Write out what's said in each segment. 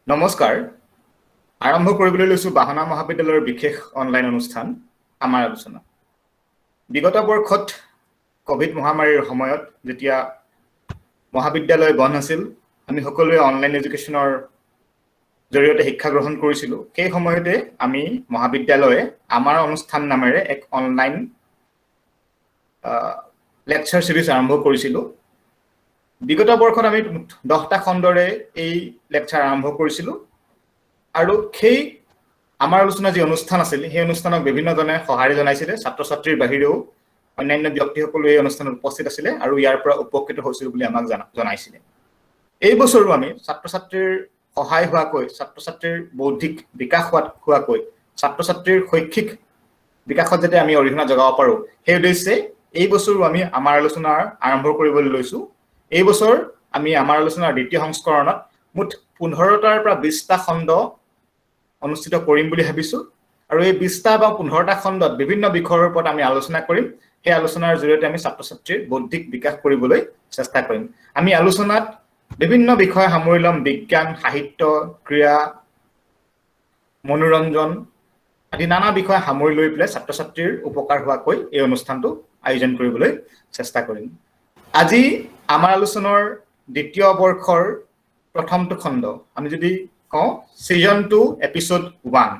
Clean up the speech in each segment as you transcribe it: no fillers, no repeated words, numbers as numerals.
নমস্কাৰ। আৰম্ভ কৰিবলৈ লৈছোঁ বাহনা মহাবিদ্যালয়ৰ বিশেষ অনলাইন অনুষ্ঠান আমাৰ আলোচনা। বিগত বৰ্ষত কোভিড মহামাৰীৰ সময়ত যেতিয়া মহাবিদ্যালয় বন্ধ আছিল, আমি সকলোৱে অনলাইন এডুকেশ্যনৰ জৰিয়তে শিক্ষা গ্ৰহণ কৰিছিলোঁ। সেই সময়তে আমি মহাবিদ্যালয়ে আমাৰ অনুষ্ঠান নামেৰে এক অনলাইন লেকচাৰ চিৰিজ আৰম্ভ কৰিছিলোঁ। বিগত বৰ্ষত আমি 10টা খণ্ডৰে এই লেকচাৰ আৰম্ভ কৰিছিলোঁ আৰু সেই আমাৰ আলোচনা যি অনুষ্ঠান আছিল সেই অনুষ্ঠানক বিভিন্নজনে সঁহাৰি জনাইছিলে। ছাত্ৰ ছাত্ৰীৰ বাহিৰেও অন্যান্য ব্যক্তিসকলো এই অনুষ্ঠানত উপস্থিত আছিলে আৰু ইয়াৰ পৰা উপকৃত হৈছিল বুলি আমাক জনাইছিলে। এই বছৰো আমি ছাত্ৰ ছাত্ৰীৰ সহায় হোৱাকৈ, ছাত্ৰ ছাত্ৰীৰ বৌদ্ধিক বিকাশ হোৱাকৈ, ছাত্ৰ ছাত্ৰীৰ শৈক্ষিক বিকাশত যাতে আমি অৰিহণা যোগাব পাৰোঁ সেই উদ্দেশ্যে এই বছৰো আমি আমাৰ আলোচনা আৰম্ভ কৰিবলৈ লৈছোঁ। এই বছৰ আমি আমাৰ আলোচনাৰ দ্বিতীয় সংস্কৰণত মুঠ 15টাৰ পৰা 20টা খণ্ড অনুষ্ঠিত কৰিম বুলি ভাবিছোঁ আৰু এই 20টা বা 15টা খণ্ডত বিভিন্ন বিষয়ৰ ওপৰত আমি আলোচনা কৰিম। সেই আলোচনাৰ জৰিয়তে আমি ছাত্ৰ ছাত্ৰীৰ বৌদ্ধিক বিকাশ কৰিবলৈ চেষ্টা কৰিম। আমি আলোচনাত বিভিন্ন বিষয় সামৰি ল'ম: বিজ্ঞান, সাহিত্য, ক্ৰীড়া, মনোৰঞ্জন আদি নানা বিষয় সামৰি লৈ পেলাই ছাত্ৰ ছাত্ৰীৰ উপকাৰ হোৱাকৈ এই অনুষ্ঠানটো আয়োজন কৰিবলৈ চেষ্টা কৰিম। আজি আমাৰ আলোচনাৰ দ্বিতীয় বৰ্ষৰ প্ৰথমটো খণ্ড, আমি যদি কওঁ ছিজন 2 এপিছড 1।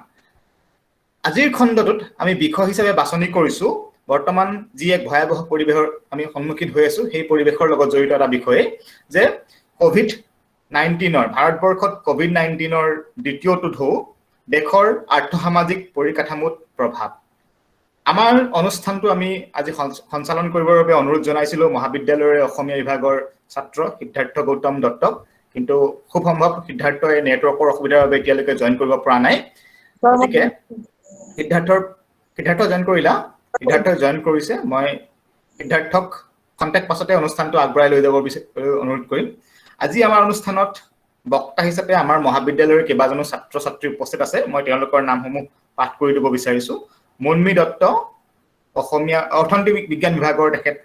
আজিৰ খণ্ডটোত আমি বিষয় হিচাপে বাছনি কৰিছোঁ বৰ্তমান যি এক ভয়াৱহ পৰিৱেশৰ আমি সন্মুখীন হৈ আছোঁ, সেই পৰিৱেশৰ লগত জড়িত এটা বিষয়ে যে কোভিড-19, ভাৰতবৰ্ষত কোভিড-19ৰ দ্বিতীয়টো ঢৌ, দেশৰ আৰ্থসামাজিক পৰিকাঠামোত প্ৰভাৱ। আমাৰ অনুষ্ঠানটো আমি আজি সঞ্চালন কৰিবৰ বাবে অনুৰোধ জনাইছিলোঁ মহাবিদ্যালয়ৰ অসমীয়া বিভাগৰ ছাত্ৰ সিদ্ধাৰ্থ গৌতম দত্তক, কিন্তু খুব সম্ভৱ সিদ্ধাৰ্থই নেটৱৰ্কৰ অসুবিধাৰ বাবে এতিয়ালৈকে জইন কৰিব পৰা নাই। গতিকে সিদ্ধাৰ্থ জইন কৰিলা? সিদ্ধাৰ্থই জইন কৰিছে। মই সিদ্ধাৰ্থক কণ্টেক্ট পাছতে অনুষ্ঠানটো আগবঢ়াই লৈ যাব অনুৰোধ কৰিম। আজি আমাৰ অনুষ্ঠানত বক্তা হিচাপে আমাৰ মহাবিদ্যালয়ৰ কেইবাজনো ছাত্ৰ ছাত্ৰী উপস্থিত আছে। মই তেওঁলোকৰ নামসমূহ পাঠ কৰি দিব বিচাৰিছোঁ। মুন্মী দত্ত, অসমীয়া অৰ্থনীতি বিজ্ঞান বিভাগৰ তেখেত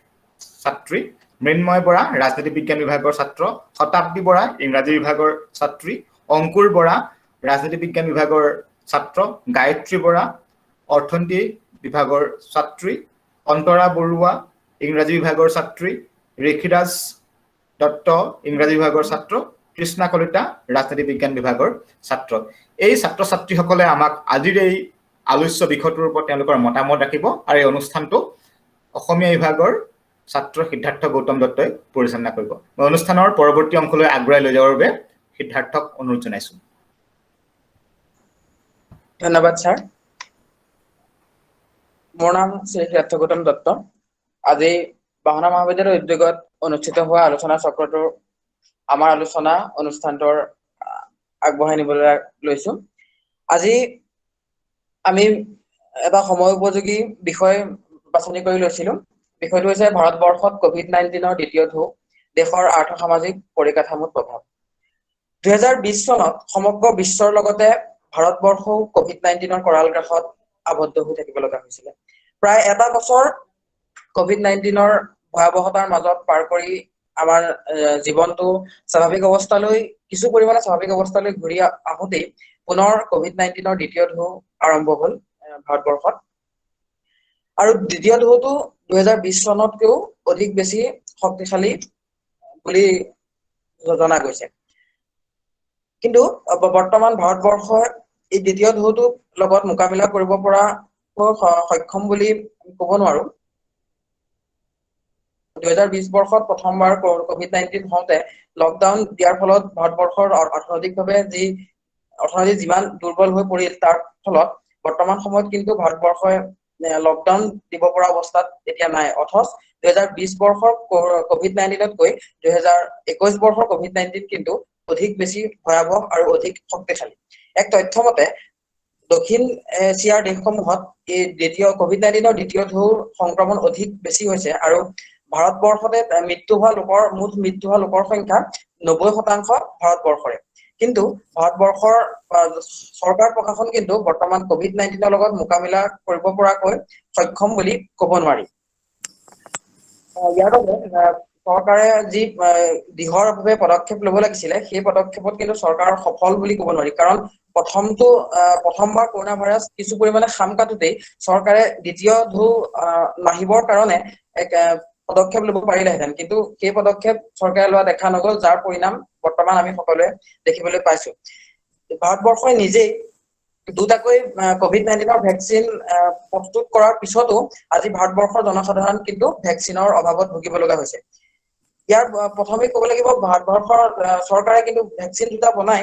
ছাত্ৰী। মৃন্ময় বৰা, ৰাজনীতি বিজ্ঞান বিভাগৰ ছাত্ৰ। শতাব্দী বৰা, ইংৰাজী বিভাগৰ ছাত্ৰী। অংকুৰ বৰা, ৰাজনীতি বিজ্ঞান বিভাগৰ ছাত্ৰ। গায়ত্ৰী বৰা, অৰ্থনীতি বিভাগৰ ছাত্ৰী। অন্তৰা বৰুৱা, ইংৰাজী বিভাগৰ ছাত্ৰী। ঋষিৰাজ দত্ত, ইংৰাজী বিভাগৰ ছাত্ৰ। কৃষ্ণা কলিতা, ৰাজনীতি বিজ্ঞান বিভাগৰ ছাত্ৰ। এই ছাত্ৰ ছাত্ৰীসকলে আমাক আজিৰ এই আলোচ্য বিষয়টোৰ ওপৰত তেওঁলোকৰ মতামত ৰাখিব আৰু এই অনুষ্ঠানটো অসমীয়া বিভাগৰ ছাত্ৰ সিদ্ধাৰ্থ গৌতম দত্তই পৰিচালনা কৰিব। মই অনুষ্ঠানৰ পৰৱৰ্তী অংশলৈ আগবঢ়াই লৈ যাবৰ বাবে সিদ্ধাৰ্থক অনুৰোধ জনাইছোঁ। ধন্যবাদ ছাৰ। মোৰ নাম শ্ৰী সিদ্ধাৰ্থ গৌতম দত্ত। আজি বাহনা মহাবিদ্যালয়ৰ উদ্যোগত অনুষ্ঠিত হোৱা আলোচনা চক্ৰটোৰ আমাৰ আলোচনা অনুষ্ঠানটোৰ আগবঢ়াই নিবলৈ লৈছোঁ। আজি আমি এটা সময় উপযোগী বিষয় বাছনি কৰি লৈছিলোঁ। বিষয়টো হৈছে ভাৰতবৰ্ষত কোভিড-19ৰ দ্বিতীয় ঢৌ, দেশৰ আৰ্থসামাজিক পৰিকাঠামোত প্ৰভাৱ। 2020 চনত সমগ্ৰ বিশ্বৰ লগতে ভাৰতবৰ্ষও কোভিড-19ৰ কৰাল গ্ৰাসত আবদ্ধ হৈ থাকিব লগা হৈছিলে। প্ৰায় এটা বছৰ কোভিড-19ৰ ভয়াৱহতাৰ মাজত পাৰ কৰি আমাৰ জীৱনটো স্বাভাৱিক অৱস্থালৈ, কিছু পৰিমাণে স্বাভাৱিক অৱস্থালৈ ঘূৰি আহোঁতেই পুনৰ কোভিড-19ৰ দ্বিতীয় ঢৌ আৰম্ভ হ'ল ভাৰতবৰ্ষত। আৰু দ্বিতীয় ঢৌটো 2020 চনতকৈও অধিক বেছি শক্তিশালী বুলি জনা গৈছে। কিন্তু বৰ্তমান ভাৰতবৰ্ষই এই দ্বিতীয় ঢৌটোৰ লগত মোকাবিলা কৰিব পৰা সক্ষম বুলি ক'ব নোৱাৰো। 2020 বৰ্ষত প্ৰথমবাৰ কোভিড-19 হওঁতে লকডাউন দিয়াৰ ফলত ভাৰতবৰ্ষৰ অৰ্থনীতি যিমান দুৰ্বল হৈ পৰিল, তাৰ ফলত বৰ্তমান সময়ত কিন্তু ভাৰতবৰ্ষই লকডাউন দিব পৰা অৱস্থাত এতিয়া নাই। অথচ 2020 বৰ্ষৰ কোভিড-19তকৈ 2021 বৰ্ষৰ কোভিড-19 কিন্তু অধিক বেছি ভয়াৱহ আৰু অধিক শক্তিশালী। এক তথ্য মতে দক্ষিণ এছিয়াৰ দেশসমূহত এই কোভিড-19ৰ দ্বিতীয় ঢৌৰ সংক্ৰমণ অধিক বেছি হৈছে আৰু ভাৰতবৰ্ষতে মুঠ মৃত্যু হোৱা লোকৰ সংখ্যা 90% ভাৰতবৰ্ষৰে। কিন্তু ভাৰতবৰ্ষৰ চৰকাৰ প্ৰশাসন কিন্তু বৰ্তমান কোভিড-19ৰ লগত মোকাবিলা কৰিব পৰাকৈ সক্ষম বুলি ক'ব নোৱাৰি। ইয়াৰ বাবে চৰকাৰে যি দৃঢ়ভাৱে পদক্ষেপ ল'ব লাগিছিলে সেই পদক্ষেপত কিন্তু চৰকাৰৰ সফল বুলি ক'ব নোৱাৰি কাৰণ প্ৰথমবাৰ কৰোনা ভাইৰাছ কিছু পৰিমাণে খাম কাটোতেই চৰকাৰে দ্বিতীয় ঢৌ নাহিবৰ কাৰণে এক পদক্ষেপ ল'ব পাৰিলেহেঁতেন কিন্তু সেই পদক্ষেপ চৰকাৰে লোৱা দেখা নগ'ল যাৰ পৰিণাম বৰ্তমান আমি সকলোৱে দেখিবলৈ পাইছো ভাৰতবৰ্ষই নিজেই দুটাকৈ COVID-19 ভেকচিন প্ৰস্তুত কৰাৰ পিছতো আজি ভাৰতবৰ্ষৰ জনসাধাৰণ কিন্তু ভেকচিনৰ অভাৱত ভুগিব লগা হৈছে ইয়াৰ প্ৰথমে ক'ব লাগিব ভাৰতবৰ্ষৰ চৰকাৰে কিন্তু ভেকচিন দুটা বনাই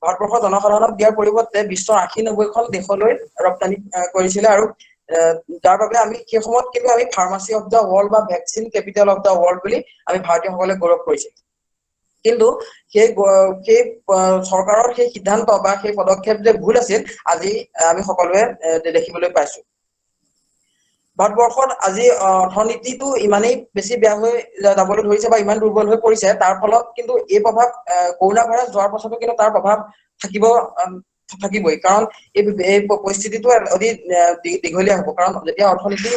ভাৰতবৰ্ষৰ জনসাধাৰণক দিয়াৰ পৰিৱৰ্তে বিশ্বৰ 80-90খন দেশলৈ ৰপ্তানি কৰিছিলে আৰু যাৰ বাবে আমি সেই সময়ত কিন্তু আমি ফাৰ্মাচী অফ দ্য ৱৰ্ল্ড বা vaccine capital of the world বুলি আমি ভাৰতীয়সকলে গৌৰৱ কৰিছিল কিন্তু সেই চৰকাৰৰ সেই সিদ্ধান্ত বা সেই পদক্ষেপ যে ভুল আছিল আজি আমি সকলোৱে দেখিবলৈ পাইছো ভাৰতবৰ্ষত আজি অৰ্থনীতিটো ইমানেই বেছি বেয়া হৈ যাবলৈ ধৰিছে বা ইমান দুৰ্বল হৈ পৰিছে তাৰ ফলত কিন্তু এই প্ৰভাৱ কৰোনা ভাইৰাছ যোৱাৰ পাছতো কিন্তু তাৰ প্ৰভাৱ থাকিবই কাৰণ এই পৰিস্থিতিটো অধিক দীঘলীয়া হ'ব কাৰণ যেতিয়া অৰ্থনীতি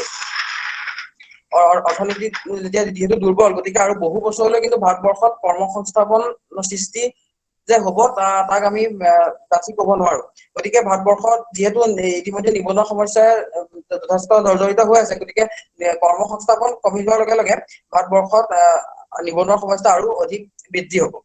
যেতিয়া যিহেতু দুৰ্বল গতিকে আৰু বহু বছৰলৈ কিন্তু ভাৰতবৰ্ষত কৰ্মসংস্থাপন সৃষ্টি যে হ'ব তাক আমি বাছি ক'ব নোৱাৰো গতিকে ভাৰতবৰ্ষত যিহেতু ইতিমধ্যে নিবনুৱা সমস্যাৰ যথেষ্ট জৰ্জৰিত হৈ আছে গতিকে কৰ্মসংস্থাপন কমি যোৱাৰ লগে লগে ভাৰতবৰ্ষত নিবনুৱা সমস্যা আৰু অধিক বৃদ্ধি হ'ব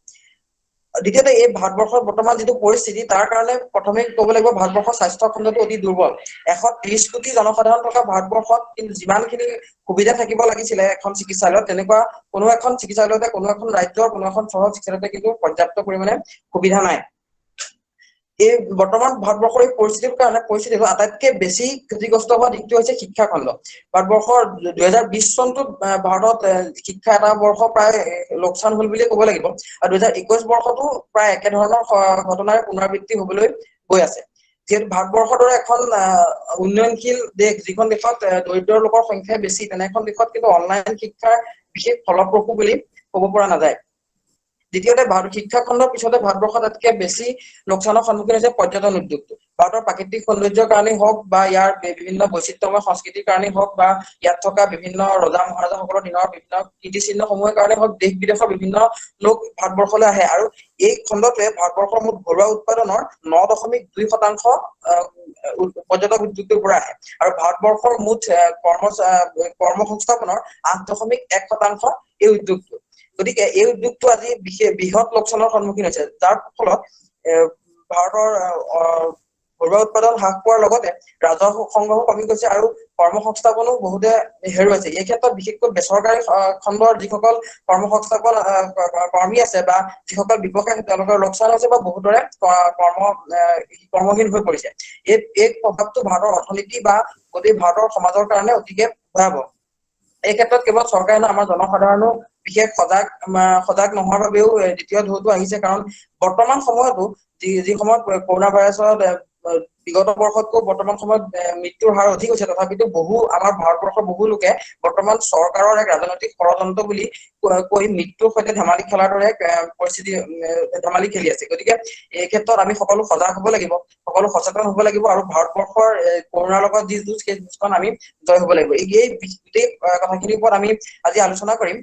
দ্বিতীয়তে এই ভাৰতবৰ্ষৰ বৰ্তমান যিটো পৰিস্থিতি তাৰ কাৰণে প্ৰথমে ক'ব লাগিব ভাৰতবৰ্ষৰ স্বাস্থ্য খণ্ডটো অতি দুৰ্বল 130 কোটি জনসাধাৰণ থকা ভাৰতবৰ্ষত কিন্তু যিমানখিনি সুবিধা থাকিব লাগিছিলে এখন চিকিৎসালয়ত তেনেকুৱা কোনো এখন চিকিৎসালয়তে কোনো এখন ৰাজ্যৰ কোনো এখন চহৰ চিকিৎসালয়তে কিন্তু পৰ্যাপ্ত পৰিমাণে সুবিধা নাই এই বৰ্তমান ভাৰতবৰ্ষৰ এই পৰিস্থিতিটো আটাইতকৈ বেছি ক্ষতিগ্ৰস্ত হোৱা দিশটো হৈছে শিক্ষা খণ্ড ভাৰতবৰ্ষৰ 2020 চনটোত ভাৰতত শিক্ষা এটা বৰ্ষ প্ৰায় লোকচান হ'ল বুলিয়ে ক'ব লাগিব আৰু 2021 বৰ্ষতো প্ৰায় একেধৰণৰ ঘটনাৰ পুনৰাবৃত্তি হ'বলৈ গৈ আছে যিহেতু ভাৰতবৰ্ষৰ দৰে এখন উন্নয়নশীল দেশ যিখন দেশত দৰিদ্ৰ লোকৰ সংখ্যা বেছি তেনে এখন দেশত কিন্তু অনলাইন শিক্ষাৰ বিশেষ ফলপ্ৰসূ বুলি ক'ব পৰা নাযায় দ্বিতীয়তে শিক্ষা খণ্ডৰ পিছতে ভাৰতবৰ্ষত আটাইতকৈ বেছি লোকচানৰ সন্মুখীন হৈছে পৰ্যটন উদ্যোগটো ভাৰতৰ প্ৰাকৃতিক সৌন্দৰ্যৰ কাৰণেই হওক বা ইয়াৰ বিভিন্ন বৈচিত্ৰ্যময় সংস্কৃতিৰ কাৰণেই হওক বা ইয়াত থকা বিভিন্ন ৰজা মহাৰাজাসকলৰ দিনৰ বিভিন্ন কীৰ্তিচিহ্নসমূহৰ কাৰণে হওক দেশ বিদেশৰ বিভিন্ন লোক ভাৰতবৰ্ষলৈ আহে আৰু এই খণ্ডটোৱে ভাৰতবৰ্ষৰ মুঠ ঘৰুৱা উৎপাদনৰ 9.2% পৰ্যটক উদ্যোগটোৰ পৰা আহে আৰু ভাৰতবৰ্ষৰ মুঠ কৰ্মসংস্থাপনৰ 8.1% এই উদ্যোগটো গতিকে এই উদ্যোগটো আজি বৃহৎ লোকচানৰ সন্মুখীন হৈছে যাৰ ফলত ভাৰতৰ ঘৰুৱা উৎপাদন হ্ৰাস পোৱাৰ লগতে ৰাজহ সংগ্ৰহ কমি গৈছে আৰু কৰ্মসংস্থাপনো বহুতে হেৰুৱাইছে এই ক্ষেত্ৰত বিশেষকৈ বেচৰকাৰী খণ্ডৰ যিসকল কৰ্মসংস্থাপন কৰ্মী আছে বা যিসকল ব্যৱসায়ী তেওঁলোকৰ লোকচান হৈছে বা বহুতৰে কৰ্মহীন হৈ পৰিছে এই প্ৰভাৱটো ভাৰতৰ অৰ্থনীতি বা গোটেই ভাৰতৰ সমাজৰ কাৰণে অতিকে ভয়াৱহ এই ক্ষেত্ৰত কেৱল চৰকাৰে নহয় আমাৰ জনসাধাৰণো বিশেষ সজাগ নোহোৱাৰ বাবেও দ্বিতীয় ঢৌটো আহিছে কাৰণ বৰ্তমান সময়তো যি সময়ত কৰোনা ভাইৰাছত বিগত বৰ্ষতকৈ বৰ্তমান সময়ত মৃত্যুৰ হাৰ অধিক হৈছে তথাপিতো আমাৰ ভাৰতবৰ্ষৰ বহু লোকে বৰ্তমান চৰকাৰৰ এক ৰাজনৈতিক ষড়যন্ত্ৰ বুলি কৈ মৃত্যুৰ সৈতে ধেমালি খেলাৰ দৰে পৰিস্থিতি ধেমালি খেলি আছে গতিকে এই ক্ষেত্ৰত আমি সকলো সজাগ হ'ব লাগিব সকলো সচেতন হ'ব লাগিব আৰু ভাৰতবৰ্ষৰ কৰোনাৰ লগত যি যুঁজ সেই যুঁজখন আমি জয় হ'ব লাগিব এই গোটেই কথাখিনিৰ ওপৰত আমি আজি আলোচনা কৰিম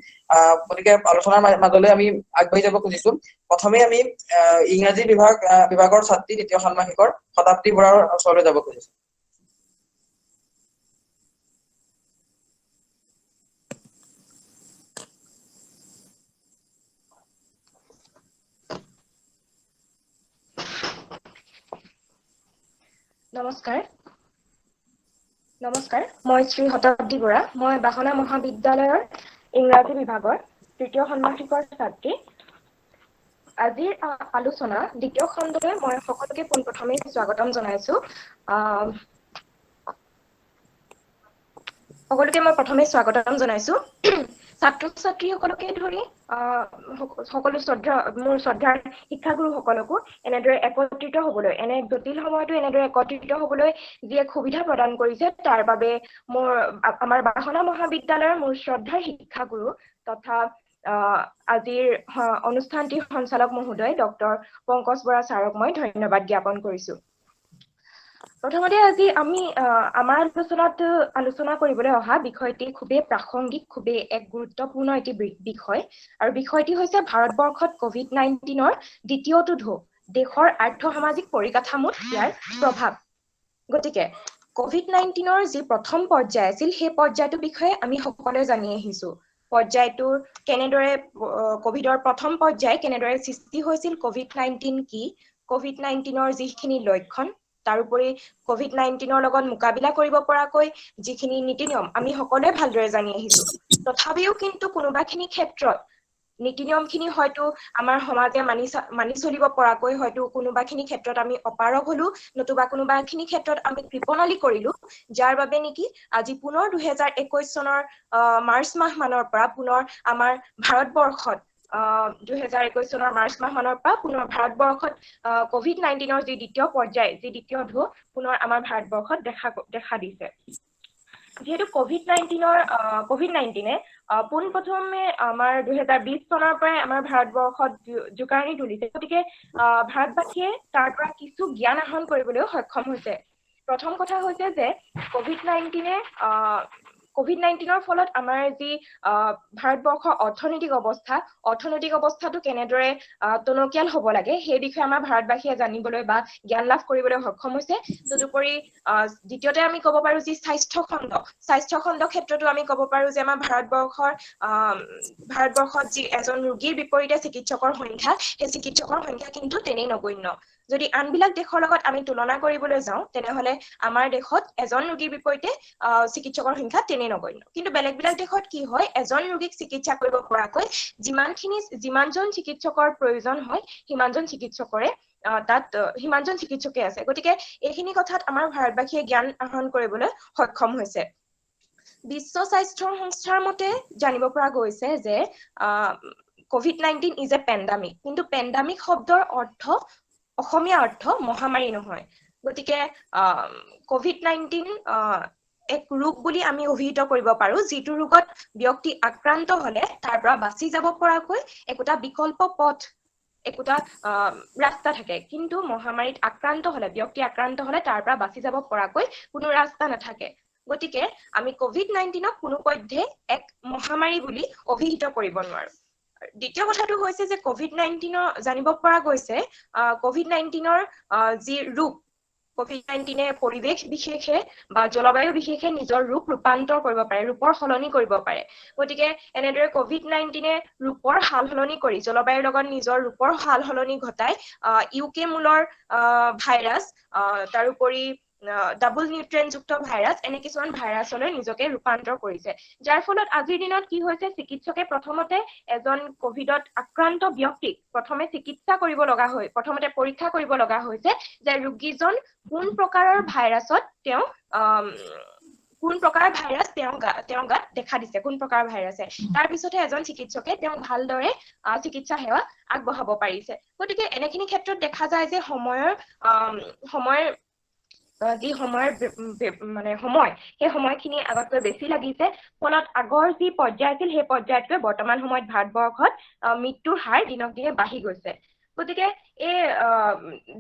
গতিকে আলোচনাৰ মাজলৈ আমি আগবাঢ়ি যাব খুজিছো প্ৰথমে আমি ইংৰাজী বিভাগৰ ছাত্ৰী দ্বিতীয় ষান্মাসিকৰ শতাব্দী বৰাৰ ওচৰলৈ যাব খুজিছো নমস্কাৰ মই শ্ৰী শতাব্দী বৰা মই বাসনা মহাবিদ্যালয়ৰ ইংৰাজী বিভাগৰ তৃতীয় ষান্মাসিকৰ ছাত্ৰী আজিৰ আলোচনা দ্বিতীয় খণ্ডলৈ মই সকলোকে পোনপ্ৰথমে স্বাগতম জনাইছো ছাত্ৰ-ছাত্ৰীসকলকে ধৰি সকলো মোৰ শ্ৰদ্ধাৰ শিক্ষাগুৰুসকলকো এনেদৰে একত্ৰিত হ'বলৈ এনে জটিল সময়তো এনেদৰে একত্ৰিত হ'বলৈ যি এক সুবিধা প্ৰদান কৰিছে তাৰ বাবে আমাৰ বাসনা মহাবিদ্যালয়ৰ মোৰ শ্ৰদ্ধাৰ শিক্ষাগুৰু তথা আজিৰ অনুষ্ঠানটিৰ সঞ্চালক মহোদয় ডক্টৰ পংকজ বৰা ছাৰক মই ধন্যবাদ জ্ঞাপন কৰিছো প্ৰথমতে আজি আমি আমাৰ আলোচনা কৰিবলৈ অহা বিষয়টি খুবেই প্ৰাসংগিক, খুবেই এক গুৰুত্বপূৰ্ণ এটি বিষয়। আৰু বিষয়টি হৈছে ভাৰতবৰ্ষত COVID-19-ৰ দ্বিতীয়টো ঢৌ, দেশৰ আৰ্থ-সামাজিক পৰিকাঠামোত ইয়াৰ প্ৰভাৱ। গতিকে COVID-19-ৰ যি প্ৰথম পৰ্যায় আছিল, সেই পৰ্যায়টোৰ বিষয়ে আমি সকলোৱে জানি আহিছো। পৰ্যায়টোৰ কেনেদৰে ক'ভিডৰ প্ৰথম পৰ্যায় কেনেদৰে সৃষ্টি হৈছিল, COVID-19 কি, COVID-19-ৰ যিখিনি লক্ষণ, তাৰোপৰি COVID-19-ৰ লগত মোকাবিলা কৰিব পৰাকৈ যিখিনি নীতি নিয়ম আমি সকলোৱে ভালদৰে জানি আহিছো। তথাপিও কিন্তু কোনোবাখিনি ক্ষেত্ৰত নীতি নিয়মখিনি হয়তো আমাৰ সমাজে মানি চলিব পৰাকৈ হয়তো কোনোবাখিনি ক্ষেত্ৰত আমি অপাৰগ হলো, নতুবা কোনোবাখিনি ক্ষেত্ৰত আমি কৃপণালি কৰিলো, যাৰ বাবে নেকি আজি পুনৰ 2021 চনৰ মাৰ্চ মাহ মানৰ পৰা পুনৰ আমাৰ ভাৰতবৰ্ষত 2021 চনৰ মাৰ্চ মাহ মানৰ পৰা পুনৰ ভাৰতবৰ্ষত COVID-19-ৰ যি দ্বিতীয় পৰ্যায়, যি দ্বিতীয় ঢৌ পুনৰ আমাৰ ভাৰতবৰ্ষত দেখা দিছে। যিহেতু COVID-19-এ পোনপ্ৰথমে আমাৰ 2020 চনৰ পৰাই আমাৰ ভাৰতবৰ্ষত জোকাৰণি তুলিছে। গতিকে ভাৰতবাসীয়ে তাৰ পৰা কিছু জ্ঞান আহৰণ কৰিবলৈও সক্ষম হৈছে। প্ৰথম কথা হৈছে যে COVID-19-ৰ ফলত আমাৰ যি ভাৰতবৰ্ষৰ অৰ্থনৈতিক অৱস্থাটো কেনেদৰে টনকিয়াল হ'ব লাগে, সেই বিষয়ে আমাৰ ভাৰতবাসীয়ে জানিবলৈ বা জ্ঞান লাভ কৰিবলৈ সক্ষম হৈছে। তদুপৰি দ্বিতীয়তে আমি ক'ব পাৰো যি স্বাস্থ্য খণ্ড ক্ষেত্ৰতো আমি ক'ব পাৰো যে আমাৰ ভাৰতবৰ্ষত যি এজন ৰোগীৰ বিপৰীতে চিকিৎসকৰ সংখ্যা, সেই চিকিৎসকৰ সংখ্যা কিন্তু তেনেই নগণ্য। যদি আনবিলাক দেশৰ লগত আমি তুলনা কৰিবলৈ যাওঁ, তেনেহলে আমাৰ দেশত এজন ৰোগীৰ বিপৰীতে চিকিৎসকৰ সংখ্যা তেনেই নগণ্য। কিন্তু বেলেগ দেশত কি হয়, এজন ৰোগীক চিকিৎসা কৰিব পৰাকৈ যিমানজন চিকিৎসকৰ প্ৰয়োজন হয়, সিমানজন চিকিৎসকে আছে। গতিকে এইখিনি কথাত আমাৰ ভাৰতবাসীয়ে জ্ঞান আহৰণ কৰিবলৈ সক্ষম হৈছে। বিশ্ব স্বাস্থ্য সংস্থাৰ মতে জানিব পৰা গৈছে যে COVID-19 ইজ এ পেণ্ডামিক, কিন্তু পেণ্ডামিক শব্দৰ অসমীয়া অৰ্থ মহামাৰী নহয়। গতিকে COVID-19 এক ৰোগ বুলি আমি অভিহিত কৰিব পাৰো, যিটো ৰোগত ব্যক্তি আক্ৰান্ত হলে তাৰ পৰা বাচি যাব পৰাকৈ একোটা বিকল্প পথ, একোটা ৰাস্তা থাকে। কিন্তু মহামাৰীত ব্যক্তি আক্ৰান্ত হলে তাৰ পৰা বাচি যাব পৰাকৈ কোনো ৰাস্তা নাথাকে। গতিকে আমি COVID-19-ক কোনোপধ্যে এক মহামাৰী বুলি অভিহিত কৰিব নোৱাৰো। দ্বিতীয় কথাটো হৈছে যে COVID-19-ৰ জানিব পৰা গৈছে COVID-19-ৰ যি ৰূপ, COVID-19-এ পৰিৱেশ বিশেষে বা জলবায়ু বিশেষে নিজৰ ৰূপ ৰূপান্তৰ কৰিব পাৰে, ৰূপৰ সলনি কৰিব পাৰে। গতিকে এনেদৰে COVID-19-এ ৰূপৰ সাল সলনি কৰি জলবায়ুৰ লগত নিজৰ ৰূপৰ সাল সলনি ঘটাই UK মূলৰ ভাইৰাছ, তাৰোপৰি ডাবল নিউট্ৰিয়েণ্টযুক্ত ভাইৰাছ, এনে কিছুমান ভাইৰাছলৈ নিজকে ৰূপান্তৰ কৰিছে। যাৰ ফলত আজিৰ দিনত কি হৈছে, চিকিৎসকে প্ৰথমতে এজন ক'ভিডত আক্ৰান্ত ব্যক্তিক প্ৰথমে চিকিৎসা কৰিব লগা হয়, প্ৰথমতে পৰীক্ষা কৰিব লগা হৈছে যে ৰোগীজন কোন প্ৰকাৰৰ ভাইৰাছ তেওঁৰ গাত দেখা দিছে, কোন প্ৰকাৰৰ ভাইৰাছে। তাৰ পিছতহে এজন চিকিৎসকে তেওঁক ভালদৰে চিকিৎসা সেৱা আগবঢ়াব পাৰিছে। গতিকে এনেখিনি ক্ষেত্ৰত দেখা যায় যে সেই সময়খিনি আগতকৈ বেছি লাগিছে। ফলত আগৰ যি পৰ্যায় আছিল, সেই পৰ্যায়তকৈ বৰ্তমান সময়ত ভাৰতবৰ্ষত মৃত্যুৰ হাৰ দিনক দিনে বাঢ়ি গৈছে। গতিকে এই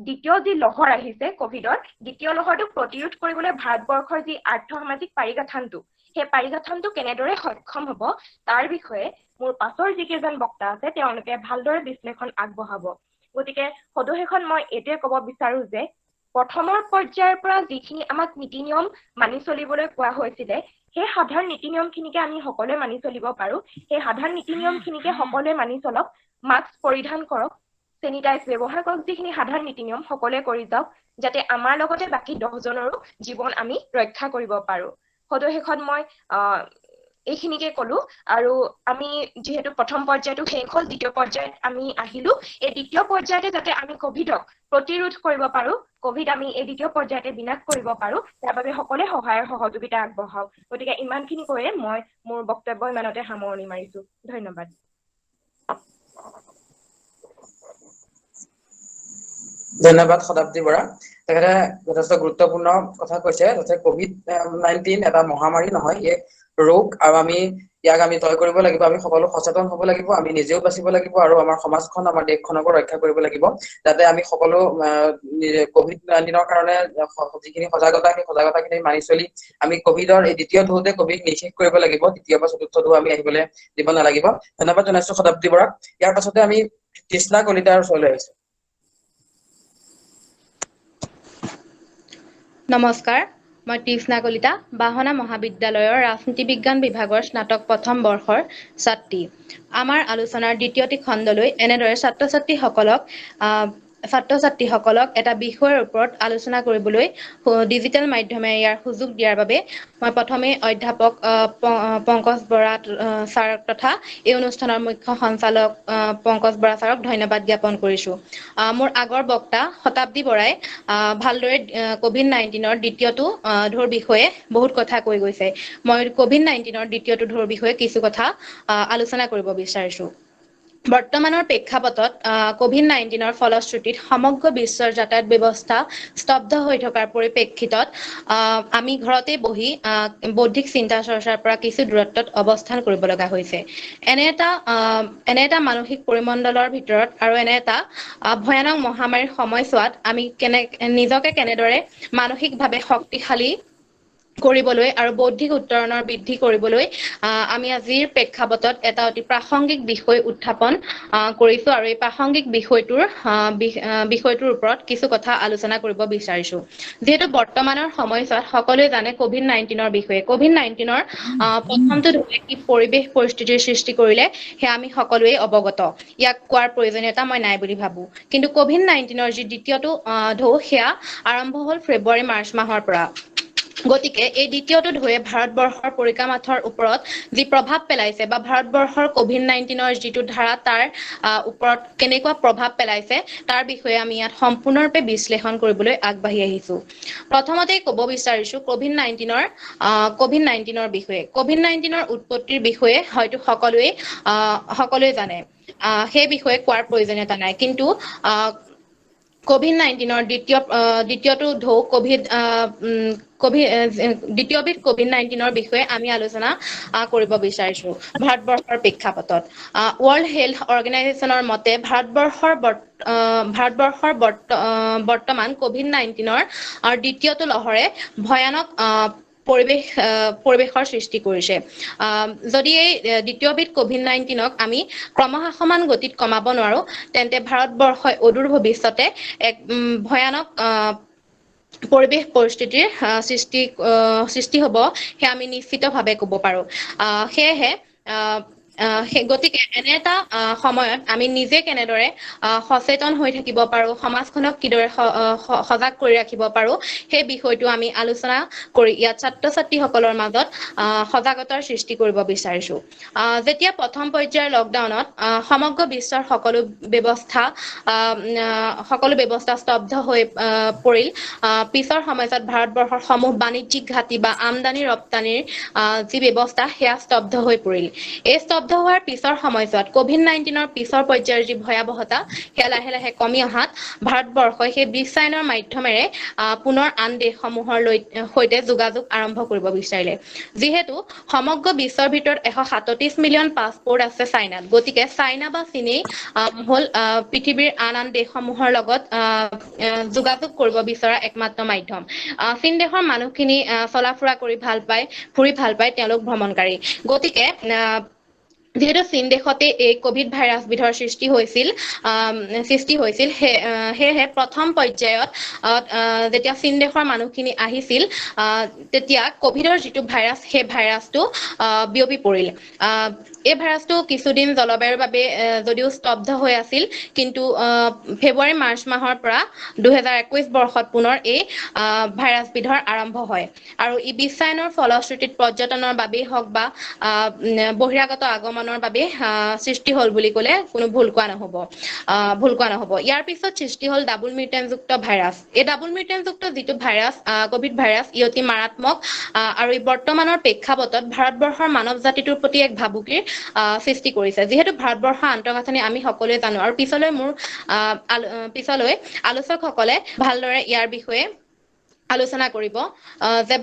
দ্বিতীয় যি লহৰ আহিছে ক'ভিডৰ, দ্বিতীয় লহৰটোক প্ৰতিৰোধ কৰিবলৈ ভাৰতবৰ্ষৰ যি আৰ্থ-সামাজিক পাৰিকাঠামোটো, সেই পাৰিকাঠামোটো কেনেদৰে সক্ষম হ'ব, তাৰ বিষয়ে মোৰ পাছৰ যিকেইজন বক্তা আছে তেওঁলোকে ভালদৰে বিশ্লেষণ আগবঢ়াব। গতিকে সদুশেষত মই এইটোৱে ক'ব বিচাৰো যে প্ৰথমৰ পৰ্যায়ৰ পৰা যিখিনি আমাক নীতি নিয়ম মানি চলিবলৈ কোৱা হৈছিলে, সেই সাধাৰণ নীতি নিয়মখিনিকে আমি সকলোৱে মানি চলিব পাৰো। সেই সাধাৰণ নীতি নিয়মখিনিকে সকলোৱে মানি চলক, মাস্ক পৰিধান কৰক, চেনিটাইজ ব্যৱহাৰ কৰক, যিখিনি সাধাৰণ নীতি নিয়ম সকলোৱে কৰি যাওক, যাতে আমাৰ লগতে বাকী 10জনৰো জীৱন আমি ৰক্ষা কৰিব পাৰো। সদুশেষত মই এইখিনিকে ক'লো। আৰু আমি যিহেতু প্ৰথম পৰ্যায়টো শেষ হ'ল, দ্বিতীয় পৰ্যায়ত আমি আহিলো। এই দ্বিতীয় পৰ্যায়তে যাতে আমি ক'ভিডক প্ৰতিৰোধ কৰিব পাৰো, ক'ভিড আমি এই দ্বিতীয় পৰ্যায়তে বিনাশ কৰিব পাৰো, তাৰ বাবে সকলোৱে সহায়ৰ সহযোগিতা আগবঢ়াওক। গতিকে ইমানখিনি কৈয়ে মই মোৰ বক্তব্য ইমানতে সামৰণি মাৰিছো। ধন্যবাদ। ধন্যবাদ শতাব্দী বৰা। তেখেতে যথেষ্ট গুৰুত্বপূৰ্ণ কথা কৈছে, যাতে COVID-19 এটা মহামাৰী নহয়, ই ৰোগ আৰু আমি ইয়াক আমি জয় কৰিব লাগিব। আমি সকলো সচেতন হ'ব লাগিব, আমি নিজেও বাচিব লাগিব আৰু আমাৰ সমাজখন আমাৰ দেশখনকো ৰক্ষা কৰিব লাগিব, যাতে আমি সকলো COVID-19ৰ কাৰণে যিখিনি সজাগতা সেই সজাগতাখিনি মানি চলি আমি কভিডৰ এই দ্বিতীয় ঢৌতে কভিড নিষেধ কৰিব লাগিব, তৃতীয় বা চতুৰ্থ ঢৌ আমি আহিবলৈ দিব নালাগিব। ধন্যবাদ জনাইছো শতাব্দী বৰাক। ইয়াৰ পাছতে আমি তৃষ্ণা কলিতাৰ ওচৰলৈ আহিছো। নমস্কাৰ, মই তৃষ্ণা কলিতা, বাহনা মহাবিদ্যালয়ৰ ৰাজনীতি বিজ্ঞান বিভাগৰ স্নাতক প্ৰথম বৰ্ষৰ ছাত্ৰী। আমাৰ আলোচনাৰ দ্বিতীয়টি খণ্ডলৈ এনেদৰে ছাত্ৰ-ছাত্ৰীসকলক এটা বিষয়ৰ ওপৰত আলোচনা কৰিবলৈ ডিজিটেল মাধ্যমে ইয়াৰ সুযোগ দিয়াৰ বাবে মই প্ৰথমে অধ্যাপক পংকজ বৰা ছাৰক তথা এই অনুষ্ঠানৰ মুখ্য সঞ্চালক পংকজ বৰা ছাৰক ধন্যবাদ জ্ঞাপন কৰিছোঁ। মোৰ আগৰ বক্তা শতাব্দী বৰাই ভালদৰে COVID-19ৰ দ্বিতীয়টো ঢৌৰ বিষয়ে বহুত কথা কৈ গৈছে। মই COVID-19ৰ দ্বিতীয়টো ঢৌৰ বিষয়ে কিছু কথা আলোচনা কৰিব বিচাৰিছোঁ। বৰ্তমানৰ প্ৰেক্ষাপটত COVID-19ৰ ফলশ্ৰুতিত সমগ্ৰ বিশ্বৰ যাতায়াত ব্যৱস্থা স্তব্ধ হৈ থকাৰ পৰিপ্ৰেক্ষিতত আমি ঘৰতে বহি বৌদ্ধিক চিন্তা চৰ্চাৰ পৰা কিছু দূৰত্বত অৱস্থান কৰিব লগা হৈছে। এনে এটা মানসিক পৰিমণ্ডলৰ ভিতৰত আৰু এনে এটা ভয়ানক মহামাৰীৰ সময়ছোৱাত আমি নিজকে কেনেদৰে মানসিকভাৱে শক্তিশালী কৰিবলৈ আৰু বৌদ্ধিক উত্তৰণৰ বৃদ্ধি কৰিবলৈ আমি আজিৰ প্ৰেক্ষাপটত এটা অতি প্ৰাসংগিক বিষয় উত্থাপন কৰিছোঁ আৰু এই প্ৰাসংগিক বিষয়টোৰ ওপৰত কিছু কথা আলোচনা কৰিব বিচাৰিছোঁ। যিহেতু বৰ্তমানৰ সময়ছোৱাত সকলোৱে জানে COVID-19ৰ বিষয়ে। COVID-19ৰ প্ৰথমটো ঢৌৱে কি পৰিৱেশ পৰিস্থিতিৰ সৃষ্টি কৰিলে সেয়া আমি সকলোৱে অৱগত। ইয়াক কোৱাৰ প্ৰয়োজনীয়তা মই নাই বুলি ভাবোঁ। কিন্তু COVID-19ৰ যি দ্বিতীয়টো ঢৌ সেয়া আৰম্ভ হ'ল ফেব্ৰুৱাৰী-মাৰ্চ মাহৰ পৰা। গতিকে এই দ্বিতীয়টো ঢৌৱে ভাৰতবৰ্ষৰ পৰিকামাথৰ ওপৰত যি প্ৰভাৱ পেলাইছে বা ভাৰতবৰ্ষৰ COVID-19ৰ যিটো ধাৰা তাৰ ওপৰত কেনেকুৱা প্ৰভাৱ পেলাইছে তাৰ বিষয়ে আমি ইয়াত সম্পূৰ্ণৰূপে বিশ্লেষণ কৰিবলৈ আগবাঢ়ি আহিছোঁ। প্ৰথমতেই ক'ব বিচাৰিছোঁ COVID-19ৰ বিষয়ে। COVID-19ৰ উৎপত্তিৰ বিষয়ে হয়তো সকলোৱে জানে। সেই বিষয়ে কোৱাৰ প্ৰয়োজনীয়তা নাই। কিন্তু COVID-19ৰ দ্বিতীয়টো ঢৌ দ্বিতীয়বিধ COVID-19ৰ বিষয়ে আমি আলোচনা কৰিব বিচাৰিছোঁ ভাৰতবৰ্ষৰ প্ৰেক্ষাপটত। ৱৰ্ল্ড হেল্থ অৰ্গেনাইজেশ্যনৰ মতে ভাৰতবৰ্ষৰ বৰ্তমান COVID-19ৰ দ্বিতীয়টো লহৰে ভয়ানক পৰিৱেশৰ সৃষ্টি কৰিছে। যদি এই দ্বিতীয়বিধ COVID-19ক আমি ক্ৰমহ্ৰাসমান গতিত কমাব নোৱাৰোঁ, তেন্তে ভাৰতবৰ্ষই অদূৰ ভৱিষ্যতে এক ভয়ানক পৰিৱেশ পৰিস্থিতিৰ সৃষ্টি হ'ব, সেয়া আমি নিশ্চিতভাৱে ক'ব পাৰোঁ। গতিকে এনে এটা সময়ত আমি নিজে কেনেদৰে সচেতন হৈ থাকিব পাৰোঁ, সমাজখনক কিদৰে সজাগ কৰি ৰাখিব পাৰোঁ, সেই বিষয়টো আমি আলোচনা কৰি ইয়াত ছাত্ৰ-ছাত্ৰীসকলৰ মাজত সজাগতাৰ সৃষ্টি কৰিব বিচাৰিছোঁ। যেতিয়া প্ৰথম পৰ্যায়ৰ লকডাউনত সমগ্ৰ বিশ্বৰ সকলো ব্যৱস্থা স্তব্ধ হৈ পৰিল, পিছৰ সময়ছোৱাত ভাৰতবৰ্ষৰ সমূহ বাণিজ্যিক ঘাটি বা আমদানি ৰপ্তানিৰ যি ব্যৱস্থা সেয়া স্তব্ধ হৈ পৰিল। এই স্তব্ধ হোৱাৰ পিছৰ সময়ছোৱাত COVID-19ৰ পিছৰ পৰ্যায়ৰ যি ভয়াৱহতা সেয়া লাহে লাহে কমি অহাত ভাৰতবৰ্ষই সেই বিশ্বায়নৰ মাধ্যমেৰে পুনৰ আন দেশসমূহৰ সৈতে যোগাযোগ আৰম্ভ কৰিব বিচাৰিলে। যিহেতু সমগ্ৰ বিশ্বৰ ভিতৰত 137 মিলিয়ন পাছপোৰ্ট আছে চাইনাত, গতিকে চাইনা বা চীনেই হ'ল পৃথিৱীৰ আন দেশসমূহৰ লগত যোগাযোগ কৰিব বিচৰা একমাত্ৰ মাধ্যম। চীন দেশৰ মানুহখিনি চলা ফুৰা কৰি ভাল পায়, ফুৰি ভাল পায়, তেওঁলোক ভ্ৰমণকাৰী। গতিকে যিহেতু চীন দেশতে এই ক'ভিড ভাইৰাছবিধৰ সৃষ্টি হৈছিল, সেয়েহে প্ৰথম পৰ্যায়ত যেতিয়া চীন দেশৰ মানুহখিনি আহিছিল, তেতিয়া ক'ভিডৰ যিটো ভাইৰাছ সেই ভাইৰাছটো বিয়পি পৰিল। এই ভাইৰাছটো কিছুদিন জলবায়ুৰ বাবে যদিও স্তব্ধ হৈ আছিল, কিন্তু ফেব্ৰুৱাৰী-মাৰ্চ মাহৰ পৰা 2021 বৰ্ষত পুনৰ এই ভাইৰাছবিধৰ আৰম্ভ হয়। আৰু ই বিশ্বায়নৰ ফলশ্ৰুতিত পৰ্যটনৰ বাবেই হওক বা বহিৰাগত আগমনৰ বাবে সৃষ্টি হ'ল বুলি ক'লে কোনো ভুল কোৱা নহ'ব। ইয়াৰ পিছত সৃষ্টি হ'ল ডাবুল মিউটেণ্টযুক্ত ভাইৰাছ। এই ডাবুল মিউটেণ্টযুক্ত যিটো ভাইৰাছ, ক'ভিড ভাইৰাছ, ই অতি মাৰাত্মক আৰু ই বৰ্তমানৰ প্ৰেক্ষাপটত ভাৰতবৰ্ষৰ মানৱ জাতিটোৰ প্ৰতি এক ভাবুকিৰ সৃষ্টি কৰিছে। যিহেতু ভাৰতবৰ্ষৰ আন্তঃগাঁথনি আমি সকলোৱে জানো আৰু পিছলৈ আলোচকসকলে ভালদৰে ইয়াৰ বিষয়ে আলোচনা কৰিব যে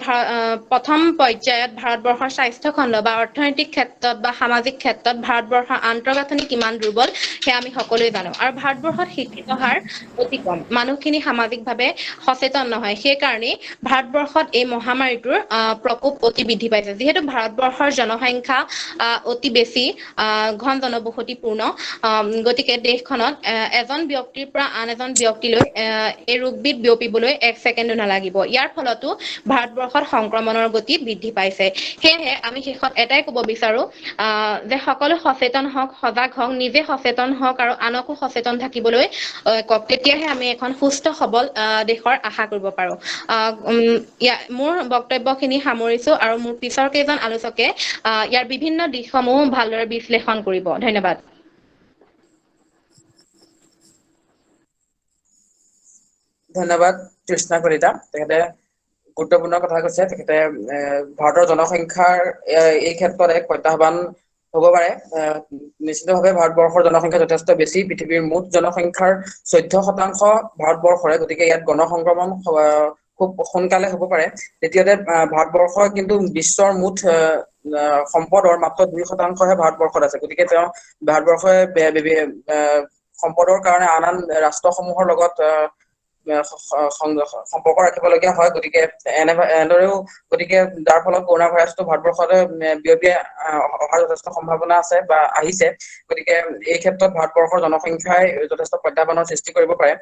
প্ৰথম পৰ্যায়ত ভাৰতবৰ্ষৰ স্বাস্থ্য খণ্ড বা অৰ্থনৈতিক ক্ষেত্ৰত বা সামাজিক ক্ষেত্ৰত ভাৰতবৰ্ষৰ আন্তঃগাঁথনি কিমান দুৰ্বল সেয়া আমি সকলোৱে জানো আৰু ভাৰতবৰ্ষত শিক্ষিত হাৰ অতি কম মানুহখিনি সামাজিকভাৱে সচেতন নহয় সেইকাৰণে ভাৰতবৰ্ষত এই মহামাৰীটোৰ প্ৰকোপ অতি বৃদ্ধি পাইছে যিহেতু ভাৰতবৰ্ষৰ জনসংখ্যা অতি বেছি ঘন জনবসতিপূৰ্ণ গতিকে দেশখনত এজন ব্যক্তিৰ পৰা আন এজন ব্যক্তিলৈ এই ৰোগবিধ বিয়পিবলৈ 1 ছেকেণ্ডো নালাগিব ইয়াৰ ফলতো ভাৰতবৰ্ষত সংক্ৰমণৰ গতি বৃদ্ধি পাইছে সেয়েহে আমি শেষত এটাই ক'ব বিচাৰো যে সকলো সচেতন হওক সজাগ হওক নিজে সচেতন হওক আৰু আনকো সচেতন থাকিবলৈ কওক তেতিয়াহে আমি এখন সুস্থ সবল দেশৰ আশা কৰিব পাৰো মোৰ বক্তব্যখিনি সামৰিছো আৰু মোৰ পিছৰ কেইজন আলোচকে ইয়াৰ বিভিন্ন দিশসমূহ ভালদৰে বিশ্লেষণ কৰিব ধন্যবাদ ধন্যবাদ তৃষ্ণা কলিতা তেখেতে গুৰুত্বপূৰ্ণ কথা কৈছে তেখেতে ভাৰতৰ জনসংখ্যাৰ এই ক্ষেত্ৰত এক প্ৰত্যাহ্বান হ'ব পাৰে নিশ্চিতভাৱে ভাৰতবৰ্ষৰ জনসংখ্যা যথেষ্ট বেছি পৃথিৱীৰ মুঠ জনসংখ্যাৰ 14% ভাৰতবৰ্ষৰে গতিকে ইয়াত গণসংক্ৰমণ খুব সোনকালে হ'ব পাৰে দ্বিতীয়তে ভাৰতবৰ্ষৰ কিন্তু বিশ্বৰ মুঠ সম্পদৰ মাত্ৰ 2%হে ভাৰতবৰ্ষত আছে গতিকে তেওঁ ভাৰতবৰ্ষই সম্পদৰ কাৰণে আন আন ৰাষ্ট্ৰসমূহৰ লগত সম্পৰ্ক ৰাখিবলগীয়া হয় গতিকে এনেদৰেও গতিকে যাৰ ফলত কৰোনা ভাইৰাছটো ভাৰতবৰ্ষলৈ বিয়পি অহাৰ যথেষ্ট সম্ভাৱনা আছে বা আহিছে গতিকে এই ক্ষেত্ৰত ভাৰতবৰ্ষৰ জনসংখ্যাই যথেষ্ট প্ৰত্যাহ্বানৰ সৃষ্টি কৰিব পাৰে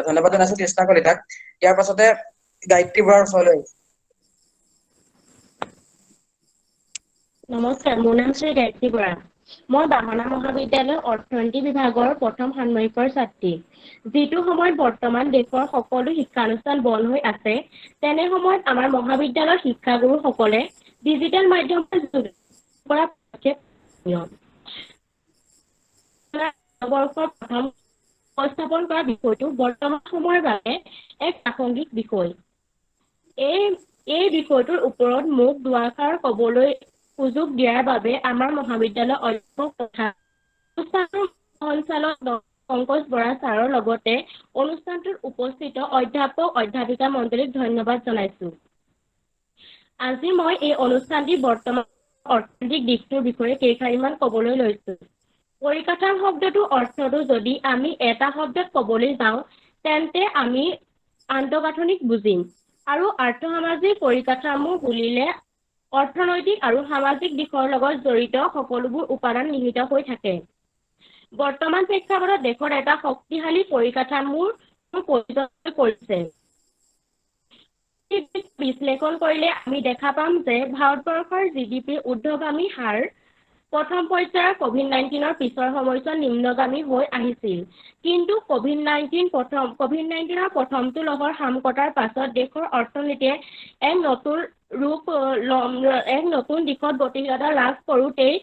ধন্যবাদ জনাইছো তৃষ্ণা কলিতাক ইয়াৰ পাছতে গায়ত্ৰী বৰাৰ ওচৰলৈ নমস্কাৰ মোৰ নাম শ্ৰী গায়ত্ৰী বৰা মই বাহনা মহাবিদ্যালয়ৰ অৰ্থনীতি বিভাগৰ প্ৰথম ষান্মাসিকৰ ছাত্ৰী যিটো সময়ত বৰ্তমান দেশৰ সকলো শিক্ষানুষ্ঠান বন্ধ হৈ আছে তেনে সময়ত আমাৰ মহাবিদ্যালয়ৰ শিক্ষাগুৰুসকলে ডিজিটেল মাধ্যমৰ যোগেদি কৰা বৰ্ষৰ প্ৰথম উপস্থাপন কৰা বিষয়টো বৰ্তমান সময়ৰ বাবে এক প্ৰাসংগিক বিষয় এই বিষয়টোৰ ওপৰত মোক দুআষাৰ ক'বলৈ সুযোগ দিয়াৰ বাবে আমাৰ মহাবিদ্যালয়ৰ অধ্যাপক তথা অনুষ্ঠানৰ সঞ্চালক পংকজ বৰা ছাৰৰ লগতে অনুষ্ঠানটোত উপস্থিত অধ্যাপক অধ্যাপিকা মণ্ডলীক ধন্যবাদ জনাইছো আজি মই এই অনুষ্ঠানটিৰ বৰ্তমান অৰ্থনৈতিক দিশটোৰ বিষয়ে কেইষাৰিমান ক'বলৈ লৈছো পৰিকাঠাম শব্দটোৰ অৰ্থটো যদি আমি এটা শব্দত ক'বলৈ যাওঁ তেন্তে আমি আন্তঃগাঁথনিক বুজিম আৰু আৰ্থ-সামাজিক পৰিকাঠামো বুলিলে অৰ্থনৈতিক আৰু সামাজিক দিশৰ লগত জড়িত সকলোবোৰ উপাদান নিহিত হৈ থাকে বৰ্তমান প্ৰেক্ষাপটত দেশৰ এটা শক্তিশালী পৰিকাঠামোৰ প্ৰয়োজন হৈ পৰিছে বিশ্লেষণ কৰিলে আমি দেখা পাম যে ভাৰতবৰ্ষৰ জিডিপিৰ ঊৰ্ধ্বগামী হাৰ প্ৰথম পৰ্যায়ৰ কোভিড-19ৰ পিছৰ সময়ছোৱাত নিম্নগামী হৈ আহিছিল কিন্তু কোভিড-19ৰ প্ৰথমটো লহৰ হাম কটাৰ পাছত দেশৰ অৰ্থনীতিয়ে এক নতুন দিশত গতিশীলতা লাভ কৰোঁতেই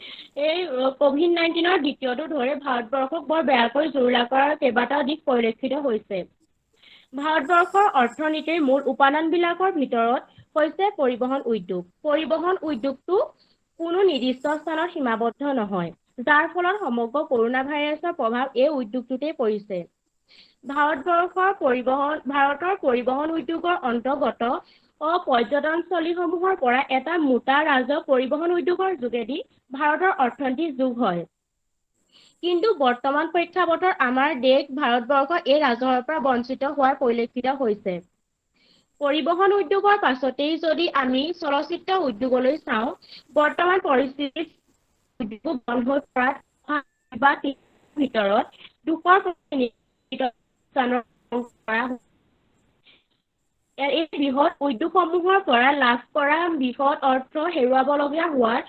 এই কোভিড-19ৰ দ্বিতীয়টো ঢৌৱে ভাৰতবৰ্ষক বৰ বেয়াকৈ জুৰুলা কৰাৰ কেইবাটাও দিশ পৰিলক্ষিত হৈছে ভাৰতবৰ্ষৰ অৰ্থনীতিৰ মূল উপাদানবিলাকৰ ভিতৰত হৈছে পৰিবহণ উদ্যোগটো কোনো নিৰ্দিষ্ট স্থানত সীমাবদ্ধ নহয় যাৰ ফলত সমগ্ৰ কৰোনা ভাইৰাছৰ প্ৰভাৱ এই উদ্যোগটোতেই পৰিছে ভাৰতৰ পৰিবহণ উদ্যোগৰ অন্তৰ্গত পৰ্যটনস্থলীসমূহৰ পৰা এটা মোটা ৰাজহ পৰিবহণ উদ্যোগৰ যোগেদি ভাৰতৰ অৰ্থনীতি যোগ হয় কিন্তু বৰ্তমান প্ৰেক্ষাপটত আমাৰ দেশ ভাৰতবৰ্ষ এই ৰাজহৰ পৰা বঞ্চিত হোৱাৰ পৰিলক্ষিত হৈছে পৰিবহণ উদ্যোগৰ পাছতেই যদি আমি চলচ্চিত্ৰ উদ্যোগলৈ চাওঁ বৰ্তমান পৰিস্থিতিত উদ্যোগ বন্ধ হৈ পৰাৰ ভিতৰত 2% এই বৃহৎ উদ্যোগসমূহৰ পৰা লাভ কৰা বৃহৎ অৰ্থ হেৰুৱাবলগীয়া হোৱাত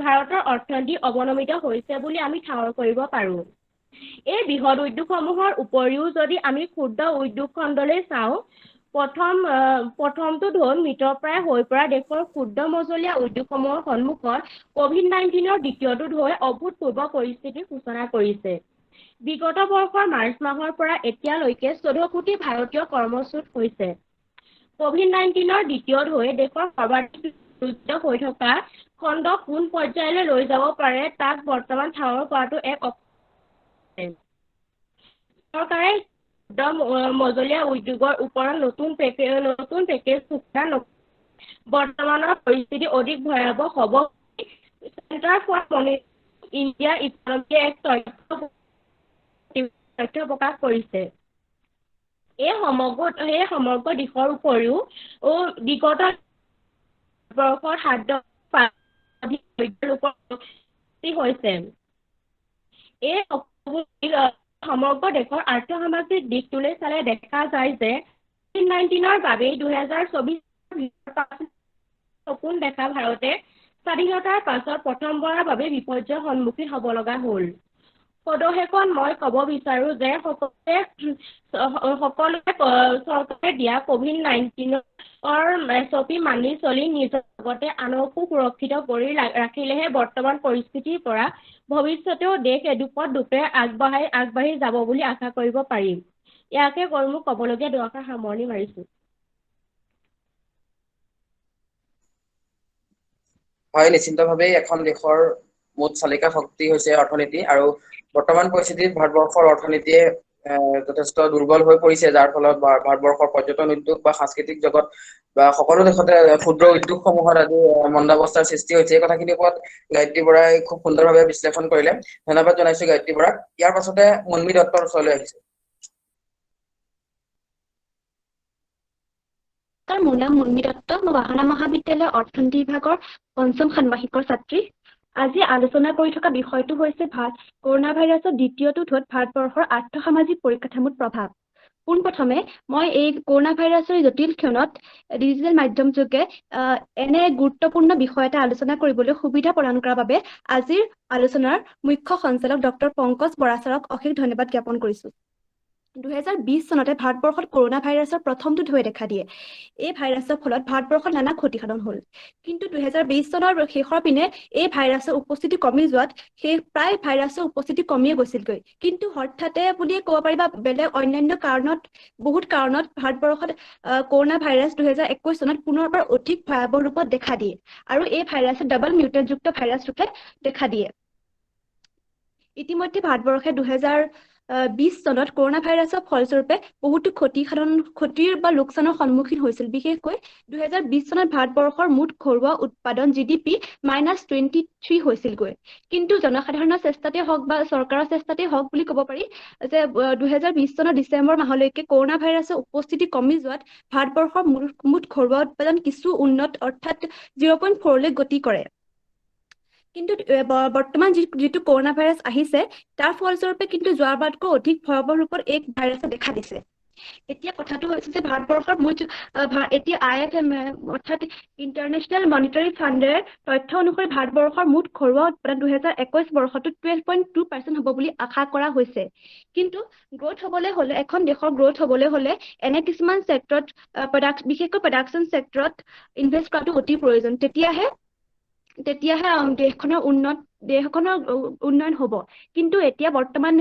ভাৰতৰ অৰ্থনীতি অৱনমিত হৈছে বুলি আমি ঠাৱৰ কৰিব পাৰোঁ এই বৃহৎ উদ্যোগসমূহৰ উপৰিও যদি আমি ক্ষুদ্ৰ উদ্যোগ খণ্ডলৈ চাওঁ প্ৰথমটো ঢৌ মৃতপ্ৰায় হৈ পৰা দেশৰ ক্ষুদ্ৰ মজলীয়া উদ্যোগসমূহৰ সন্মুখত কোভিড-19ৰ দ্বিতীয়টো ঢৌৱে অভূতপূৰ্ব পৰিস্থিতিৰ সূচনা কৰিছে বিগত বৰ্ষৰ মাৰ্চ মাহৰ পৰা এতিয়ালৈকে 14 কোটি ভাৰতীয় কৰ্মচ্যুত হৈছে কোভিড-19ৰ দ্বিতীয় ঢৌৱে দেশৰ সৰ্বাধিক বিৰুদ্ধ হৈ থকা খণ্ড কোন পৰ্যায়লৈ লৈ যাব পাৰে তাক বৰ্তমান ঠাৱৰ কৰাটো এক চৰকাৰে মজলীয়া উদ্যোগৰ ওপৰত নতুন পেকেজ ঘোষণা নকৰে। বৰ্তমানৰ পৰিস্থিতি অধিক ভয়াৱহ হ'ব। চেণ্টাৰ ফৰ মনিটৰিং ইণ্ডিয়া ইকনমিয়ে এক তথ্য প্ৰকাশ কৰিছে। এই সমগ্ৰ দিশৰ উপৰিও বিগত বৰ্ষৰ 7 হৈছে। এই সমগ্ৰ দেশৰ আৰ্থ-সামাজিক দিশটোলৈ চালে দেখা যায় যে COVID-19ৰ বাবেই 2024 সপোন দেখা ভাৰতে স্বাধীনতাৰ পাছত প্ৰথমবাৰৰ বাবে বিপৰ্যয়ৰ সন্মুখীন হ'ব লগা হ'ল। সদশেষত মই ক'ব বিচাৰো যে সকলোৱে চৰকাৰে দিয়া COVID-19ৰ SOP মানি চলি নিজৰ লগতে আনকো সুৰক্ষিত কৰি ৰাখিলেহে বৰ্তমান পৰিস্থিতিৰ পৰা ভৱিষ্যতেও দেশ এডোখৰ দুপে আগবাঢ়ি যাব বুলি আশা কৰিব পাৰিম। ইয়াকে কৈ মোক ক'বলগীয়া দুআষাৰ সামৰণি মাৰিছো। হয়, নিশ্চিতভাৱেই এখন দেশৰ মুঠ চালিকা শক্তি হৈছে অৰ্থনীতি আৰু বৰ্তমান পৰিস্থিতিত ভাৰতবৰ্ষৰ অৰ্থনীতিয়ে যথেষ্ট দুৰ্বল হৈ পৰিছে, যাৰ ফলত ভাৰতবৰ্ষৰ পৰ্যটন উদ্যোগ বা সাংস্কৃতিক জগত বা সকলো দেশতে ক্ষুদ্ৰ উদ্যোগসমূহত আজি মন্দাৱস্থাৰ সৃষ্টি হৈছে। এই কথাখিনিৰ ওপৰত গায়ত্ৰী বৰাই খুব সুন্দৰভাৱে বিশ্লেষণ কৰিলে। ধন্যবাদ জনাইছো গায়ত্ৰী বৰাক। ইয়াৰ পাছতে মুন্মী দত্তৰ ওচৰলৈ আহিছে। মোৰ নাম মুন্মী দত্ত। মই বাহানা মহাবিদ্যালয়ৰ অৰ্থনীতি বিভাগৰ ৫ম ষাণ্মাসিকৰ ছাত্ৰী। আজি আলোচনা কৰি থকা বিষয়টো হৈছে কৰোনা ভাইৰাছৰ দ্বিতীয়টো ঢৌত ভাৰতবৰ্ষৰ আৰ্থ-সামাজিক পৰিকাঠামোত প্ৰভাৱ। পোনপ্ৰথমে মই এই কৰোনা ভাইৰাছৰ জটিল ক্ষণত ডিজিটেল মাধ্যম যোগে এনে গুৰুত্বপূৰ্ণ বিষয় এটা আলোচনা কৰিবলৈ সুবিধা প্ৰদান কৰাৰ বাবে আজিৰ আলোচনাৰ মুখ্য সঞ্চালক ডক্টৰ পংকজ বৰা ছাৰক অশেষ ধন্যবাদ জ্ঞাপন কৰিছোঁ। 2020 চনতে ভাৰতবৰ্ষত কৰোনা ভাইৰাছৰ প্ৰথমটো ঢৌৱে দেখা দিয়ে। এই ভাইৰাছৰ ফলত ভাৰতবৰ্ষত নানা ক্ষতিসাধন হ'ল। কিন্তু 2020 চনৰ শেষৰ পিনে এই ভাইৰাছৰ উপস্থিতি কমি যোৱাত প্ৰায় ভাইৰাছৰ উপস্থিতি কমিয়ে গৈছিলগৈ। কিন্তু হঠাতে বুলিয়ে ক'ব পাৰি বা বেলেগ অন্যান্য বহুত কাৰণত ভাৰতবৰ্ষত কৰোনা ভাইৰাছ 2021 চনত পুনৰবাৰ অধিক ভয়াৱহ ৰূপত দেখা দিয়ে আৰু এই ভাইৰাছে ডাবল মিউটেণ্টযুক্ত ভাইৰাছ ৰূপে দেখা দিয়ে। ইতিমধ্যে ভাৰতবৰ্ষে 2020 চনত কৰোনা ভাইৰাছৰ ফলস্বৰূপে বহুতো ক্ষতিৰ বা লোকচানৰ সন্মুখীন হৈছিল। বিশেষকৈ 2020 চনত ভাৰতবৰ্ষৰ মুঠ ঘৰুৱা উৎপাদন GDP -23 হৈছিলগৈ। কিন্তু জনসাধাৰণৰ চেষ্টাতে হওক বা চৰকাৰৰ চেষ্টাতে হওক বুলি ক'ব পাৰি যে 2020 চনৰ ডিচেম্বৰ মাহলৈকে কৰোনা ভাইৰাছৰ উপস্থিতি কমি যোৱাত ভাৰতবৰ্ষৰ মুঠ ঘৰুৱা উৎপাদন কিছু উন্নত অৰ্থাৎ 0.4লৈ গতি কৰে। কিন্তু বৰ্তমান যিটো কৰোনা ভাইৰাছ আহিছে তাৰ ফলস্বৰূপে কিন্তু যোৱাবাৰতকৈ অধিক ভয়াৱহ ৰূপত এই ভাইৰাছে দেখা দিছে। এতিয়া কথাটো হৈছে যে ভাৰতবৰ্ষৰ এতিয়া IFM অৰ্থাৎ ইণ্টাৰনেশ্যনেল মনিটাৰী ফাণ্ডৰ তথ্য অনুসৰি ভাৰতবৰ্ষৰ মুঠ ঘৰুৱা উৎপাদন 2021 বৰ্ষটোত 12.2% হ'ব বুলি আশা কৰা হৈছে। কিন্তু এখন দেশৰ গ্ৰথ হ'বলৈ হ'লে এনে কিছুমান চেক্টৰত বিশেষকৈ প্ৰডাকশ্যন চেক্টৰত ইনভেষ্ট কৰাটো অতি প্ৰয়োজন। তেতিয়াহে দেশখনৰ উন্নয়ন হ'ব। কিন্তু এতিয়া বৰ্তমান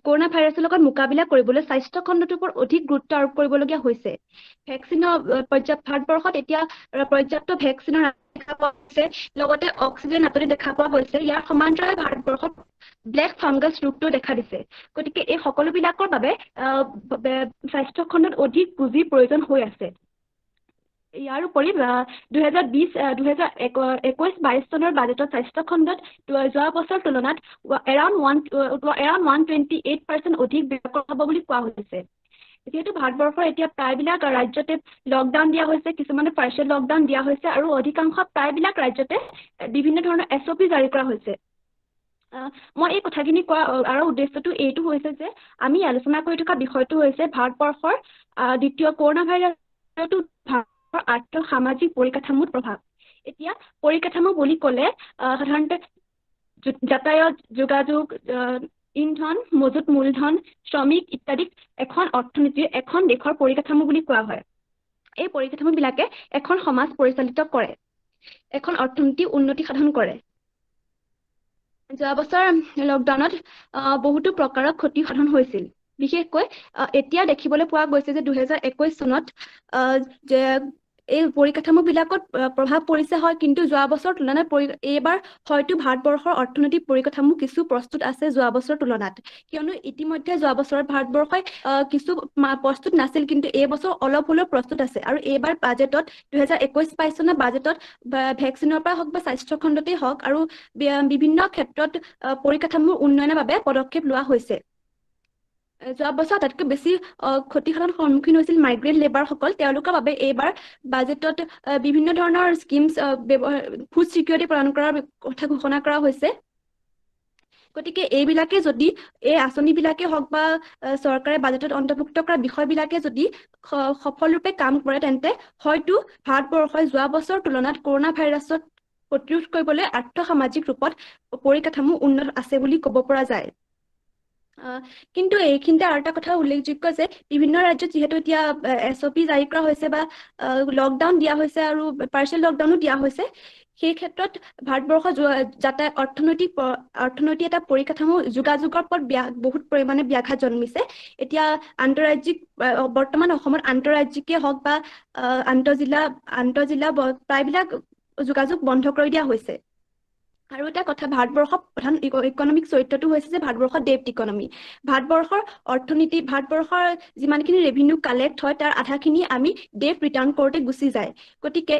কৰোনা ভাইৰাছৰ লগত মোকাবিলা কৰিবলৈ স্বাস্থ্য খণ্ডটোৰ ওপৰত অধিক গুৰুত্ব আৰোপ কৰিবলগীয়া হৈছে। ভাৰতবৰ্ষত এতিয়া পৰ্যাপ্ত ভেকচিনৰ দেখা পোৱা গৈছে, লগতে অক্সিজেন নাটনি দেখা পোৱা গৈছে। ইয়াৰ সমান্তৰালে ভাৰতবৰ্ষত ব্লেক ফাংগাছ ৰোগটো দেখা দিছে। গতিকে এই সকলোবিলাকৰ বাবে স্বাস্থ্য খণ্ডত অধিক পুঁজিৰ প্ৰয়োজন হৈ আছে। ইয়াৰ উপৰি 2021-22 চনৰ বাজেটত স্বাস্থ্য খণ্ডত যোৱা বছৰ তুলনাত এৰাউণ্ড 128% অধিক ব্যয় কৰা হ'ব বুলি কোৱা হৈছে। যিহেতু ভাৰতবৰ্ষৰ এতিয়া প্ৰায়বিলাক ৰাজ্যতে লকডাউন দিয়া হৈছে, কিছুমানে পাৰ্চিয়েল লকডাউন দিয়া হৈছে আৰু অধিকাংশ প্ৰায়বিলাক ৰাজ্যতে বিভিন্ন ধৰণৰ SOP জাৰি কৰা হৈছে। মই এই কথাখিনি কোৱা আৰু উদ্দেশ্যটো এইটো হৈছে যে আমি আলোচনা কৰি থকা বিষয়টো হৈছে ভাৰতবৰ্ষৰ দ্বিতীয় কৰোনা ভাইৰাছটো আৰ্থ-সামাজিক পৰিকাঠামোত প্ৰভাৱ। এতিয়া পৰিকাঠামো বুলি ক'লে সাধাৰণতে যাতায়াত, যোগাযোগ, ইন্ধন, মজুত মূলধন, শ্ৰমিক ইত্যাদিক এখন দেশৰ পৰিকাঠামো বুলি কোৱা হয়। এই পৰিকাঠামোবিলাকে এখন সমাজ পৰিচালিত কৰে, এখন অৰ্থনীতি উন্নতি সাধন কৰে। যোৱা বছৰ লকডাউনত বহুতো প্ৰকাৰৰ ক্ষতি সাধন হৈছিল। বিশেষকৈ এতিয়া দেখিবলৈ পোৱা গৈছে যে 2021 চনত যে এই পৰিকাঠামোবিলাকত প্ৰভাৱ পৰিছে হয়, কিন্তু যোৱা বছৰৰ তুলনাত এইবাৰ হয়তো ভাৰতবৰ্ষৰ অৰ্থনৈতিক পৰিকাঠামো কিছু প্ৰস্তুত আছে যোৱা বছৰৰ তুলনাত, কিয়নো ইতিমধ্যে যোৱা বছৰত ভাৰতবৰ্ষই কিছু প্ৰস্তুত নাছিল, কিন্তু এই বছৰ অলপ হ'লেও প্ৰস্তুত আছে। আৰু এইবাৰ বাজেটত 2021-22 চনৰ বাজেটত ভেকচিনৰ পৰা হওক বা স্বাস্থ্য খণ্ডতেই হওক আৰু বিভিন্ন ক্ষেত্ৰত পৰিকাঠামোৰ উন্নয়নৰ বাবে পদক্ষেপ লোৱা হৈছে। যোৱা বছৰ আটাইতকৈ বেছি ক্ষতিসাধন সন্মুখীন হৈছিল মাইগ্ৰেণ্ট লেবাৰসকল। তেওঁলোকৰ বাবে এইবাৰ বাজেটত বিভিন্ন ধৰণৰ স্কিমছ ফুড ছিকিউৰিটি প্ৰদান কৰাৰ কথা ঘোষণা কৰা হৈছে। গতিকে এইবিলাকে যদি এই আঁচনিবিলাকে হওক বা চৰকাৰে বাজেটত অন্তৰ্ভুক্ত কৰা বিষয়বিলাকে যদি সফলৰূপে কাম কৰে, তেন্তে হয়তো ভাৰতবৰ্ষই যোৱা বছৰৰ তুলনাত কৰোণা ভাইৰাছক প্ৰতিৰোধ কৰিবলৈ আৰ্থ-সামাজিক ৰূপত পৰিকাঠামো উন্নত আছে বুলি ক'ব পৰা যায়। কিন্তু এইখিনিতে আৰু এটা কথা উল্লেখযোগ্য যে বিভিন্ন ৰাজ্যত যিহেতু এতিয়া SOP জাৰি কৰা হৈছে বা লকডাউন দিয়া হৈছে আৰু পাৰ্চিয়েল লকডাউনো দিয়া হৈছে, সেই ক্ষেত্ৰত ভাৰতবৰ্ষৰ অৰ্থনৈতিক এটা পৰিকাঠামো যোগাযোগৰ ওপৰত বহুত পৰিমাণে ব্যাঘাত জন্মিছে। এতিয়া বৰ্তমান অসমত আন্তঃৰাজ্যিকে হওক বা আন্তঃজিলা প্ৰায়বিলাক যোগাযোগ বন্ধ কৰি দিয়া হৈছে। আৰু এটা কথা, ভাৰতবৰ্ষৰ প্ৰধান ইকনমিক চৰিত্ৰটো হৈছে যে ভাৰতবৰ্ষৰ ডেপ্ট ইকনমি। ভাৰতবৰ্ষৰ যিমানখিনি ৰেভিনিউ কালেক্ট হয় তাৰ আধাখিনি আমি ডেপ্ট ৰিটাৰ্ণ কৰোঁতে গুচি যায়। গতিকে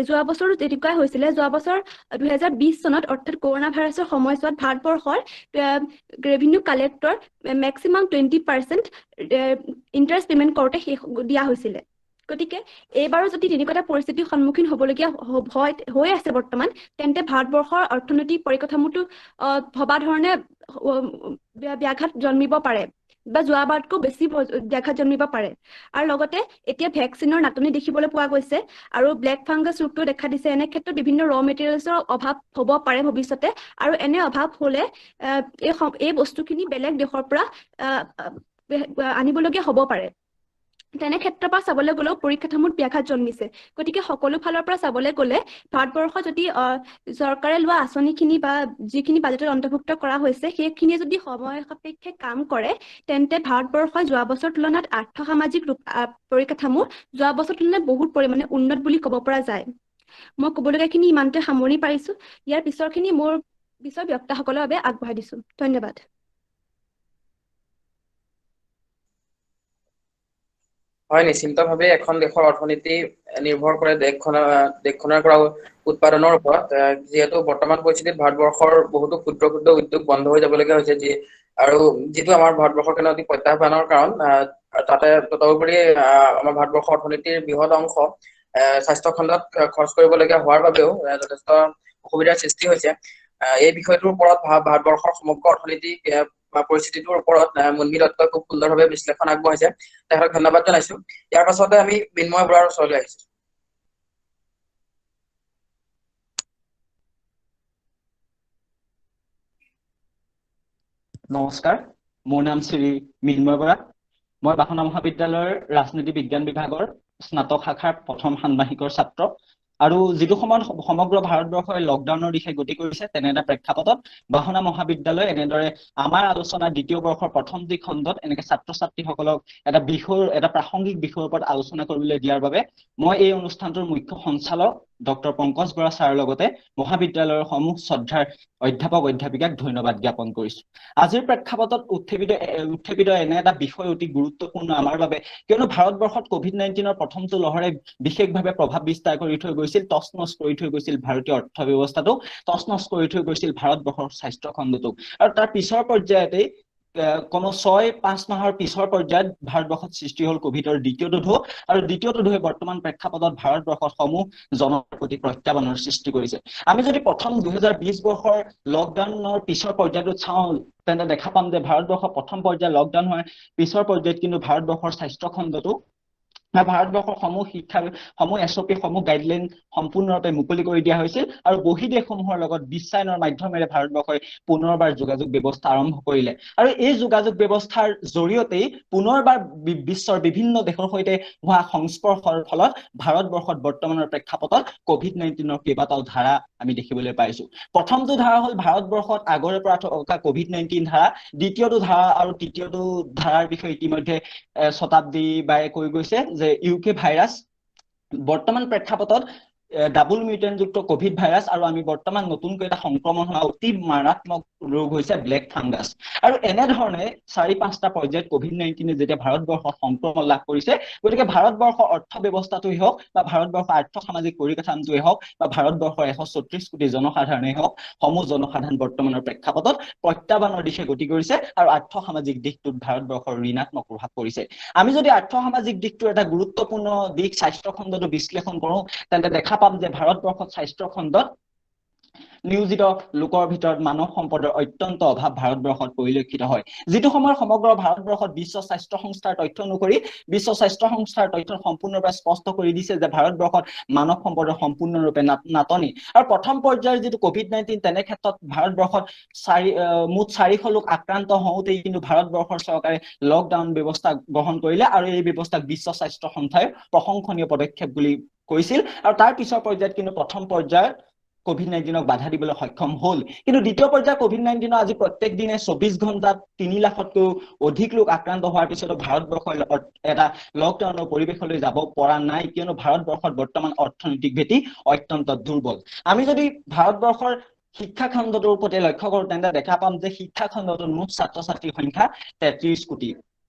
যোৱা বছৰো তেনেকুৱাই হৈছিলে। যোৱা বছৰ 2020 চনত অৰ্থাৎ কৰোণা ভাইৰাছৰ সময়ছোৱাত ভাৰতবৰ্ষৰ revenue collector maximum 20% interest payment কৰোঁতে দিয়া হৈছিলে। গতিকে এইবাৰো যদি তেনেকুৱা এটা পৰিস্থিতিৰ সন্মুখীন হ'বলগীয়া হৈ আছে বৰ্তমান, তেন্তে ভাৰতবৰ্ষৰ অৰ্থনৈতিক পৰিকাঠামোটো ভবা ধৰণে ব্যাঘাত জন্মিব পাৰে বা যোৱাবাৰতকৈ বেছি ব্যাঘাত জন্মিব পাৰে। আৰু লগতে এতিয়া ভেকচিনৰ নাটনি দেখিবলৈ পোৱা গৈছে আৰু ব্লেক ফাংগাছ ৰোগটো দেখা দিছে। এনে ক্ষেত্ৰত বিভিন্ন মেটেৰিয়েলছৰ অভাৱ হ'ব পাৰে ভৱিষ্যতে, আৰু এনে অভাৱ হ'লে এই বস্তুখিনি বেলেগ দেশৰ পৰা আনিবলগীয়া হ'ব পাৰে। তেনে ক্ষেত্ৰৰ পৰা চাবলৈ গ'লেও পৰিকাঠামোত ব্যাঘাত জন্মিছে। গতিকে সকলো ফালৰ পৰা চাবলৈ গ'লে ভাৰতবৰ্ষ যদি চৰকাৰে লোৱা আঁচনিখিনি বা যিখিনি বাজেটত অন্তৰ্ভুক্ত কৰা হৈছে সেইখিনিয়ে যদি সময় সাপেক্ষে কাম কৰে, তেন্তে ভাৰতবৰ্ষই যোৱা বছৰৰ তুলনাত আৰ্থ-সামাজিক পৰিকাঠামো যোৱা বছৰৰ তুলনাত বহুত পৰিমাণে উন্নত বুলি ক'ব পৰা যায়। মই ক'বলগীয়াখিনি ইমানতে সামৰি পাৰিছো। ইয়াৰ পিছৰখিনি মোৰ বক্তাসকলৰ বাবে আগবঢ়াই দিছো। ধন্যবাদ। হয়, নিশ্চিন্তভাৱে এখন দেশৰ অৰ্থনীতি নিৰ্ভৰ কৰে দেশখনৰ পৰা উৎপাদনৰ ওপৰত। যিহেতু বৰ্তমান পৰিস্থিতিত ভাৰতবৰ্ষৰ বহুতো ক্ষুদ্ৰ উদ্যোগ বন্ধ হৈ যাবলগীয়া হৈছে, আৰু যিটো আমাৰ ভাৰতবৰ্ষৰ কাৰণে অতি প্ৰত্যাহ্বানৰ কাৰণ। তদুপৰি আমাৰ ভাৰতবৰ্ষৰ অৰ্থনীতিৰ বৃহৎ অংশ স্বাস্থ্য খণ্ডত খৰচ কৰিবলগীয়া হোৱাৰ বাবেও যথেষ্ট অসুবিধাৰ সৃষ্টি হৈছে। এই বিষয়টোৰ ওপৰত ভাৰতবৰ্ষৰ সমগ্ৰ অৰ্থনৈতিক পৰিস্থিতিটোৰ ওপৰত মুনমী দত্তই খুব সুন্দৰভাৱে বিশ্লেষণ আগবঢ়াইছে। তেখেতক ধন্যবাদ জনাইছো। ইয়াৰ পাছতে আমি মৃন্ময় বৰাৰ ওচৰলৈ আহিছো। নমস্কাৰ, মোৰ নাম শ্ৰী মৃন্ময় বৰা। মই বাসনা মহাবিদ্যালয়ৰ ৰাজনীতি বিজ্ঞান বিভাগৰ স্নাতক শাখাৰ প্ৰথম ষান্মাসিকৰ ছাত্ৰ। আৰু যিটো সময়ত সমগ্ৰ ভাৰতবৰ্ষই লকডাউনৰ দিশে গতি কৰিছে, তেনে এটা প্ৰেক্ষাপটত বাসনা মহাবিদ্যালয় এনেদৰে আমাৰ আলোচনা দ্বিতীয় বৰ্ষৰ প্ৰথমটি খণ্ডত এনেকে ছাত্ৰ-ছাত্ৰীসকলক এটা প্ৰাসংগিক বিষয়ৰ ওপৰত আলোচনা কৰিবলৈ দিয়াৰ বাবে মই এই অনুষ্ঠানটোৰ মুখ্য সঞ্চালক ডক্টৰ পংকজ বৰা ছাৰৰ লগতে মহাবিদ্যালয়ৰ সমূহ শ্ৰদ্ধাৰ অধ্যাপক-অধ্যাপিকাক ধন্যবাদ জ্ঞাপন কৰিছো। আজিৰ প্ৰেক্ষাপটত উত্থেপিত এনে এটা বিষয় অতি গুৰুত্বপূৰ্ণ আমাৰ বাবে, কিয়নো ভাৰতবৰ্ষত COVID-19 প্ৰথমটো লহৰে বিশেষভাৱে প্ৰভাৱ বিস্তাৰ কৰি থৈ গৈছিল, তছনছ কৰি থৈ গৈছিল ভাৰতীয় অৰ্থ ব্যৱস্থাটো, তছনছ কৰি থৈ গৈছিল ভাৰতবৰ্ষৰ স্বাস্থ্য খণ্ডটোক। আৰু তাৰ পিছৰ পৰ্যায়তেই কোনো 6-5 মাহৰ পিছৰ পৰ্যায়ত ভাৰতবৰ্ষত সৃষ্টি হ'ল কোভিডৰ দ্বিতীয়টো ঢৌ, আৰু দ্বিতীয়টো ঢৌৱে বৰ্তমান প্ৰেক্ষাপটত ভাৰতবৰ্ষত সমূহ জনৰ প্ৰতি প্ৰত্যাহ্বানৰ সৃষ্টি কৰিছে। আমি যদি প্ৰথম 2020 বৰ্ষৰ লকডাউনৰ পিছৰ পৰ্যায়টোত চাওঁ, তেন্তে দেখা পাম যে ভাৰতবৰ্ষৰ প্ৰথম পৰ্যায়ত লকডাউন হোৱাৰ পিছৰ পৰ্যায়ত কিন্তু ভাৰতবৰ্ষৰ স্বাস্থ্য খণ্ডটো ভাৰতবৰ্ষৰ সমূহ SOP সমূহ গাইডলাইন সম্পূৰ্ণৰূপে মুকলি কৰি দিয়া হৈছিল, আৰু বহি দেশসমূহৰ লগত বিশ্বায়নৰ মাধ্যমেৰে ভাৰতবৰ্ষই পুনৰবাৰ যোগাযোগ ব্যৱস্থা আৰম্ভ কৰিলে। আৰু এই যোগাযোগ ব্যৱস্থাৰ জৰিয়তেই পুনৰবাৰ বিশ্বৰ বিভিন্ন দেশৰ সৈতে হোৱা সংস্পৰ্শৰ ফলত ভাৰতবৰ্ষত বৰ্তমানৰ প্ৰেক্ষাপটত COVID-19 কেইবাটাও ধাৰা আমি দেখিবলৈ পাইছো। প্ৰথমটো ধাৰা হ'ল ভাৰতবৰ্ষত আগৰে পৰা থকা COVID-19 ধাৰা, দ্বিতীয়টো ধাৰা আৰু তৃতীয়টো ধাৰাৰ বিষয়ে ইতিমধ্যে শতাব্দী বায়ে কৈ গৈছে যে UK ভাইৰাছ বৰ্তমান প্ৰেক্ষাপটত ডাবল মিউটেণ্টযুক্ত কোভিড ভাইৰাছ আৰু আমি বৰ্তমান নতুনকৈ এটা সংক্ৰমণ হোৱা অতি মাৰাত্মক ৰোগ হৈছে ব্লেক ফাংগাছ। আৰু এনেধৰণে 4-5টা পৰ্যায়ত কোভিড-19 যেতিয়া ভাৰতবৰ্ষত সংক্ৰমণ লাভ কৰিছে, গতিকে ভাৰতবৰ্ষৰ অৰ্থ ব্যৱস্থাটোৱেই হওক বা ভাৰতবৰ্ষৰ আৰ্থ-সামাজিক পৰিকাঠামোটোৱেই হওক বা ভাৰতবৰ্ষৰ 134 কোটি জনসাধাৰণেই হওক, সমূহ জনসাধাৰণ বৰ্তমানৰ প্ৰেক্ষাপটত প্ৰত্যাহ্বানৰ দিশে গতি কৰিছে আৰু আৰ্থ-সামাজিক দিশটোত ভাৰতবৰ্ষৰ ঋণাত্মক প্ৰভাৱ পৰিছে। আমি যদি আৰ্থ-সামাজিক দিশটোৰ এটা গুৰুত্বপূৰ্ণ দিশ স্বাস্থ্য খণ্ডটো বিশ্লেষণ কৰোঁ, তেন্তে দেখা পাম যে ভাৰতবৰ্ষত স্বাস্থ্য খণ্ডত নিয়োজিত লোকৰ ভিতৰত মানৱ সম্পদৰ অত্যন্ত অভাৱ ভাৰতবৰ্ষত পৰিলক্ষিত হয়। যিটো সময়ত সমগ্ৰ ভাৰতবৰ্ষত বিশ্ব স্বাস্থ্য সংস্থাৰ তথ্য অনুসৰি বিশ্ব স্বাস্থ্য সংস্থাৰ তথ্য সম্পূৰ্ণৰূপে স্পষ্ট কৰি দিছে যে ভাৰতবৰ্ষত মানৱ সম্পদৰ সম্পূৰ্ণৰূপে নাটনি। আৰু প্ৰথম পৰ্যায়ৰ যিটো কোভিড-19 তেনে ক্ষেত্ৰত ভাৰতবৰ্ষত মুঠ 400 লোক আক্ৰান্ত হওঁতেই কিন্তু ভাৰতবৰ্ষৰ চৰকাৰে লকডাউন ব্যৱস্থা গ্ৰহণ কৰিলে আৰু এই ব্যৱস্থাক বিশ্ব স্বাস্থ্য সংস্থাই প্ৰশংসনীয় পদক্ষেপ বুলি কৈছিল। আৰু তাৰ পিছৰ পৰ্যায়ত কিন্তু প্ৰথম পৰ্যায়ত কোভিড-19ক বাধা দিবলৈ সক্ষম হ'ল। কিন্তু দ্বিতীয় পৰ্যায়ৰ কোভিড-19 আজি প্ৰত্যেক দিনে 24 ঘণ্টাত 3 লাখতকৈও অধিক লোক আক্ৰান্ত হোৱাৰ পিছতো ভাৰতবৰ্ষৰ এটা লকডাউনৰ পৰিৱেশলৈ যাব পৰা নাই, কিয়নো ভাৰতবৰ্ষত বৰ্তমান অৰ্থনৈতিক ভেটি অত্যন্ত দুৰ্বল। আমি যদি ভাৰতবৰ্ষৰ শিক্ষা খণ্ডটোৰ প্ৰতি লক্ষ্য কৰোঁ, তেন্তে দেখা পাম যে শিক্ষা খণ্ডটোৰ মুঠ ছাত্ৰ ছাত্ৰীৰ সংখ্যা 33 কোটি।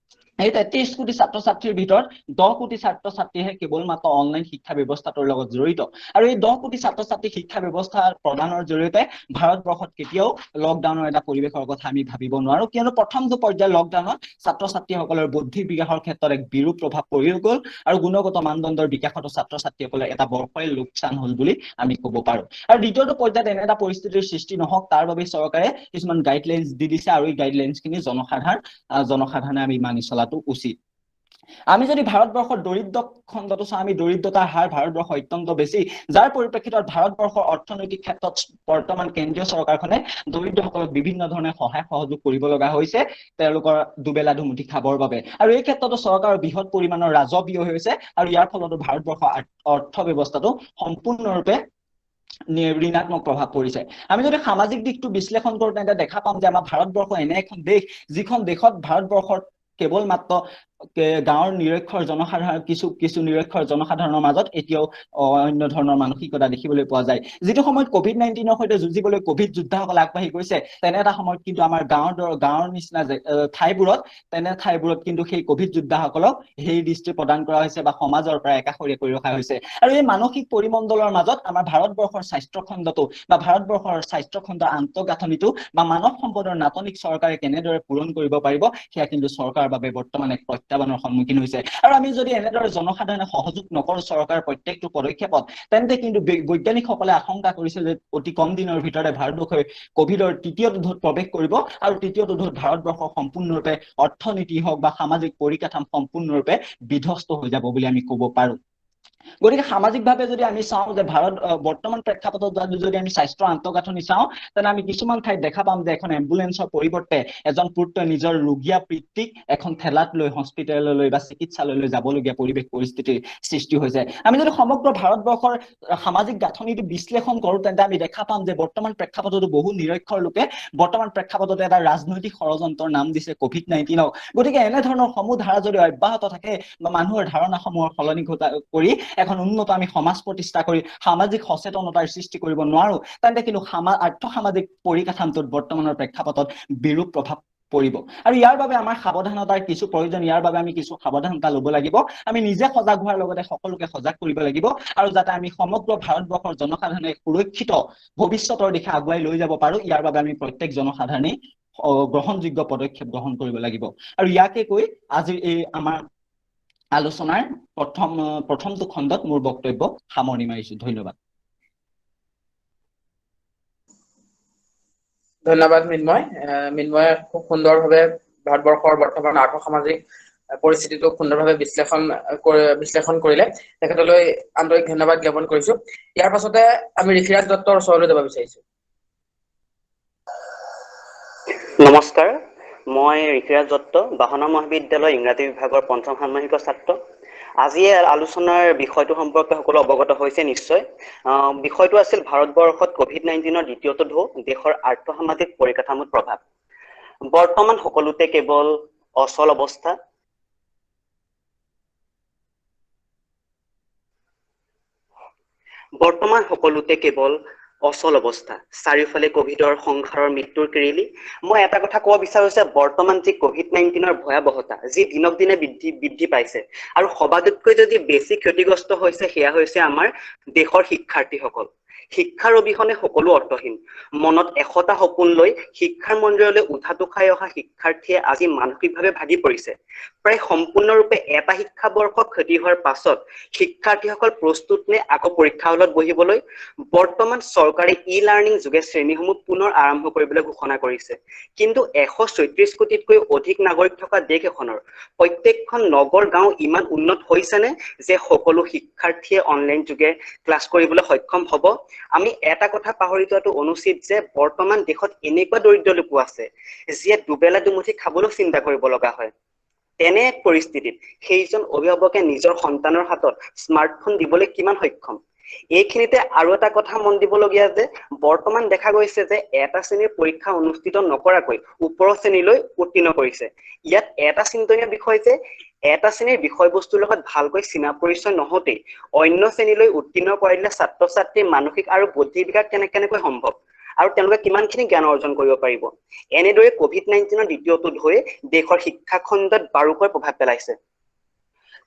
এই 33 কোটি ছাত্ৰ ছাত্ৰীৰ ভিতৰত 10 কোটি ছাত্ৰ ছাত্ৰীহে কেৱল মাত্ৰ অনলাইন শিক্ষা ব্যৱস্থাটোৰ লগত জড়িত। আৰু এই 10 কোটি ছাত্ৰ ছাত্ৰী শিক্ষা ব্যৱস্থা প্ৰদানৰ জৰিয়তে ভাৰতবৰ্ষত কেতিয়াও লকডাউনৰ এটা পৰিৱেশৰ কথা আমি ভাবিব নোৱাৰো, কিয়নো প্ৰথমটো পৰ্যায়ৰ লকডাউনত ছাত্ৰ ছাত্ৰীসকলৰ বৌদ্ধিক বিকাশৰ ক্ষেত্ৰত এক বিৰূপ প্ৰভাৱ পৰি গ'ল আৰু গুণগত মানদণ্ডৰ বিকাশতো ছাত্ৰ ছাত্ৰীসকলৰ এটা বৰফাই লোকচান হ'ল বুলি আমি ক'ব পাৰো। আৰু দ্বিতীয়টো পৰ্যায়ত এনে এটা পৰিস্থিতিৰ সৃষ্টি নহওক তাৰ বাবে চৰকাৰে কিছুমান গাইডলাইনছ দি দিছে আৰু এই গাইডলাইনছখিনি জনসাধাৰণে আমি মানি চলাটো উচিত। আমি যদি ভাৰতবৰ্ষৰ দৰিদ্ৰ খণ্ডটো চাওঁ, আমি দৰিদ্ৰতাৰ হাৰ ভাৰতবৰ্ষ অত্যন্ত বেছি, যাৰ পৰিপ্ৰেক্ষিতত ভাৰতবৰ্ষৰ অৰ্থনৈতিক ক্ষেত্ৰত বৰ্তমান কেন্দ্ৰীয় চৰকাৰখনে দৰিদ্ৰসকলক বিভিন্ন ধৰণে সহায় সহযোগ কৰিব লগা হৈছে তেওঁলোকৰ দুবেলা দুমুঠি খাবৰ বাবে। আৰু এই ক্ষেত্ৰতো চৰকাৰৰ বৃহৎ পৰিমাণৰ ৰাজহ ব্যয় হৈছে আৰু ইয়াৰ ফলতো ভাৰতবৰ্ষৰ অৰ্থ ব্যৱস্থাটো সম্পূৰ্ণৰূপে ঋণাত্মক প্ৰভাৱ পৰিছে। আমি যদি সামাজিক দিশটো বিশ্লেষণ কৰোঁ, তেন্তে দেখা পাম যে আমাৰ ভাৰতবৰ্ষ এনে এখন দেশ যিখন দেশত ভাৰতবৰ্ষৰ কেৱল মাত্ৰ গাঁৱৰ নিৰক্ষৰ জনসাধাৰণ কিছু নিৰক্ষৰ জনসাধাৰণৰ মাজত এতিয়াও অন্য ধৰণৰ মানসিকতা দেখিবলৈ পোৱা যায়। যিটো সময়ত কোভিড-19ৰ সৈতে যুঁজিবলৈ কোভিড যোদ্ধাসকল আগবাঢ়ি গৈছে, তেনে এটা সময়ত কিন্তু আমাৰ গাঁৱৰ নিচিনা তেনে ঠাইবোৰত কিন্তু সেই কোভিড যোদ্ধাসকলক সেই দৃষ্টি প্ৰদান কৰা হৈছে বা সমাজৰ পৰা একাষৰীয়া কৰি ৰখা হৈছে। আৰু এই মানসিক পৰিমণ্ডলৰ মাজত আমাৰ ভাৰতবৰ্ষৰ স্বাস্থ্য খণ্ডটো বা ভাৰতবৰ্ষৰ স্বাস্থ্য খণ্ডৰ আন্তঃগাঁথনিটো বা মানৱ সম্পদৰ নাটনিক চৰকাৰে কেনেদৰে পূৰণ কৰিব পাৰিব, সেয়া কিন্তু চৰকাৰৰ বাবে বৰ্তমান এক প্ৰত্যাহ্বানৰ সন্মুখীন হৈছে। আৰু আমি যদি এনেদৰে জনসাধাৰণে সহযোগ নকৰোঁ চৰকাৰৰ প্ৰত্যেকটো পদক্ষেপত, তেন্তে কিন্তু বৈজ্ঞানিকসকলে আশংকা কৰিছে যে অতি কম দিনৰ ভিতৰতে ভাৰতবৰ্ষই কোভিডৰ তৃতীয়টো ঢৌত প্ৰৱেশ কৰিব আৰু তৃতীয়টো ঢৌত ভাৰতবৰ্ষ সম্পূৰ্ণৰূপে অৰ্থনীতি হওক বা সামাজিক পৰিকাঠামো সম্পূৰ্ণৰূপে বিধ্বস্ত হৈ যাব বুলি আমি ক'ব পাৰো। গতিকে সামাজিকভাৱে যদি আমি চাওঁ যে বৰ্তমান প্ৰেক্ষাপটত যদি আমি স্বাস্থ্যৰ আন্তঃগাঁথনি চাওঁ, তেনে আমি কিছুমান ঠাইত দেখা পাম যে এখন এম্বুলেন্সৰ পৰিৱৰ্তে এজন পুত্ৰই নিজৰ ৰোগীয়া পিতৃক এখন ঠেলাত লৈ হস্পিটেললৈ বা চিকিৎসালয়লৈ যাবলগীয়া পৰিস্থিতিৰ সৃষ্টি হৈছে। আমি যদি সমগ্ৰ ভাৰতবৰ্ষৰ সামাজিক গাঁথনিটো বিশ্লেষণ কৰোঁ, তেন্তে আমি দেখা পাম যে বৰ্তমান প্ৰেক্ষাপটতো বহু নিৰক্ষৰ লোকে বৰ্তমান প্ৰেক্ষাপটতে এটা ৰাজনৈতিক ষড়যন্ত্ৰৰ নাম দিছে কোভিড-19ক। গতিকে এনেধৰণৰ সমূহ ধাৰা যদি অব্যাহত থাকে বা মানুহৰ ধাৰণাসমূহৰ সলনি কৰি এখন উন্নত আমি সমাজ প্ৰতিষ্ঠা কৰি সামাজিক সচেতনতাৰ সৃষ্টি কৰিব নোৱাৰো, তেন্তে কিন্তু আৰ্থ-সামাজিক পৰিকাঠামোটোত বৰ্তমানৰ প্ৰেক্ষাপটত বিৰূপ প্ৰভাৱ পৰিব। আৰু ইয়াৰ বাবে আমাৰ সাৱধানতাৰ কিছু প্ৰয়োজন, ইয়াৰ বাবে আমি কিছু সাৱধানতা ল'ব লাগিব। আমি নিজে সজাগ হোৱাৰ লগতে সকলোকে সজাগ কৰিব লাগিব আৰু যাতে আমি সমগ্ৰ ভাৰতবৰ্ষৰ জনসাধাৰণে সুৰক্ষিত ভৱিষ্যতৰ দিশে আগুৱাই লৈ যাব পাৰো, ইয়াৰ বাবে আমি প্ৰত্যেক জনসাধাৰণেই গ্ৰহণযোগ্য পদক্ষেপ গ্ৰহণ কৰিব লাগিব। আৰু ইয়াকে কৈ আজিৰ এই আমাৰ আলোচনাৰ প্ৰথমটো খণ্ডত মোৰ বক্তব্য সামৰণি মাৰিছো। ধন্যবাদ। ধন্যবাদ মৃন্ময়ে খুব সুন্দৰভাৱে ভাৰতবৰ্ষৰ বৰ্তমান আৰ্থ-সামাজিক পৰিস্থিতিটো সুন্দৰভাৱে বিশ্লেষণ কৰিলে। তেখেতলৈ আন্তৰিক ধন্যবাদ জ্ঞাপন কৰিছো। ইয়াৰ পাছতে আমি ঋষিৰাজ দত্তৰ ওচৰলৈ যাব বিচাৰিছো। নমস্কাৰ, মই ঋষিৰাজ দত্ত, বাহনা মহাবিদ্যালয় ইংৰাজী বিভাগৰ পঞ্চম ষান্মাসিকৰ ছাত্ৰ। আজি আলোচনাৰ বিষয়টো সম্পৰ্কে সকলো অৱগত হৈছে নিশ্চয়। বিষয়টো আছিল ভাৰতবৰ্ষত কোভিড-19ৰ দ্বিতীয়টো ঢৌ, দেশৰ আৰ্থ-সামাজিক পৰিকাঠামোত প্ৰভাৱ। বৰ্তমান সকলোতে কেৱল অচল অৱস্থা। বৰ্তমান সকলোতে কেৱল অচল অৱস্থা, চাৰিওফালে কোভিডৰ সংসাৰৰ মৃত্যুৰ কেৰেলি। মই এটা কথা ক'ব বিচাৰো যে বৰ্তমান যি COVID-19ৰ ভয়াৱহতা যি দিনক দিনে বৃদ্ধি পাইছে আৰু সবাতোতকৈ যদি বেছি ক্ষতিগ্ৰস্ত হৈছে সেয়া হৈছে আমাৰ দেশৰ শিক্ষাৰ্থীসকল। শিক্ষাৰ অবিহনে সকলো অৰ্থহীন। মনত 100টা সপোন লৈ শিক্ষাৰ মন্দিৰলৈ উঠাটো খাই অহা শিক্ষাৰ্থীয়ে আজি মানসিকভাৱে ভাগি পৰিছে। প্ৰায় সম্পূৰ্ণৰূপে এটা শিক্ষাবৰ্ষ ক্ষতি হোৱাৰ পাছত শিক্ষাৰ্থীসকল প্ৰস্তুত নে আকৌ পৰীক্ষা হলত বহিবলৈ? বৰ্তমান চৰকাৰে ই-লাৰ্ণিং যোগে শ্ৰেণীসমূহ পুনৰ আৰম্ভ কৰিবলৈ ঘোষণা কৰিছে। কিন্তু 134 কোটিতকৈ অধিক নাগৰিক থকা দেশ এখনৰ প্ৰত্যেকখন নগৰ গাঁও ইমান উন্নত হৈছেনে যে সকলো শিক্ষাৰ্থীয়ে অনলাইন যোগে ক্লাছ কৰিবলৈ সক্ষম হ'ব? আমি এটা কথা পাহৰি যোৱাটো অনুচিত যে বৰ্তমান দেশত এনেকুৱা দৰিদ্ৰ লোকো আছে যিয়ে দুবেলা দুমুঠি খাবলৈ চিন্তা কৰিব লগা হয়। তেনে এক পৰিস্থিতিত সেইজন অভিভাৱকে নিজৰ সন্তানৰ হাতত স্মাৰ্টফোন দিবলৈ কিমান সক্ষম? এইখিনিতে আৰু এটা কথা মন দিবলগীয়া যে বৰ্তমান দেখা গৈছে যে এটা শ্ৰেণীৰ পৰীক্ষা অনুষ্ঠিত নকৰাকৈ ওপৰৰ শ্ৰেণীলৈ উত্তীৰ্ণ কৰিছে। ইয়াত এটা চিন্তনীয় বিষয় যে এটা শ্ৰেণীৰ বিষয়বস্তুৰ লগত ভালকৈ চিনা পৰিচয় নহওঁতেই অন্য শ্ৰেণীলৈ উত্তীৰ্ণ কৰাইলে ছাত্ৰ ছাত্ৰীৰ মানসিক আৰু বৌদ্ধিক বিকাশ কেনেকৈ সম্ভৱ আৰু তেওঁলোকে কিমানখিনি জ্ঞান অৰ্জন কৰিব পাৰিব? এনেদৰে COVID-19ৰ দ্বিতীয়টো ঢৌৱে দেশৰ শিক্ষা খণ্ডত বাৰুকৈ প্ৰভাৱ পেলাইছে।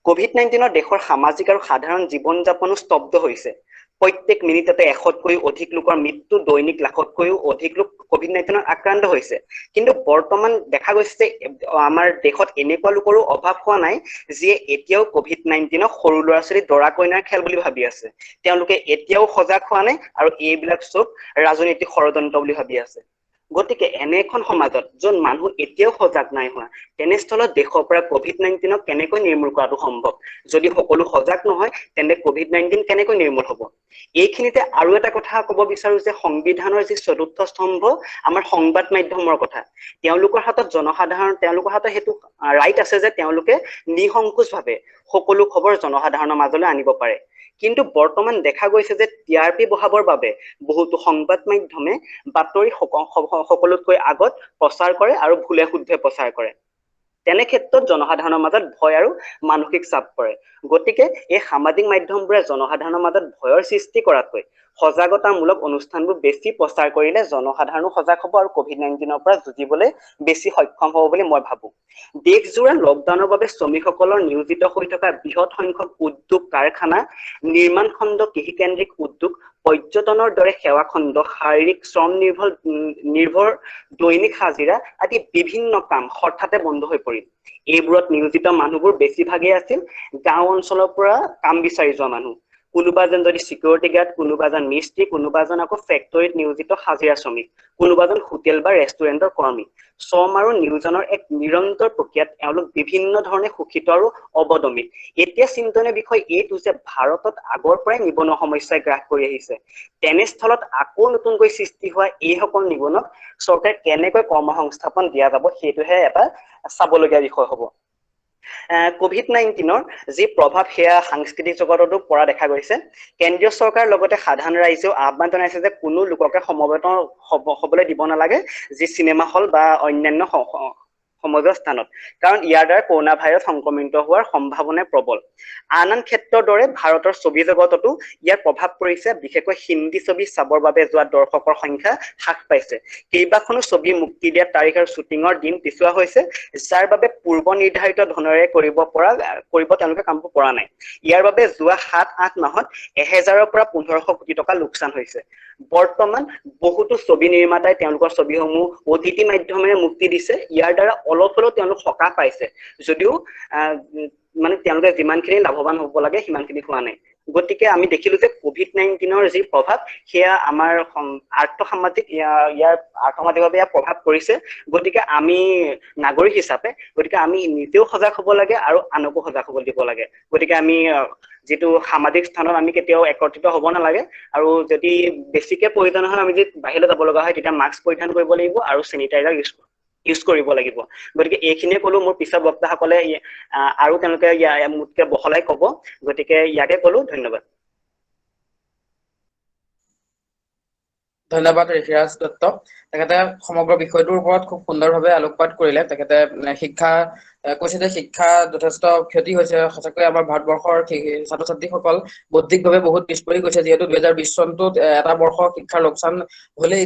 COVID-19ৰ দেশৰ সামাজিক আৰু সাধাৰণ জীৱন যাপনো স্তব্ধ হৈছে। প্ৰত্যেক মিনিটতে 100তকৈও অধিক লোকৰ মৃত্যু, দৈনিক লাখতকৈও অধিক লোক COVID-19ত আক্ৰান্ত হৈছে। কিন্তু বৰ্তমান দেখা গৈছে যে আমাৰ দেশত এনেকুৱা লোকৰো অভাৱ হোৱা নাই যিয়ে এতিয়াও COVID-19ক সৰু ল'ৰা-ছোৱালী দৰা কইনাৰ খেল বুলি ভাবি আছে। তেওঁলোকে এতিয়াও সজাগ হোৱা নাই আৰু এইবিলাক চব ৰাজনৈতিক ষড়যন্ত্ৰ বুলি ভাবি আছে। গতিকে এনে এখন সমাজত য'ত মানুহ এতিয়াও সজাগ নাই হোৱা, তেনেস্থলত দেশৰ পৰা COVID-19ক কেনেকৈ নিৰ্মূল কৰাটো সম্ভৱ? যদি সকলো সজাগ নহয় তেন্তে COVID-19 কেনেকৈ নিৰ্মূল হ'ব? এইখিনিতে আৰু এটা কথা ক'ব বিচাৰো যে সংবিধানৰ যি চতুৰ্থ স্তম্ভ আমাৰ সংবাদ মাধ্যমৰ কথা। তেওঁলোকৰ হাতত তেওঁলোকৰ হাতত সেইটো ৰাইট আছে যে তেওঁলোকে নিসংকোচভাৱে সকলো খবৰ জনসাধাৰণৰ মাজলৈ আনিব পাৰে। কিন্তু বৰ্তমান দেখা গৈছে যে TRP বঢ়াবৰ বাবে বহুতো সংবাদ মাধ্যমে বাতৰি সকলোতকৈ আগত প্ৰচাৰ কৰে আৰু ভুলে শুদ্ধে প্ৰচাৰ কৰে। তেনে ক্ষেত্ৰত জনসাধাৰণৰ মাজত ভয় আৰু মানসিক চাপ পৰে। গতিকে এই সামাজিক মাধ্যমবোৰে জনসাধাৰণৰ মাজত ভয়ৰ সৃষ্টি কৰাতকৈ সজাগতামূলক অনুষ্ঠানবোৰ বেছি প্ৰচাৰ কৰিলে জনসাধাৰণো সজাগ হ'ব আৰু COVID-19ৰ পৰা যুঁজিবলৈ বেছি সক্ষম হ'ব বুলি মই ভাবো। দেশজোৰা লকডাউনৰ বাবে শ্ৰমিকসকলৰ নিয়োজিত হৈ থকা বৃহৎ সংখ্যক উদ্যোগ, কাৰখানা, নিৰ্মাণ খণ্ড, কৃষিকেন্দ্ৰিক উদ্যোগ, পৰ্যটনৰ দৰে সেৱা খণ্ড, শাৰীৰিক শ্ৰম নিৰ্ভৰ দৈনিক হাজিৰা আদি বিভিন্ন কাম হঠাতে বন্ধ হৈ পৰিল। এইবোৰত নিয়োজিত মানুহবোৰ বেছিভাগেই আছিল গাঁও অঞ্চলৰ পৰা কাম বিচাৰি যোৱা মানুহ। কোনোবা যেন যদি সিকিউৰিটি গাৰ্ড, কোনোবা যেন মিস্ত্ৰী, কোনোবা যেন আকৌ ফেক্টৰীত নিয়োজিত হাজিৰা শ্ৰমিক, কোনোবা যেন হোটেল বা ৰেষ্টুৰেণ্টৰ কৰ্মী। শ্ৰম আৰু নিয়োজনৰ এক নিৰন্তৰ প্ৰক্ৰিয়াত তেওঁলোক বিভিন্ন ধৰণে শোষিত আৰু অৱদমিত। এতিয়া চিন্তনীয় বিষয় এইটো যে ভাৰতত আগৰ পৰাই নিবনুৱা সমস্যাই গ্ৰাস কৰি আহিছে। তেনেস্থলত আকৌ নতুনকৈ সৃষ্টি হোৱা এইসকল নিবনুৱাক চৰকাৰে কেনেকৈ কৰ্মসংস্থাপন দিয়া যাব সেইটোহে এটা চাবলগীয়া বিষয় হ'ব। COVID-19ৰ যি প্ৰভাৱ সেয়া সাংস্কৃতিক জগততো পৰা দেখা গৈছে। কেন্দ্ৰীয় চৰকাৰৰ লগতে সাধাৰণ ৰাইজেও আহ্বান জনাইছে যে কোনো লোককে সমবেত হ'বলৈ দিব নালাগে যি চিনেমা হল বা অন্যান্য সমাজৰ স্থানত, কাৰণ ইয়াৰ দ্বাৰা কৰোনা ভাইৰাছ সংক্ৰমিত হোৱাৰ সম্ভাৱনা প্ৰবল। আন ক্ষেত্ৰৰ দৰে ভাৰতৰ ছবি জগততো ইয়াৰ প্ৰভাৱ পৰিছে। বিশেষকৈ হিন্দী ছবি চাবৰ বাবে যোৱা দৰ্শকৰ সংখ্যা হ্ৰাস পাইছে। কেইবাখনো ছবি মুক্তি দিয়া তাৰিখ আৰু শ্বুটিঙৰ দিন পিছুৱা হৈছে, যাৰ বাবে পূৰ্ব নিৰ্ধাৰিত ধনেৰে কৰিব তেওঁলোকে কামবোৰ কৰা নাই। ইয়াৰ বাবে যোৱা 7-8 মাহত 1000ৰ পৰা 1500 কোটি টকা লোকচান হৈছে। বৰ্তমান বহুতো ছবি নিৰ্মাতাই তেওঁলোকৰ ছবিসমূহ OTT মাধ্যমেৰে মুক্তি দিছে। ইয়াৰ দ্বাৰা অলপ হলেও তেওঁলোক সকাহ পাইছে, যদিও মানে তেওঁলোকে যিমানখিনি লাভৱান হ'ব লাগে সিমানখিনি হোৱা নাই। গতিকে আমি দেখিলো যে COVID-19ৰ যি প্ৰভাৱ সেয়া আমাৰ আৰ্থসামাজিক আৰ্থসামাজিকভাৱে ইয়াৰ প্ৰভাৱ পৰিছে। গতিকে আমি নাগৰিক হিচাপে আমি নিজেও সজাগ হ'ব লাগে আৰু আনকো সজাগ হ'ব দিব লাগে। গতিকে আমি যিটো সামাজিক স্থানত আমি কেতিয়াও একত্ৰিত হ'ব নালাগে, আৰু যদি বেছিকে প্ৰয়োজন হয় আমি যদি বাহিৰলৈ যাব লগা হয় তেতিয়া মাস্ক পৰিধান কৰিব লাগিব আৰু চেনিটাইজাৰ ইউজ কৰিব লাগিব। গতিকে এইখিনিয়ে ক'লো। মোৰ পিছৰ বক্তাসকলে আৰু তেওঁলোকে মোতকে বহলাই ক'ব, গতিকে ইয়াকে ক'লো। ধন্যবাদ। ধন্যবাদ ঋষিৰাজ দত্ত। তেখেতে সমগ্ৰ বিষয়টোৰ ওপৰত খুব সুন্দৰভাৱে আলোকপাত কৰিলে। তেখেতে শিক্ষা কৈছে যে শিক্ষা যথেষ্ট ক্ষতি হৈছে। সঁচাকৈ আমাৰ ভাৰতবৰ্ষৰ ছাত্ৰ ছাত্ৰীসকল বৌদ্ধিকভাৱে বহুত পিছ পৰি গৈছে, যিহেতু 2020 চনটোত এটা বৰ্ষ শিক্ষাৰ লোকচান হলেই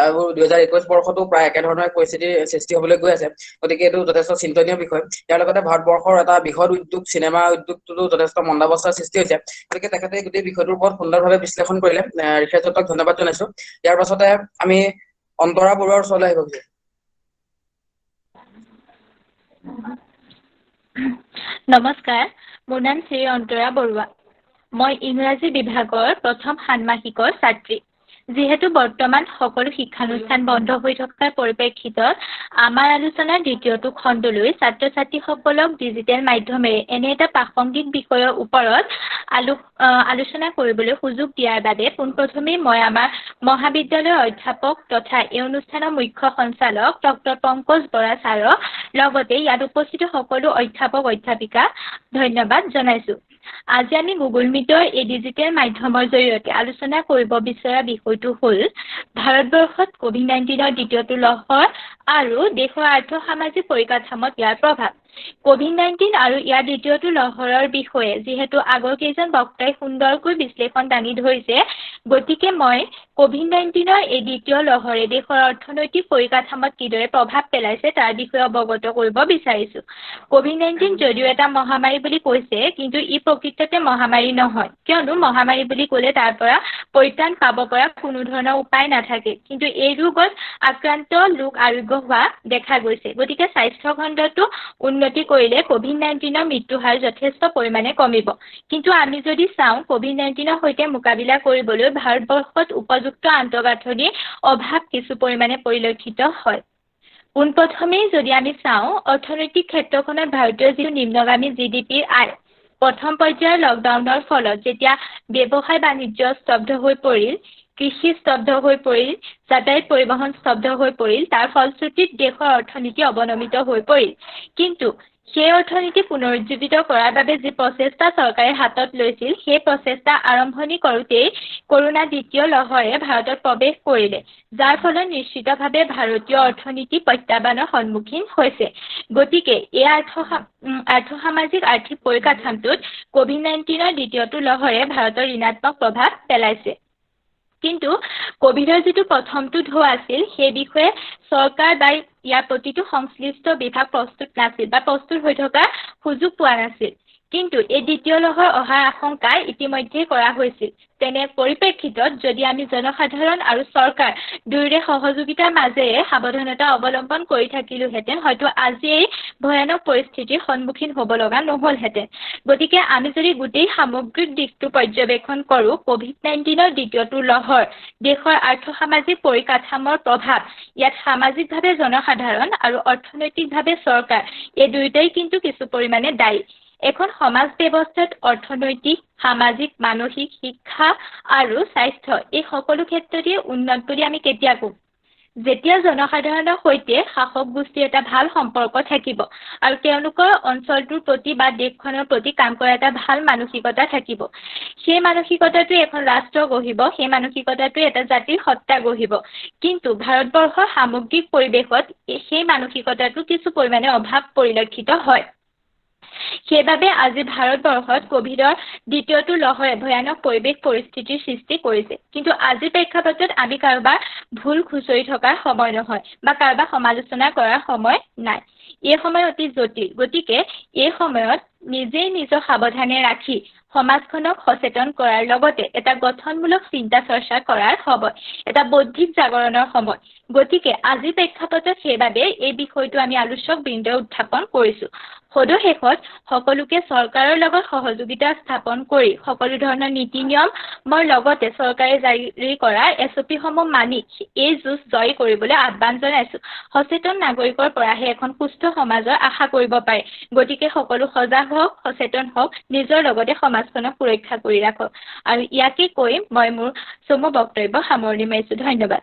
আৰু 2021 বৰ্ষতো প্ৰায় একেধৰণৰ পৰিস্থিতিৰ সৃষ্টি হবলৈ গৈ আছে। গতিকে এইটো যথেষ্ট চিন্তনীয় বিষয়। ইয়াৰ লগতে ভাৰতবৰ্ষৰ এটা বৃহৎ উদ্যোগ চিনেমা উদ্যোগটোতো যথেষ্ট মন্দাৱস্থাৰ সৃষ্টি হৈছে। গতিকে তেখেতে গোটেই বিষয়টোৰ ওপৰত সুন্দৰভাৱে বিশ্লেষণ কৰিলে। ঋষেশ দত্তক ধন্যবাদ জনাইছো। ইয়াৰ পাছতে আমি অন্তৰা বৰুৱাৰ ওচৰলৈ আহিব বিচাৰিছো। নমস্কাৰ, মোৰ নাম শ্ৰী অন্তৰা বৰুৱা। মই ইংৰাজী বিভাগৰ প্ৰথম ষান্মাসিকৰ ছাত্ৰী। যিহেতু বৰ্তমান সকলো শিক্ষানুষ্ঠান বন্ধ হৈ থকাৰ পৰিপ্ৰেক্ষিতত আমাৰ আলোচনাৰ দ্বিতীয়টো খণ্ডলৈ ছাত্ৰ ছাত্ৰীসকলক ডিজিটেল মাধ্যমেৰে এনে এটা প্ৰাসংগিক বিষয়ৰ ওপৰত আলোচনা কৰিবলৈ সুযোগ দিয়াৰ বাবে পোনপ্ৰথমেই মই আমাৰ মহাবিদ্যালয়ৰ অধ্যাপক তথা এই অনুষ্ঠানৰ মুখ্য সঞ্চালক ডক্টৰ পংকজ বৰা ছাৰক লগতে ইয়াত উপস্থিত সকলো অধ্যাপক অধ্যাপিকা ধন্যবাদ জনাইছো। আজি আমি গুগল মিটৰ এই ডিজিটেল মাধ্যমৰ জৰিয়তে আলোচনা কৰিব বিচৰা বিষয়টো হ'ল ভাৰতবৰ্ষত COVID-19ৰ দ্বিতীয়টো লহৰ আৰু দেশৰ আৰ্থ-সামাজিক পৰিকাঠামোত ইয়াৰ প্ৰভাৱ। COVID-19 আৰু ইয়াৰ দ্বিতীয়টো লহৰৰ বিষয়ে যিহেতু আগৰ কেইজন বক্তাই সুন্দৰকৈ বিশ্লেষণ দাঙি ধৰিছে, গতিকে মই COVID-19ৰ এই দ্বিতীয় লহৰে দেশৰ অৰ্থনৈতিক পৰিকাঠামোত কিদৰে প্ৰভাৱ পেলাইছে তাৰ বিষয়ে অৱগত কৰিব বিচাৰিছো। COVID-19 যদিও এটা মহামাৰী বুলি কৈছে, কিন্তু ই প্ৰকৃততে মহামাৰী নহয়, কিয়নো মহামাৰী বুলি ক'লে তাৰ পৰা পৰিত্ৰাণ পাব পৰা কোনো ধৰণৰ উপায় নাথাকে। কিন্তু এই ৰোগত আক্ৰান্ত লোক আৰোগ্য হোৱা দেখা গৈছে। গতিকে স্বাস্থ্য খণ্ডটো উন্নতি কৰিলে COVID-19ৰ মৃত্যু হাৰ যথেষ্ট পৰিমাণে কমিব। কিন্তু আমি যদি চাওঁ COVID-19ৰ সৈতে মোকাবিলা কৰিবলৈ ভাৰতবৰ্ষত উপযুক্ত আন্তঃগাঁথনিৰ অভাৱ কিছু পৰিমাণে পৰিলক্ষিত হয়। পোনপ্ৰথমেই যদি আমি চাওঁ অৰ্থনৈতিক ক্ষেত্ৰখনত ভাৰতীয় যিটো নিম্নগামী GDPৰ আয়, প্ৰথম পৰ্যায়ৰ লকডাউনৰ ফলত যেতিয়া ব্যৱসায় বাণিজ্য স্তব্ধ হৈ পৰিল, কৃষি স্তব্ধ হৈ পৰিল, যাতায়াত পৰিবহণ স্তব্ধ হৈ পৰিল, তাৰ ফলশ্ৰুতিত দেশৰ অৰ্থনীতি অৱনমিত হৈ পৰিল। কিন্তু সেই অৰ্থনীতি পুনৰুজ্জীৱিত কৰাৰ বাবে যি প্ৰচেষ্টা চৰকাৰে হাতত লৈছিল, সেই প্ৰচেষ্টা আৰম্ভণি কৰোঁতেই কৰোনা দ্বিতীয় লহৰে ভাৰতত প্ৰৱেশ কৰিলে, যাৰ ফলত নিশ্চিতভাৱে ভাৰতীয় অৰ্থনীতি প্ৰত্যাহ্বানৰ সন্মুখীন হৈছে। গতিকে এই আৰ্থ-সামাজিক আৰ্থিক পৰিকাঠামোটোত COVID-19ৰ দ্বিতীয়টো লহৰে ভাৰতৰ ঋণাত্মক প্ৰভাৱ পেলাইছে। কিন্তু কভিডৰ যিটো প্ৰথমটো ঢৌ আছিল, সেই বিষয়ে চৰকাৰ বা ইয়াৰ প্ৰতিটো সংশ্লিষ্ট বিভাগ প্ৰস্তুত নাছিল বা প্ৰস্তুত হৈ থকাৰ সুযোগ পোৱা নাছিল। কিন্তু এই দ্বিতীয় লহৰ অহাৰ আশংকা ইতিমধ্যে কৰা হৈছিল। তেনে পৰিপ্ৰেক্ষিতত যদি আমি জনসাধাৰণ আৰু চৰকাৰ দুয়োৰে সহযোগিতাৰ মাজেৰে সাৱধানতা অৱলম্বন কৰি থাকিলোহেঁতেন, হয়তো আজি এই ভয়ানক পৰিস্থিতিৰ সন্মুখীন হ'ব লগা নহ'লহেঁতেন। গতিকে আমি যদি গোটেই সামগ্ৰিক দিশটো পৰ্যবেক্ষণ কৰোঁ, COVID-19ৰ দ্বিতীয়টো লহৰ দেশৰ আৰ্থ-সামাজিক পৰিকাঠামোৰ প্ৰভাৱ, ইয়াত সামাজিকভাৱে জনসাধাৰণ আৰু অৰ্থনৈতিকভাৱে চৰকাৰ এই দুয়োটাই কিন্তু কিছু পৰিমাণে দায়ী। এখন সমাজ ব্যৱস্থাত অৰ্থনৈতিক, সামাজিক, মানসিক, শিক্ষা আৰু স্বাস্থ্য এই সকলো ক্ষেত্ৰতে উন্নত বুলি আমি কেতিয়া ক'ম? যেতিয়া জনসাধাৰণৰ সৈতে শাসক গোষ্ঠীৰ এটা ভাল সম্পৰ্ক থাকিব আৰু তেওঁলোকৰ অঞ্চলটোৰ প্ৰতি বা দেশখনৰ প্ৰতি কাম কৰা এটা ভাল মানসিকতা থাকিব। সেই মানসিকতাটোৱে এখন ৰাষ্ট্ৰ গঢ়িব, সেই মানসিকতাটোৱে এটা জাতিৰ সত্তা গঢ়িব। কিন্তু ভাৰতবৰ্ষৰ সামগ্ৰিক পৰিৱেশত সেই মানসিকতাটো কিছু পৰিমাণে অভাৱ পৰিলক্ষিত হয়। সেইবাবে আজি ভাৰতবৰ্ষত কভিডৰ দ্বিতীয়টো লহৰে ভয়ানক পৰিৱেশ পৰিস্থিতিৰ সৃষ্টি কৰিছে। কিন্তু আজিৰ প্ৰেক্ষাপটত আমি কাৰোবাৰ ভুল খুচৰি থকাৰ সময় নহয় বা কাৰোবাৰ সমালোচনা কৰাৰ সময় নাই। এই সময় অতি জটিল। গতিকে এই সময়ত নিজেই নিজক সাৱধানে ৰাখি সমাজখনক সচেতন কৰাৰ লগতে এটা গঠনমূলক চিন্তা চৰ্চা কৰাৰ সময়, এটা বৌদ্ধিক জাগৰণৰ সময়। গতিকে আজিৰ প্ৰেক্ষাপটত সেইবাবে এই বিষয়টো আমি আলোচক বৃন্দই উত্থাপন কৰিছোঁ। সদশেষত সকলোকে চৰকাৰৰ লগত সহযোগিতা স্থাপন কৰি সকলো ধৰণৰ নীতি নিয়মৰ লগতে চৰকাৰে জাৰি কৰা SOP-সমূহ মানি এই যুঁজ জয় কৰিবলৈ আহ্বান জনাইছোঁ। সচেতন নাগৰিকৰ পৰাহে এখন সুস্থ সমাজৰ আশা কৰিব পাৰে। গতিকে সকলো সজাগ হওক, সচেতন হওক, নিজৰ লগতে সমাজখনক সুৰক্ষা কৰি ৰাখক। আৰু ইয়াকে কৈ মই মোৰ চমু বক্তব্য সামৰণি মাৰিছোঁ। ধন্যবাদ।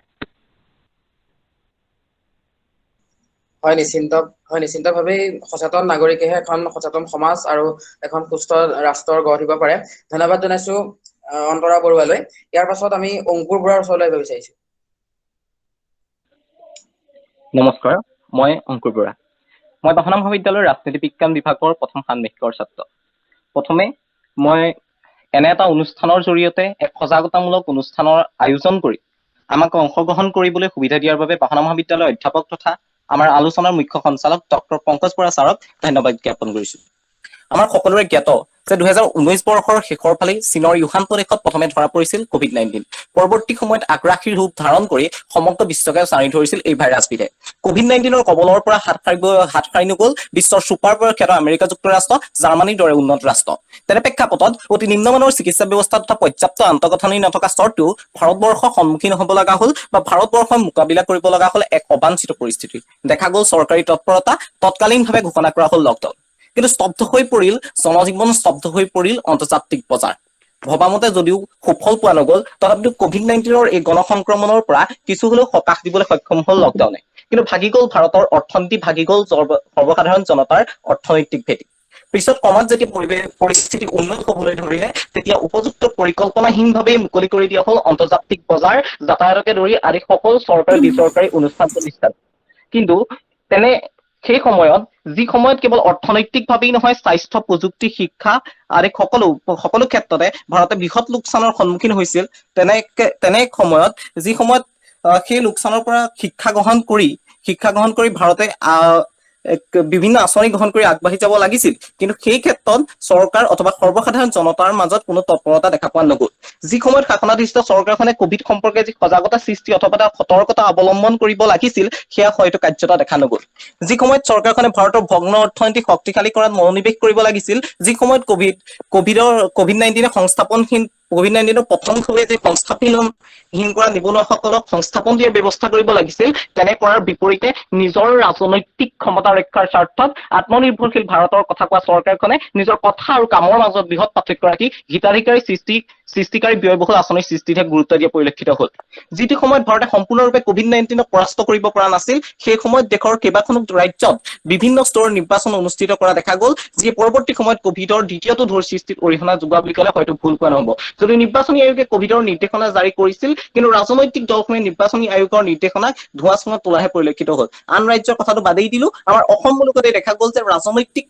নিশ্চিন্তভাৱেই সচেতন নাগৰিকেহে এখন সচেতন সমাজ আৰু এখন সুস্থ ৰাষ্ট্ৰৰ গঢ় দিব পাৰে। ধন্যবাদ জনাইছো অন্তৰা বৰুৱালৈ। ইয়াৰ পাছত আমি অংকুৰ বৰাৰ ওচৰলৈ আহিব বিচাৰিছো। নমস্কাৰ, মই অংকুৰ বৰা। মই বাহনা মহাবিদ্যালয়ৰ ৰাজনীতি বিজ্ঞান বিভাগৰ প্ৰথম ষান্মাসিকৰ ছাত্ৰ। প্ৰথমে মই এনে এটা অনুষ্ঠানৰ জৰিয়তে এক সজাগতামূলক অনুষ্ঠানৰ আয়োজন কৰি আমাক অংশগ্ৰহণ কৰিবলৈ সুবিধা দিয়াৰ বাবে বাহনা মহাবিদ্যালয়ৰ অধ্যাপক তথা আমাৰ আলোচনাৰ মুখ্য সঞ্চালক ডক্টৰ পংকজ বৰা ছাৰক ধন্যবাদ জ্ঞাপন কৰিছোঁ। আমাৰ সকলোৰে জ্ঞাত যে 2019 বৰ্ষৰ শেষৰ ফালে চীনৰ ইউহান প্ৰদেশত প্ৰথমে ধৰা পৰিছিল COVID-19। পৰৱৰ্তী সময়ত আগ্ৰাসী ৰূপ ধাৰণ কৰি সমগ্ৰ বিশ্বকে চানি ধৰিছিল এই ভাইৰাছবিধে। COVID-19ৰ কবলৰ পৰা হাত সাৰি নগ'ল বিশ্বৰ ছুপাৰ পাৱাৰ খ্যাত আমেৰিকা যুক্তৰাষ্ট্ৰ, জাৰ্মানীৰ দৰে উন্নত ৰাষ্ট্ৰ। তেনে প্ৰেক্ষাপটত অতি নিম্নমানৰ চিকিৎসা ব্যৱস্থা তথা পৰ্যাপ্ত আন্তঃগাঁথনি নথকা স্বত্বেও ভাৰতবৰ্ষ সন্মুখীন হ'ব লগা হ'ল বা ভাৰতবৰ্ষই মোকাবিলা কৰিব লগা হ'ল এক অবাঞ্ছিত পৰিস্থিতি। দেখা গ'ল চৰকাৰী তৎপৰতা, তৎকালীনভাৱে ঘোষণা কৰা হ'ল লকডাউন। কিন্তু স্তব্ধ হৈ পৰিল জনজীৱন, স্তব্ধ হৈ পৰিল আন্তৰ্জাতিক বজাৰ। ভবামতে যদিও সুফল পোৱা নগ'ল, তথাপিও COVID-19ৰ এই গণসংক্ৰমণৰ পৰা কিছু হ'লেও সকাহ দিবলৈ সক্ষম হ'ল লকডাউনে। কিন্তু ভাগি গ'ল ভাৰতৰ অৰ্থনীতি, ভাগি গ'ল সৰ্বসাধাৰণ জনতাৰ অৰ্থনৈতিক ভেটি। পিছত ক্ৰমাৎ যেতিয়া পৰিস্থিতি উন্নত হ'বলৈ ধৰিলে, তেতিয়া উপযুক্ত পৰিকল্পনাহীনভাৱে মুকলি কৰি দিয়া হ'ল আন্তৰ্জাতিক বজাৰ, যাতায়াতকে ধৰি আদি সকলো চৰকাৰী বেচৰকাৰী অনুষ্ঠান প্ৰতিষ্ঠান। কিন্তু সেই সময়ত যি সময়ত কেৱল অৰ্থনৈতিকভাৱেই নহয়, স্বাস্থ্য, প্ৰযুক্তি, শিক্ষা আদি সকলো ক্ষেত্ৰতে ভাৰতে বৃহৎ লোকচানৰ সন্মুখীন হৈছিল, তেনে সময়ত যি সময়ত সেই লোকচানৰ পৰা শিক্ষা গ্ৰহণ কৰি ভাৰতে বিভিন্ন আঁচনি গ্ৰহণ কৰি আগবাঢ়ি যাব লাগিছিল। কিন্তু সেই ক্ষেত্ৰত চৰকাৰ অথবা সৰ্বসাধাৰণ জনতাৰ মাজত কোনো তৎপৰতা দেখা পোৱা নগ'ল। যি সময়ত শাসনাধিষ্ঠ চৰকাৰখনে কোভিড সম্পৰ্কে যি সজাগতা সৃষ্টি অথবা সতৰ্কতা অৱলম্বন কৰিব লাগিছিল, সেয়া হয়তো কাৰ্যত দেখা নগ'ল। যি সময়ত চৰকাৰখনে ভাৰতৰ ভগ্ন অৰ্থনীতি শক্তিশালী কৰাত মনোনিৱেশ কৰিব লাগিছিল, যি সময়ত COVID-19ৰ প্ৰথম ঢৌৱে যে সংস্থাপনহীন কৰা নিবনুৱাসকলক সংস্থাপন দিয়াৰ ব্যৱস্থা কৰিব লাগিছিল, তেনে কৰাৰ বিপৰীতে নিজৰ ৰাজনৈতিক ক্ষমতা ৰক্ষাৰ স্বাৰ্থত আত্মনিৰ্ভৰশীল ভাৰতৰ কথা কোৱা চৰকাৰখনে নিজৰ কথা আৰু কামৰ মাজত বৃহৎ পাৰ্থক্য ৰাখি হিতাধিকাৰী সৃষ্টিকাৰী ব্যয়বহুল আঁচনিৰ সৃষ্টিতহে গুৰুত্ব দিয়া পৰিলক্ষিত হ'ল। যিটো সময়ত ভাৰতে সম্পূৰ্ণৰূপে COVID-19ক পৰাস্ত কৰিব পৰা নাছিল, সেই সময়ত দেশৰ কেইবাখনো ৰাজ্যত বিভিন্ন স্তৰৰ নিৰ্বাচন অনুষ্ঠিত কৰা দেখা গ'ল, যিয়ে পৰৱৰ্তী সময়ত কোভিডৰ দ্বিতীয়টো ঢৌৰ সৃষ্টিত অৰিহণা যোগোৱা বুলি ক'লে হয়তো ভুল কোৱা নহ'ব। যদি নিৰ্বাচনী আয়োগে কোভিডৰ নিৰ্দেশনা জাৰি কৰিছিল, কিন্তু ৰাজনৈতিক দলসমূহে নিৰ্বাচনী আয়োগৰ নিৰ্দেশনাক ধোঁৱা চোঁৱা তোলাহে পৰিলক্ষিত হ'ল। আন ৰাজ্যৰ কথাটো বাদেই দিলো, আমাৰ অসম মুলুকতে দেখা গ'ল যে ৰাজনৈতিক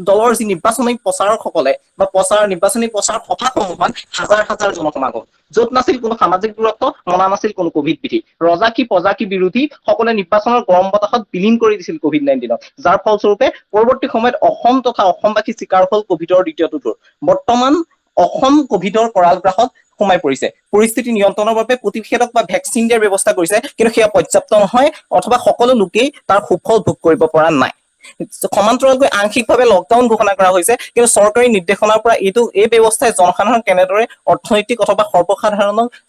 দলৰ যি নিৰ্বাচনী প্ৰচাৰকসকলে বা নিৰ্বাচনী প্ৰচাৰ সভাসমূহত হাজাৰ হাজাৰ জনসমাগম, য'ত নাছিল কোনো সামাজিক দূৰত্ব, মনা নাছিল কোনো কোভিড বিধি। ৰজা কি প্ৰজা কি বিৰোধী সকলে নিৰ্বাচনৰ গৰম বতাহত বিলীন কৰি দিছিল COVID-19ক, যাৰ ফলস্বৰূপে পৰৱৰ্তী সময়ত অসম তথা অসমবাসী চিকাৰ হ'ল কোভিডৰ দ্বিতীয়টো ঢৌৰ। বৰ্তমান অসম কোভিডৰ কৰালগ্ৰাসত সোমাই পৰিছে। পৰিস্থিতি নিয়ন্ত্ৰণৰ বাবে প্ৰতিষেধক বা ভেকচিন দিয়াৰ ব্যৱস্থা কৰিছে, কিন্তু সেয়া পৰ্যাপ্ত নহয় অথবা সকলো লোকেই তাৰ সুফল ভোগ কৰিব পৰা নাই। সমান্তৰালকৈ আংশিকভাৱে লকডাউন ঘোষণা কৰা হৈছে, কিন্তু চৰকাৰী নিৰ্দেশনাৰ পৰা এই ব্যৱস্থাই জনসাধাৰণ কেনেদৰে অৰ্থনৈতিক অথবা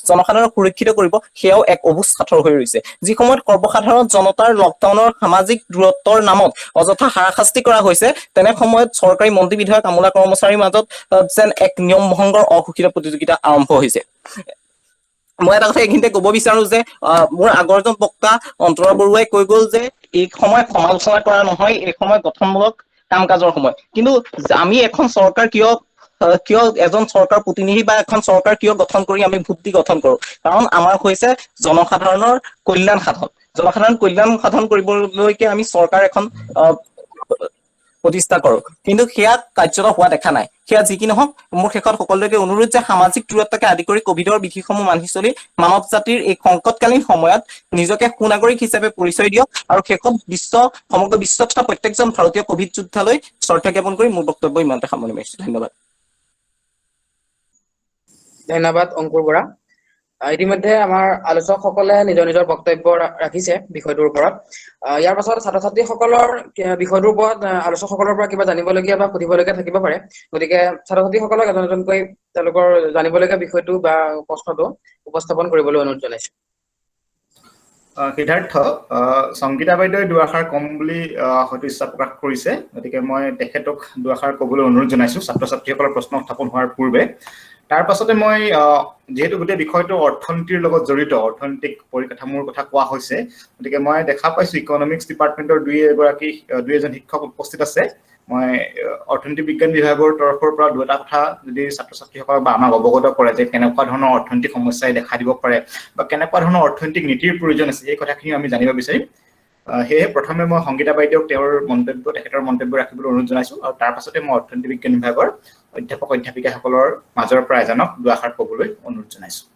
জনসাধাৰণক সুৰক্ষিত কৰিব, সেয়াও এক অবুজ সাঁথৰ হৈ ৰৈছে। যি সময়ত সৰ্বসাধাৰণ জনতাৰ লকডাউনৰ সামাজিক দূৰত্বৰ নামত অযথা হাৰাশাস্তি কৰা হৈছে, তেনে সময়ত চৰকাৰী মন্ত্ৰী বিধায়ক আমোলা কৰ্মচাৰীৰ মাজত যেন এক নিয়ম ভংগৰ অঘোষিত প্ৰতিযোগিতা আৰম্ভ হৈছে। মই এটা কথা এইখিনিতে ক'ব বিচাৰো যে মোৰ আগৰজন বক্তা অন্তৰা বৰুৱাই কৈ গ'ল যে এই সময় সমালোচনা কৰা নহয়, এই সময় গঠনমূলক কাম কাজৰ সময়। কিন্তু আমি এখন চৰকাৰ কিয় এজন চৰকাৰ প্ৰতিনিধি বা এখন চৰকাৰ কিয় গঠন কৰি আমি ভোট দি গঠন কৰো? কাৰণ আমাৰ হৈছে জনসাধাৰণৰ কল্যাণ সাধন। জনসাধাৰণ কল্যাণ সাধন কৰিবলৈকে আমি চৰকাৰ এখন প্ৰতিষ্ঠা কৰো, কিন্তু সেয়া কাৰ্যত হোৱা দেখা নাই। সেয়া যি কি নহওক, মোৰ শেষত সকলোকে অনুৰোধ যে সামাজিক দূৰত্বকে আদি কৰি কোভিডৰ বিধিসমূহ মানি চলি মানৱ জাতিৰ এই সংকটকালীন সময়ত নিজকে সুনাগৰিক হিচাপে পৰিচয় দিয়ক, আৰু শেষত সমগ্ৰ বিশ্ব তথা প্ৰত্যেকজন ভাৰতীয় কোভিড যোদ্ধালৈ শ্ৰদ্ধা জ্ঞাপন কৰি মোৰ বক্তব্য ইমানতে সামৰণি মাৰিছো। ধন্যবাদ। ধন্যবাদ অংকুৰ বৰা। ইতিমধ্যে আমাৰ আলোচকসকলে নিজৰ নিজৰ বক্তব্য ৰাখিছে বিষয়টোৰ ওপৰত। ইয়াৰ পাছত ছাত্ৰ ছাত্ৰীসকলৰ বিষয়টোৰ ওপৰত আলোচকসকলৰ পৰা কিবা জানিবলগীয়া বা সুধিবলগীয়া থাকিব পাৰে। গতিকে ছাত্ৰ ছাত্ৰীসকলক এজন এজনকৈ তেওঁলোকৰ জানিবলগীয়া বিষয়টো বা প্ৰশ্নটো উপস্থাপন কৰিবলৈ অনুৰোধ জনাইছো। সিদ্ধাৰ্থ, সংগীতা বাইদেৱে দুআষাৰ কম বুলি হয়তো ইচ্ছা প্ৰকাশ কৰিছে, গতিকে মই তেখেতক দুআষাৰ ক'বলৈ অনুৰোধ জনাইছো ছাত্ৰ ছাত্ৰীসকলৰ প্ৰশ্ন উত্থাপন হোৱাৰ পূৰ্বে। তাৰ পাছতে মই যেহেতু গোটেই বিষয়টো অৰ্থনীতিৰ লগত জড়িত, অৰ্থনৈতিক পৰিকাঠামোৰ কথা কোৱা হৈছে, গতিকে মই দেখা পাইছো ইকনমিক্স ডিপাৰ্টমেণ্টৰ দুই এজন শিক্ষক উপস্থিত আছে। মই অৰ্থনীতি বিজ্ঞান বিভাগৰ তৰফৰ পৰা দুটা কথা যদি ছাত্ৰ ছাত্ৰীসকলক বা আমাক অৱগত কৰে যে কেনেকুৱা ধৰণৰ অৰ্থনৈতিক সমস্যাই দেখা দিব পাৰে বা কেনেকুৱা ধৰণৰ অৰ্থনৈতিক নীতিৰ প্ৰয়োজন আছে, এই কথাখিনি আমি জানিব বিচাৰিম। সেয়েহে প্ৰথমে মই সংগীতা বাইদেউক তেখেতৰ মন্তব্য ৰাখিবলৈ অনুৰোধ জনাইছোঁ আৰু তাৰ পাছতে মই অৰ্থনীতি বিজ্ঞান বিভাগৰ অধ্যাপক অধ্যাপিকাসকলৰ মাজৰ পৰা এজনক দুআষাৰ ক'বলৈ অনুৰোধ জনাইছোঁ।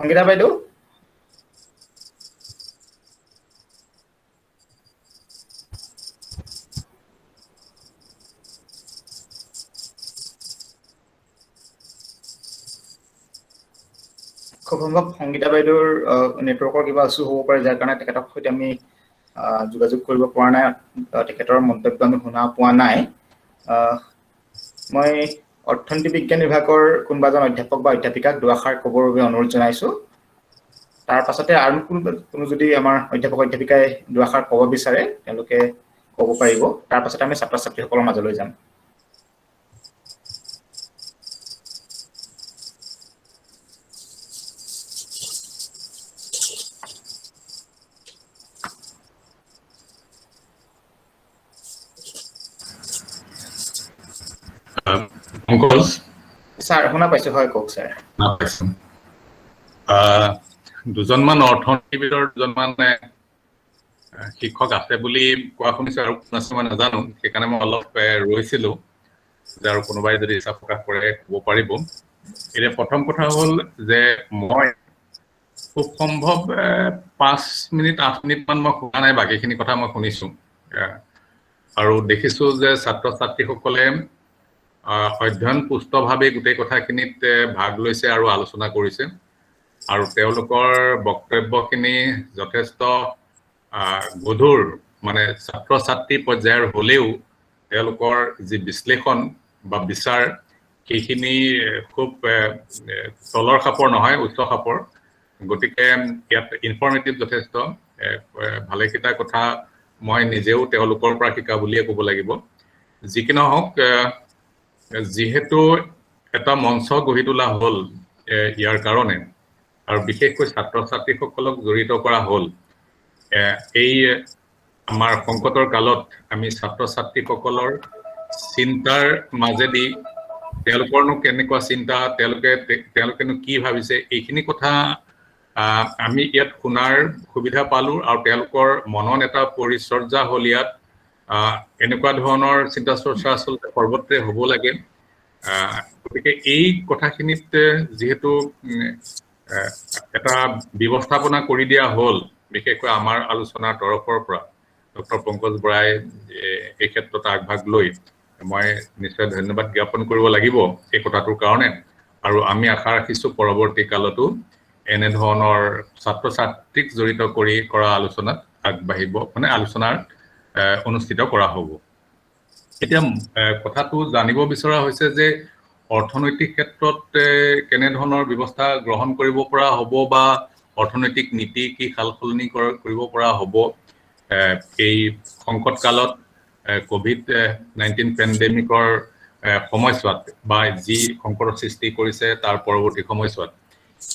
সংগীতা বাইদেউ, খুব সম্ভৱ সংগীতা বাইদেউৰ নেটৱৰ্কৰ কিবা ইছ্যু হ'ব পাৰে, যাৰ কাৰণে তেখেতৰ সৈতে আমি যোগাযোগ কৰিব পৰা নাই, তেখেতৰ মন্তব্য আমি শুনা পোৱা নাই। মই অৰ্থনীতি বিজ্ঞান বিভাগৰ কোনোবা এজন অধ্যাপক বা অধ্যাপিকাক দুআষাৰ ক'বৰ বাবে অনুৰোধ জনাইছোঁ। তাৰ পাছতে আৰু কোনো যদি আমাৰ অধ্যাপক অধ্যাপিকাই দুআষাৰ ক'ব বিচাৰে তেওঁলোকে ক'ব পাৰিব। তাৰ পাছতে আমি ছাত্ৰ ছাত্ৰীসকলৰ মাজলৈ যাম। ছাৰ শুনা পাইছোঁ, হয় কওক ছাৰ। দুজনমান অৰ্থনীতিবিদৰ দুজনমান শিক্ষক আছে বুলি কোৱা শুনিছোঁ, আৰু কোন আছে মই নাজানো, সেইকাৰণে মই অলপ ৰৈছিলোঁ যে আৰু কোনোবাই যদি ইচ্ছা প্ৰকাশ কৰে ক'ব পাৰিব। এতিয়া প্ৰথম কথা হ'ল যে মই খুব সম্ভৱ 5 মিনিট 8 মিনিটমান মই শুনা নাই, বাকীখিনি কথা মই শুনিছোঁ আৰু দেখিছোঁ যে ছাত্ৰ ছাত্ৰীসকলে অধ্যয়ন পুষ্টভাৱে গোটেই কথাখিনিত ভাগ লৈছে আৰু আলোচনা কৰিছে, আৰু তেওঁলোকৰ বক্তব্যখিনি যথেষ্ট গধুৰ, মানে ছাত্ৰ ছাত্ৰী পৰ্যায়ৰ হ'লেও তেওঁলোকৰ যি বিশ্লেষণ বা বিচাৰ সেইখিনি খুব তলৰ খাপৰ নহয়, উচ্চ খাপৰ। গতিকে ইয়াত ইনফৰ্মেটিভ যথেষ্ট ভালেকেইটা কথা মই নিজেও তেওঁলোকৰ পৰা শিকা বুলিয়ে ক'ব লাগিব। যি কি নহওক, যিহেতু এটা মঞ্চ গঢ়ি তোলা হ'ল ইয়াৰ কাৰণে, আৰু বিশেষকৈ ছাত্ৰ ছাত্ৰীসকলক জড়িত কৰা হ'ল, এই আমাৰ সংকটৰ কালত আমি ছাত্ৰ ছাত্ৰীসকলৰ চিন্তাৰ মাজেদি তেওঁলোকৰনো কেনেকুৱা চিন্তা, তেওঁলোকেনো কি ভাবিছে, এইখিনি কথা আমি ইয়াত শুনাৰ সুবিধা পালোঁ, আৰু তেওঁলোকৰ মনন এটা পৰিচৰ্যা হ'ল ইয়াত। এনেকুৱা ধৰণৰ চিন্তা চৰ্চা আচলতে সৰ্বত্ৰে হ'ব লাগে। গতিকে এই কথাখিনিত যিহেতু এটা ব্যৱস্থাপনা কৰি দিয়া হ'ল, বিশেষকৈ আমাৰ আলোচনাৰ তৰফৰ পৰা ডক্টৰ পংকজ বৰাই এই ক্ষেত্ৰত আগভাগ লৈ মই নিশ্চয় ধন্যবাদ জ্ঞাপন কৰিব লাগিব এই কথাটোৰ কাৰণে। আৰু আমি আশা ৰাখিছোঁ পৰৱৰ্তী কালতো এনেধৰণৰ ছাত্ৰ ছাত্ৰীক জড়িত কৰি কৰা আলোচনাত আগবাঢ়িব, মানে আলোচনাৰ অনুষ্ঠিত কৰা হ'ব। এতিয়া কথাটো জানিব বিচৰা হৈছে যে অৰ্থনৈতিক ক্ষেত্ৰত কেনেধৰণৰ ব্যৱস্থা গ্ৰহণ কৰিব পৰা হ'ব, বা অৰ্থনৈতিক নীতি কি সাল সলনি কৰিব পৰা হ'ব এই সংকট কালত, COVID-19 পেণ্ডেমিকৰ সময়ছোৱাত, বা যি সংকটৰ সৃষ্টি কৰিছে তাৰ পৰৱৰ্তী সময়ছোৱাত।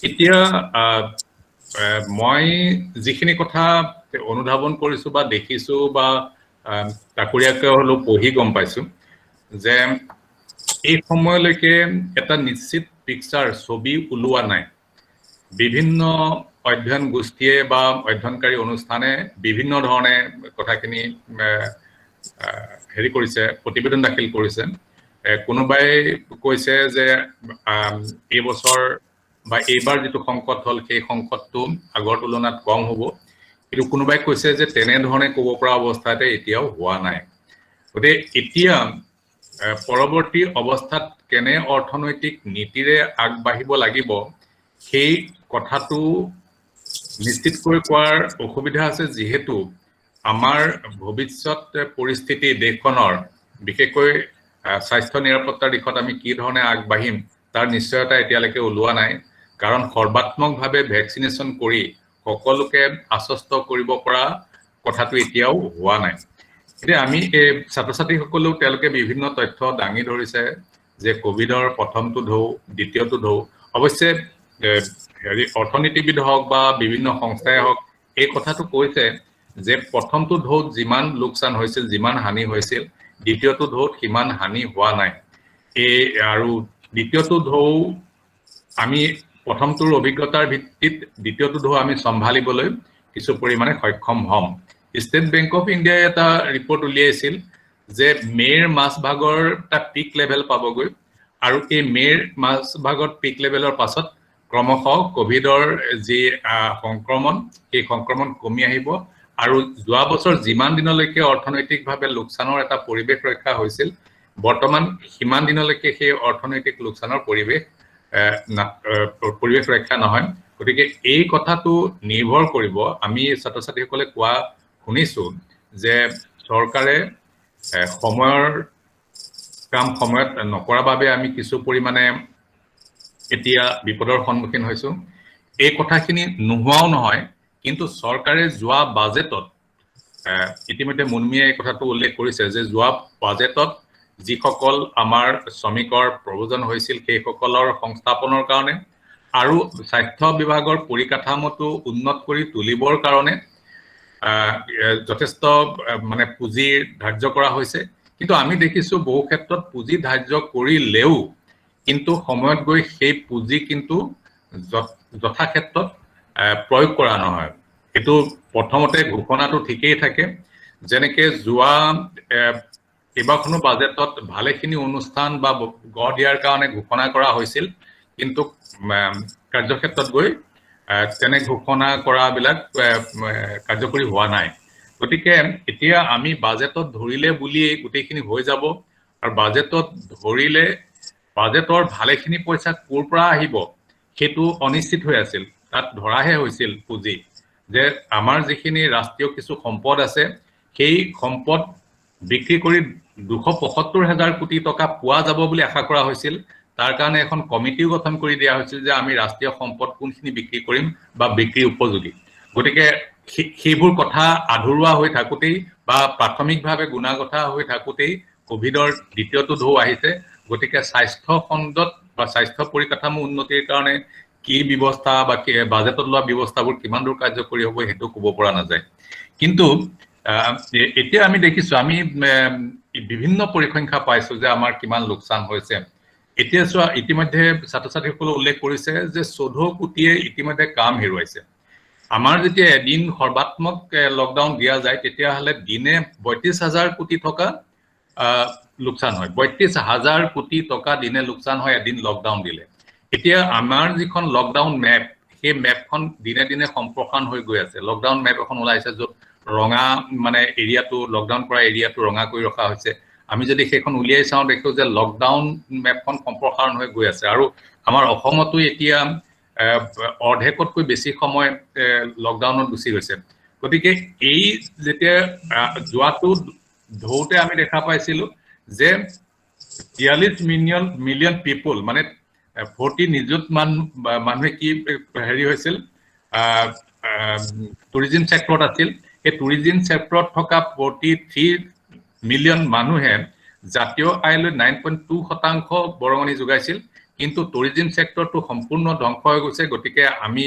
এতিয়া মই যিখিনি কথা অনুধাৱন কৰিছোঁ বা দেখিছোঁ বা তাকৰীয়াকৈ হ'লেও পঢ়ি গম পাইছোঁ যে এই সময়লৈকে এটা নিশ্চিত পিকচাৰ, ছবি ওলোৱা নাই। বিভিন্ন অধ্যয়ন গোষ্ঠীয়ে বা অধ্যয়নকাৰী অনুষ্ঠানে বিভিন্ন ধৰণে কথাখিনি কৰিছে, প্ৰতিবেদন দাখিল কৰিছে। কোনোবাই কৈছে যে এই বছৰ বা এইবাৰ যিটো সংকট হ'ল সেই সংকটটো আগৰ তুলনাত কম হ'ব, কিন্তু কোনোবাই কৈছে যে তেনেধৰণে ক'ব পৰা অৱস্থাতে এতিয়াও হোৱা নাই। গতিকে এতিয়া পৰৱৰ্তী অৱস্থাত কেনে অৰ্থনৈতিক নীতিৰে আগবাঢ়িব লাগিব সেই কথাটো নিশ্চিতকৈ কোৱাৰ অসুবিধা আছে, যিহেতু আমাৰ ভৱিষ্যত পৰিস্থিতি দেশখনৰ, বিশেষকৈ স্বাস্থ্য নিৰাপত্তাৰ দিশত আমি কি ধৰণে আগবাঢ়িম তাৰ নিশ্চয়তা এতিয়ালৈকে ওলোৱা নাই। কাৰণ সৰ্বাত্মকভাৱে ভেকচিনেশ্যন কৰি সকলোকে আশ্বস্ত কৰিব পৰা কথাটো এতিয়াও হোৱা নাই। এতিয়া আমি ছাত্ৰ ছাত্ৰীসকলেও তেওঁলোকে বিভিন্ন তথ্য দাঙি ধৰিছে যে ক'ভিডৰ প্ৰথমটো ঢৌ, দ্বিতীয়টো ঢৌ। অৱশ্যে হেৰি অৰ্থনীতিবিদ হওক বা বিভিন্ন সংস্থাই হওক এই কথাটো কৈছে যে প্ৰথমটো ঢৌত যিমান লোকচান হৈছিল, যিমান হানি হৈছিল, দ্বিতীয়টো ঢৌত সিমান হানি হোৱা নাই। আৰু দ্বিতীয়টো ঢৌ আমি প্ৰথমটোৰ অভিজ্ঞতাৰ ভিত্তিত দ্বিতীয়টো ঢৌ আমি চম্ভালিবলৈ কিছু পৰিমাণে সক্ষম হ'ম। ষ্টেট বেংক অফ ইণ্ডিয়াই এটা ৰিপৰ্ট উলিয়াইছিল যে মে'ৰ মাজভাগৰ এটা পিক লেভেল পাবগৈ, আৰু এই মে'ৰ মাজভাগত পিক লেভেলৰ পাছত ক্ৰমশ কোভিডৰ যি সংক্ৰমণ, সেই সংক্ৰমণ কমি আহিব, আৰু যোৱা বছৰ যিমান দিনলৈকে অৰ্থনৈতিকভাৱে লোকচানৰ এটা পৰিৱেশ ৰক্ষা হৈছিল, বৰ্তমান সিমান দিনলৈকে সেই অৰ্থনৈতিক লোকচানৰ পৰিৱেশ ৰক্ষা নহয়। গতিকে এই কথাটো নিৰ্ভৰ কৰিব, আমি ছাত্ৰ ছাত্ৰীসকলে কোৱা শুনিছো যে চৰকাৰে সময়ৰ কাম সময়ত নকৰাৰ বাবে আমি কিছু পৰিমাণে এতিয়া বিপদৰ সন্মুখীন হৈছো। এই কথাখিনি নোহোৱাও নহয়, কিন্তু চৰকাৰে যোৱা বাজেটত ইতিমধ্যে মুনমিয়ে এই কথাটো উল্লেখ কৰিছে যে যোৱা বাজেটত যিসকল আমাৰ শ্ৰমিকৰ প্ৰয়োজন হৈছিল সেইসকলৰ সংস্থাপনৰ কাৰণে আৰু স্বাস্থ্য বিভাগৰ পৰিকাঠামোটো উন্নত কৰি তুলিবৰ কাৰণে যথেষ্ট মানে পুঁজি ধাৰ্য কৰা হৈছে। কিন্তু আমি দেখিছো বহু ক্ষেত্ৰত পুঁজি ধাৰ্য কৰিলেও কিন্তু সময়ত গৈ সেই পুঁজি কিন্তু যথা ক্ষেত্ৰত প্ৰয়োগ কৰা নহয়। এইটো প্ৰথমতে ঘোষণাটো ঠিকেই থাকে, যেনেকে যোৱা কেইবাখনো বাজেটত ভালেখিনি অনুষ্ঠান বা গঢ় দিয়াৰ কাৰণে ঘোষণা কৰা হৈছিল, কিন্তু কাৰ্যক্ষেত্ৰত গৈ তেনে ঘোষণা কৰাবিলাক কাৰ্যকৰী হোৱা নাই। গতিকে এতিয়া আমি বাজেটত ধৰিলে বুলিয়েই গোটেইখিনি হৈ যাব, আৰু বাজেটত ধৰিলে বাজেটৰ ভালেখিনি পইচা ক'ৰ পৰা আহিব সেইটো অনিশ্চিত হৈ আছিল। তাত ধৰাহে হৈছিল পুঁজি যে আমাৰ যিখিনি ৰাষ্ট্ৰীয় কিছু সম্পদ আছে, সেই সম্পদ বিক্ৰী কৰি 275,000 কোটি টকা পোৱা যাব বুলি আশা কৰা হৈছিল। তাৰ কাৰণে এখন কমিটিও গঠন কৰি দিয়া হৈছিল যে আমি ৰাষ্ট্ৰীয় সম্পদ কোনখিনি বিক্ৰী কৰিম বা বিক্ৰী উপযোগী। গতিকে সেইবোৰ কথা আধৰুৱা হৈ থাকোঁতেই বা প্ৰাথমিকভাৱে গুণাগথা হৈ থাকোঁতেই কোভিডৰ দ্বিতীয়টো ঢৌ আহিছে। গতিকে স্বাস্থ্য খণ্ডত বা স্বাস্থ্য পৰিকাঠামো উন্নতিৰ কাৰণে কি ব্যৱস্থা বা বাজেটত লোৱা ব্যৱস্থাবোৰ কিমান দূৰ কাৰ্যকৰী হ'ব সেইটো ক'ব পৰা নাযায়। কিন্তু এতিয়া আমি দেখিছো, আমি বিভিন্ন পৰিসংখ্যা পাইছো যে আমাৰ কিমান লোকচান হৈছে। এতিয়া চোৱা, ইতিমধ্যে ছাত্ৰ ছাত্ৰীসকলে উল্লেখ কৰিছে যে 14 কোটিয়ে ইতিমধ্যে কাম হেৰুৱাইছে। আমাৰ যেতিয়া এদিন সৰ্বাত্মক লকডাউন দিয়া যায় তেতিয়াহ'লে দিনে 32,000 কোটি টকা লোকচান হয়। 32,000 কোটি টকা দিনে লোকচান হয় এদিন লকডাউন দিলে। এতিয়া আমাৰ যিখন লকডাউন মেপ, সেই মেপখন দিনে দিনে সম্প্ৰসাৰণ হৈ গৈ আছে। লকডাউন মেপ এখন ওলাইছে য'ত ৰঙা মানে এৰিয়াটো, লকডাউন কৰা এৰিয়াটো ৰঙা কৰি ৰখা হৈছে। আমি যদি সেইখন উলিয়াই চাওঁ দেখো যে লকডাউন মেপখন সম্প্ৰসাৰণ হৈ গৈ আছে, আৰু আমাৰ অসমতো এতিয়া অৰ্ধেকতকৈ বেছি সময় লকডাউনত গুচি গৈছে। গতিকে এই যেতিয়া যোৱাটো ঢৌতে আমি দেখা পাইছিলো যে 43 মিলিয়ন পিপুল মানে 40 নিযুত মানুহে কি হেৰি হৈছিল, টুৰিজিম চেক্টৰত আছিল। এই টুৰিজিম চেক্টৰত থকা 43 মিলিয়ন মানুহে জাতীয় আয়লৈ 9.2% বৰঙণি যোগাইছিল, কিন্তু টুৰিজিম চেক্টৰটো সম্পূৰ্ণ ধ্বংস হৈ গৈছে। গতিকে আমি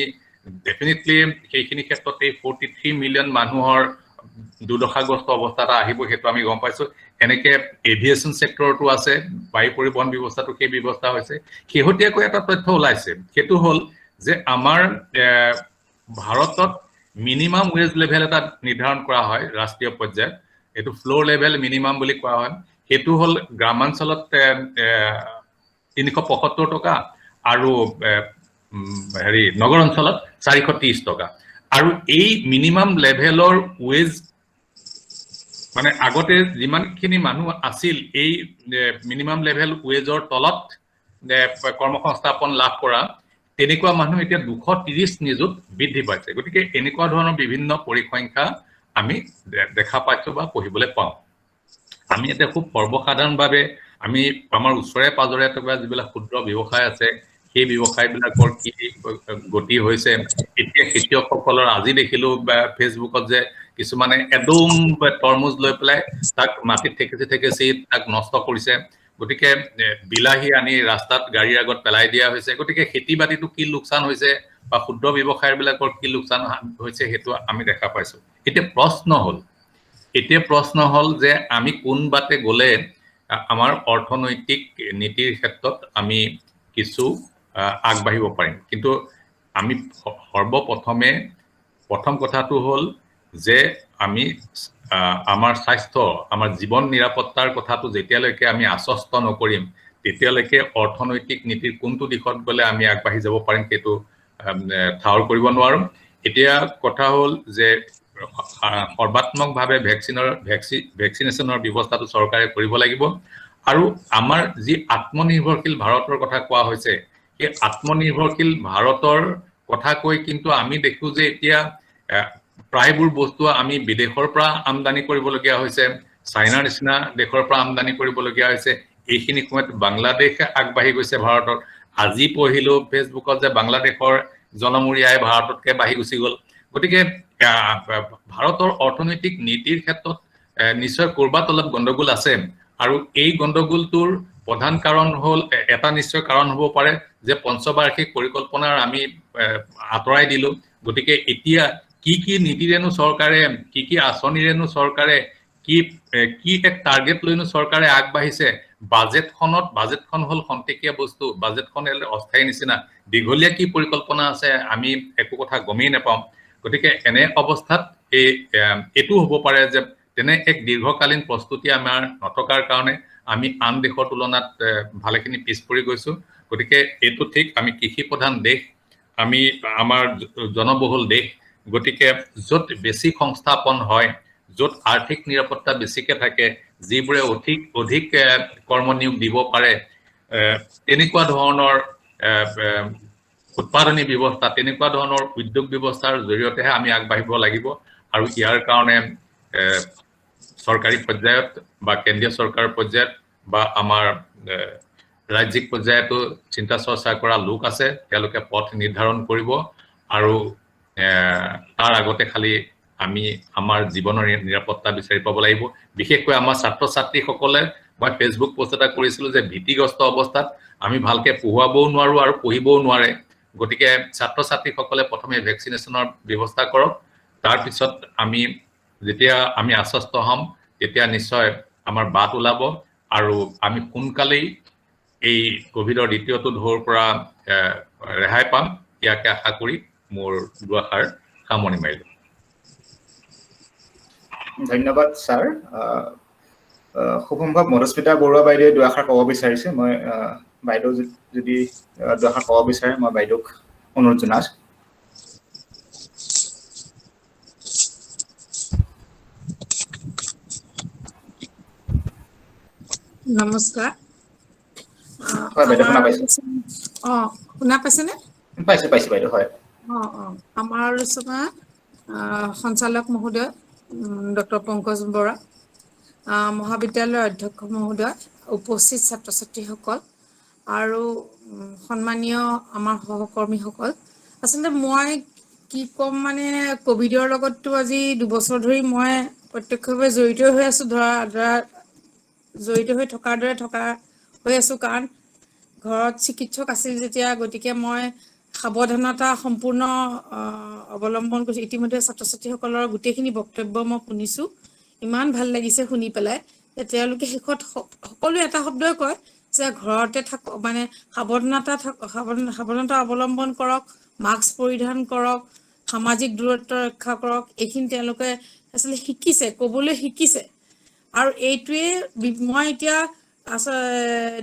ডেফিনেটলি সেইখিনি ক্ষেত্ৰত এই 43 মিলিয়ন মানুহৰ দুৰ্দশাগ্ৰস্ত অৱস্থা এটা আহিব, সেইটো আমি গম পাইছো। এনেকে এভিয়েশ্যন চেক্টৰটো আছে, বায়ু পৰিবহণ ব্যৱস্থাটো সেই ব্যৱস্থা হৈছে। শেহতীয়াকৈ এটা তথ্য ওলাইছে, সেইটো হ'ল যে আমাৰ ভাৰতত মিনিমাম ৱেজ লেভেল এটা নিৰ্ধাৰণ কৰা হয় ৰাষ্ট্ৰীয় পৰ্যায়ত, এইটো ফ্ল'ৰ লেভেল মিনিমাম বুলি কোৱা হয়। সেইটো হ'ল গ্ৰামাঞ্চলত 375 টকা আৰু নগৰ অঞ্চলত 430 টকা। আৰু এই মিনিমাম লেভেলৰ ৱেজ মানে আগতে যিমানখিনি মানুহ আছিল এই মিনিমাম লেভেল ৱেজৰ তলত কৰ্মসংস্থাপন লাভ কৰা, তেনেকুৱা মানুহ এতিয়া 230 নিযুত বৃদ্ধি পাইছে। গতিকে এনেকুৱা ধৰণৰ বিভিন্ন পৰিসংখ্যা আমি দেখা পাইছো বা পঢ়িবলৈ পাওঁ। আমি এতিয়া খুব সৰ্বসাধাৰণভাৱে আমি আমাৰ ওচৰে পাজৰে থকা যিবিলাক ক্ষুদ্ৰ ব্যৱসায় আছে, সেই ব্যৱসায়বিলাকৰ কি গতি হৈছে। এতিয়া খেতিয়কসকলৰ আজি দেখিলো ফেচবুকত যে কিছুমানে এদম তৰমুজ লৈ পেলাই তাক মাটিত ঠেকেচি তাক নষ্ট কৰিছে। গতিকে বিলাহী আনি ৰাস্তাত গাড়ীৰ আগত পেলাই দিয়া হৈছে গতিকে খেতি বাতিটো কি লোকচান হৈছে বা ক্ষুদ্ৰ ব্যৱসায়বিলাকৰ কি লোকচান হৈছে সেইটো আমি দেখা পাইছো এতিয়া প্ৰশ্ন হল যে আমি কোন বাটে গলে আমাৰ অৰ্থনৈতিক নীতিৰ ক্ষেত্ৰত আমি কিছু আগবাঢ়িব পাৰিম কিন্তু আমি প্ৰথম কথাটো হল যে আমি আমাৰ স্বাস্থ্য আমাৰ জীৱন নিৰাপত্তাৰ কথাটো যেতিয়ালৈকে আমি আশ্বস্ত নকৰিম তেতিয়ালৈকে অৰ্থনৈতিক নীতিৰ কোনটো দিশত গলে আমি আগবাঢ়ি যাব পাৰিম সেইটো ঠাৱৰ কৰিব নোৱাৰো এতিয়া কথা হল যে সৰ্বাত্মকভাৱে ভেকচিনেশ্যনৰ ব্যৱস্থাটো চৰকাৰে কৰিব লাগিব আৰু আমাৰ যি আত্মনিৰ্ভৰশীল ভাৰতৰ কথা কোৱা হৈছে এই আত্মনিৰ্ভৰশীল ভাৰতৰ কথা কৈ কিন্তু আমি দেখো যে এতিয়া প্ৰায়বোৰ বস্তু আমি বিদেশৰ পৰা আমদানি কৰিবলগীয়া হৈছে চাইনাৰ নিচিনা দেশৰ পৰা আমদানি কৰিবলগীয়া হৈছে এইখিনি সময়ত বাংলাদেশ আগবাঢ়ি গৈছে ভাৰতত আজি পঢ়িলো ফেচবুকত যে বাংলাদেশৰ জনমূৰিয়াই ভাৰততকৈ বাঢ়ি গুচি গ'ল গতিকে ভাৰতৰ অৰ্থনৈতিক নীতিৰ ক্ষেত্ৰত নিশ্চয় কৰবাত অলপ গণ্ডগোল আছে আৰু এই গণ্ডগোলটোৰ প্ৰধান কাৰণ হল এটা নিশ্চয় কাৰণ হ'ব পাৰে যে পঞ্চবাৰ্ষিক পৰিকল্পনাৰ আমি আঁতৰাই দিলো গতিকে এতিয়া কি নীতিৰেনো চৰকাৰে কি আঁচনিৰেনো চৰকাৰে কি এক টাৰ্গেট লৈনো চৰকাৰে আগবাঢ়িছে বাজেটখন হল খন্তেকীয়া বস্তু বাজেটখন অস্থায়ী নিচিনা দীঘলীয়া কি পৰিকল্পনা আছে আমি একো কথা গমেই নাপাওঁ গতিকে এনে অৱস্থাত এইটো হ'ব পাৰে যে তেনে এক দীৰ্ঘকালীন প্ৰস্তুতি আমাৰ নথকাৰ কাৰণে আমি আন দেশৰ তুলনাত ভালেখিনি পিছ পৰি গৈছো গতিকে এইটো ঠিক আমি কৃষি প্ৰধান দেশ আমি আমাৰ জনবহুল দেশ গতিকে য'ত বেছি সংস্থাপন হয় য'ত আৰ্থিক নিৰাপত্তা বেছিকে থাকে যিবোৰে অধিক কৰ্মনিয়োগ দিব পাৰে তেনেকুৱা ধৰণৰ উৎপাদনী ব্যৱস্থা তেনেকুৱা ধৰণৰ উদ্যোগ ব্যৱস্থাৰ জৰিয়তেহে আমি আগবাঢ়িব লাগিব আৰু ইয়াৰ কাৰণে চৰকাৰী পৰ্যায়ত বা কেন্দ্ৰীয় চৰকাৰৰ পৰ্যায়ত বা আমাৰ ৰাজ্যিক পৰ্যায়তো চিন্তা চৰ্চা কৰা লোক আছে তেওঁলোকে পথ নিৰ্ধাৰণ কৰিব আৰু তাৰ আগতে খালি আমি আমাৰ জীৱনৰ নিৰাপত্তা বিচাৰি পাব লাগিব বিশেষকৈ আমাৰ ছাত্ৰ ছাত্ৰীসকলে মই ফেচবুক পোষ্ট এটা কৰিছিলো যে ভীতিগ্ৰস্ত অৱস্থাত আমি ভালকে পঢ়ুৱাবও নোৱাৰো আৰু পঢ়িবও নোৱাৰে গতিকে ছাত্ৰ ছাত্ৰীসকলে প্ৰথমে ভেকচিনেশ্যনৰ ব্যৱস্থা কৰক তাৰ পিছত যেতিয়া আমি আশ্বস্ত হ'ম তেতিয়া নিশ্চয় আমাৰ বাট ওলাব আৰু আমি সোনকালেই এই কোভিডৰ দ্বিতীয়টো ঢৌৰ পৰা ৰেহাই পাম ইয়াকে আশা কৰি মোৰ দুআষাৰ সামৰণি মাৰিলো ধন্যবাদ ছাৰ খুব সম্ভৱ মধুস্মিতা বৰুৱা বাইদেৱে দুআষাৰ ক'ব বিচাৰিছে মই বাইদেউ যদি দুআষাৰ ক'ব বিচাৰে মই বাইদেউক অনুৰোধ জনাইছো নমস্কাৰ হয় বাইদেউ শুনা পাইছে শুনা পাইছেনে পাইছে বাইদেউ হয় আমাৰ আলোচনা সঞ্চালক মহোদয় ডক্টৰ পংকজ বৰা মহাবিদ্যালয়ৰ অধ্যক্ষ মহোদয় উপস্থিত ছাত্ৰ ছাত্ৰীসকল আৰু সন্মানীয় আমাৰ সহকৰ্মীসকল আচলতে মই কি ক'ম মানে কোভিডৰ লগততো আজি 2 বছৰ ধৰি মই প্ৰত্যক্ষভাৱে জড়িত হৈ আছো জড়িত হৈ থকাৰ দৰে হৈ আছো কাৰণ ঘৰত চিকিৎসক আছিল যেতিয়া গতিকে মই সাৱধানতা সম্পূৰ্ণ অৱলম্বন কৰিছো ইতিমধ্যে ছাত্ৰ ছাত্ৰীসকলৰ গোটেইখিনি বক্তব্য মই শুনিছো ইমান ভাল লাগিছে শুনি পেলাই তেওঁলোকে শেষত সকলো এটা শব্দই কয় যে ঘৰতে থাকক মানে সাৱধানতা অৱলম্বন কৰক মাস্ক পৰিধান কৰক সামাজিক দূৰত্ব ৰক্ষা কৰক এইখিনি তেওঁলোকে আচলতে ক'বলৈ শিকিছে আৰু এইটোৱে মই এতিয়া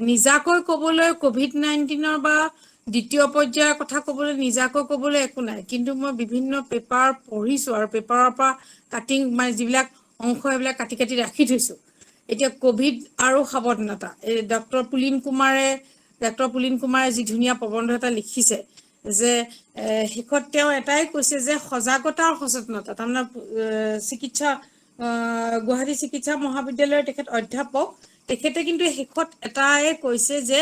নিজাকৈ ক'বলৈ কোভিড-19 বা দ্বিতীয় পৰ্যায়ৰ কথা ক'বলৈ নিজাকৈ ক'বলৈ একো নাই কিন্তু মই বিভিন্ন পেপাৰ পঢ়িছো আৰু পেপাৰৰ পৰা কাটিং মানে যিবিলাক অংশ এইবিলাক কাটি ৰাখি থৈছো এতিয়া কোভিড আৰু সাৱধানতা এই ডক্টৰ পুলিন কুমাৰে যি ধুনীয়া প্ৰবন্ধ এটা লিখিছে যে শেষত তেওঁ এটাই কৈছে যে সজাগতা আৰু সচেতনতা তাৰমানে গুৱাহাটী চিকিৎসা মহাবিদ্যালয়ৰ তেখেত অধ্যাপক তেখেতে কিন্তু শেষত এটাই কৈছে যে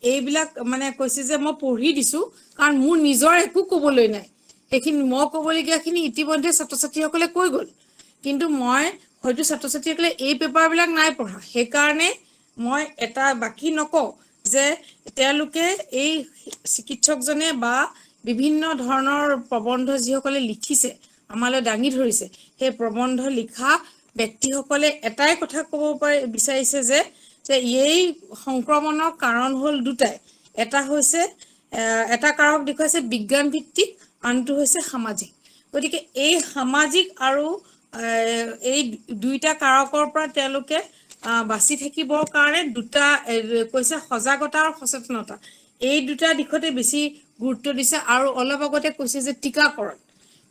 এইবিলাক মানে কৈছে যে মই পঢ়ি দিছো কাৰণ মোৰ নিজৰ একো ক'বলৈ নাই সেইখিনি মই ক'বলগীয়াখিনি ইতিমধ্যে ছাত্ৰ ছাত্ৰীসকলে কৈ গ'ল কিন্তু মই হয়তো ছাত্ৰ ছাত্ৰীসকলে এই পেপাৰবিলাক নাই পঢ়া সেইকাৰণে মই এটা বাকী নকওঁ যে তেওঁলোকে এই চিকিৎসকজনে বা বিভিন্ন ধৰণৰ প্ৰবন্ধ যিসকলে লিখিছে আমালৈ দাঙি ধৰিছে সেই প্ৰবন্ধ লিখা ব্যক্তিসকলে এটাই কথা ক'ব বিচাৰিছে যে এই সংক্ৰমণৰ কাৰণ হ'ল দুটাই এটা হৈছে এটা কাৰক দেখুৱাইছে বিজ্ঞান ভিত্তিক আনটো হৈছে সামাজিক গতিকে এই সামাজিক আৰু এই দুইটা কাৰকৰ পৰা তেওঁলোকে বাছি থাকিবৰ কাৰণে দুটা কৈছে সজাগতা আৰু সচেতনতা এই দুটা দিশতে বেছি গুৰুত্ব দিছে আৰু অলপ আগতে কৈছে যে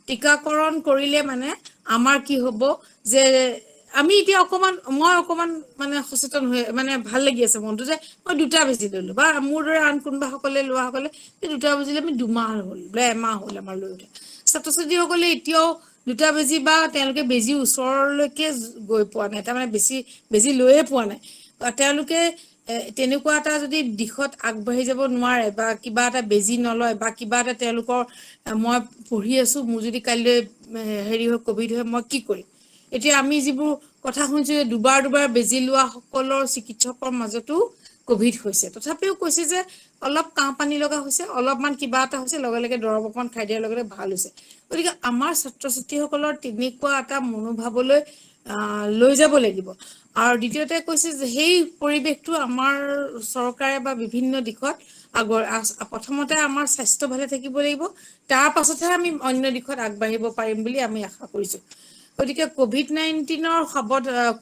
টিকাকৰণ কৰিলে মানে আমাৰ কি হ'ব যে আমি এতিয়া মই অকমান মানে সচেতন হৈ মানে ভাল লাগি আছে মনটো যে মই দুটা বেজি ললো বা মোৰ দৰে আন কোনোবা সকলে লোৱা সকলে দুটা বেজিলে আমি 2 মাহ হ'ল বা এমাহ হ'ল আমাৰ লৈ উঠে ছাত্ৰ ছাত্ৰীসকলে এতিয়াও দুটা বেজি বা তেওঁলোকে বেজি ওচৰলৈকে গৈ পোৱা নাই তাৰমানে বেজি লৈয়ে পোৱা নাই তেওঁলোকে তেনেকুৱা এটা যদি দিশত আগবাঢ়ি যাব নোৱাৰে বা কিবা এটা বেজি নলয় বা কিবা এটা তেওঁলোকৰ মই পঢ়ি আছো মোৰ যদি কাইলৈ হেৰি হয় কোভিড হয় মই কি কৰিম এতিয়া আমি যিবোৰ কথা শুনিছো যে দুবাৰ বেজি লোৱা সকলৰ চিকিৎসকৰ মাজতো কোভিড হৈছে তথাপিও কৈছে যে অলপ কাহ পানী লগা হৈছে অলপমান কিবা এটা হৈছে লগে লগে দৰৱ অকণ খাই দিয়াৰ লগে লগে ভাল হৈছে গতিকে আমাৰ ছাত্ৰ ছাত্ৰীসকলৰ তেনেকুৱা এটা মনোভাৱলৈ লৈ যাব লাগিব আৰু দ্বিতীয়তে কৈছে যে সেই পৰিৱেশটো আমাৰ চৰকাৰে বা বিভিন্ন দিশত প্ৰথমতে আমাৰ স্বাস্থ্য ভালে থাকিব লাগিব তাৰ পাছতহে আমি অন্য দিশত আগবাঢ়িব পাৰিম বুলি আমি আশা কৰিছো গতিকে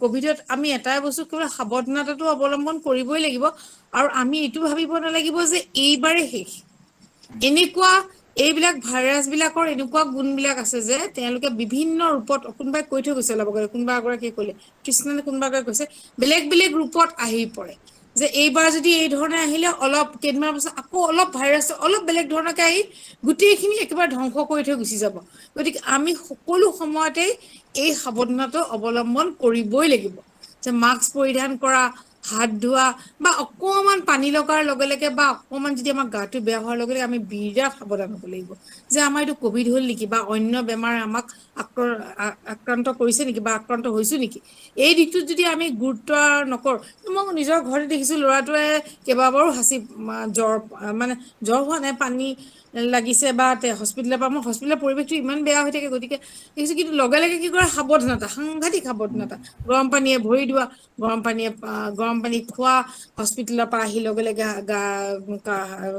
কোভিডত আমি এটাই বস্তু কেৱল সাৱধানতাটো অৱলম্বন কৰিবই লাগিব আৰু আমি এইটো ভাবিব নালাগিব যে এইবাৰে শেষ এনেকুৱা এইবিলাক ভাইৰাছ বিলাকৰ এনেকুৱা গুণবিলাক আছে যে তেওঁলোকে বিভিন্ন ৰূপত কোনোবাই কৈ থৈ গৈছে অলপ আগতে কোনোবা এগৰাকীয়ে ক'লে কৃষ্ণনে কোনোবাকে কৈছে বেলেগ ৰূপত আহি পৰে যে এইবাৰ যদি এই ধৰণে আহিলে অলপ কেইদিনমান পাছত আকৌ অলপ ভাইৰাছ অলপ বেলেগ ধৰণকে আহি গোটেইখিনি একেবাৰে ধ্বংস কৰি থৈ গুচি যাব গতিকে আমি সকলো সময়তে এই সাৱধানতাটো অৱলম্বন কৰিবই লাগিব যে মাস্ক পৰিধান কৰা হাত ধোৱা বা অকমান পানী লগাৰ লগে লগে বা অকমান যদি আমাৰ গাটো বেয়া হোৱাৰ লগে লগে আমি বিৰাট সাৱধান হ'ব লাগিব যে আমাৰ এইটো কোভিড হ'ল নেকি বা অন্য বেমাৰে আমাক আক্ৰান্ত কৰিছে নেকি বা আক্ৰান্ত হৈছো নেকি এই দিশটোত যদি আমি গুৰুত্ব নকৰো মই নিজৰ ঘৰতে দেখিছো ল'ৰাটোৱে কেইবাবাৰো জ্বৰ হোৱা নাই পানী লাগিছে বা হস্পিটেলৰ পৰা মই হস্পিটেলৰ পৰিৱেশটো ইমান বেয়া হৈ থাকে গতিকে দেখিছো কিন্তু লগে লগে কি কৰে সাৱধানতা সাংঘাতিক সাৱধানতা গৰম পানীয়ে ভৰি ধোৱা গৰম পানী খোৱা হস্পিটেলৰ পৰা আহি লগে লগে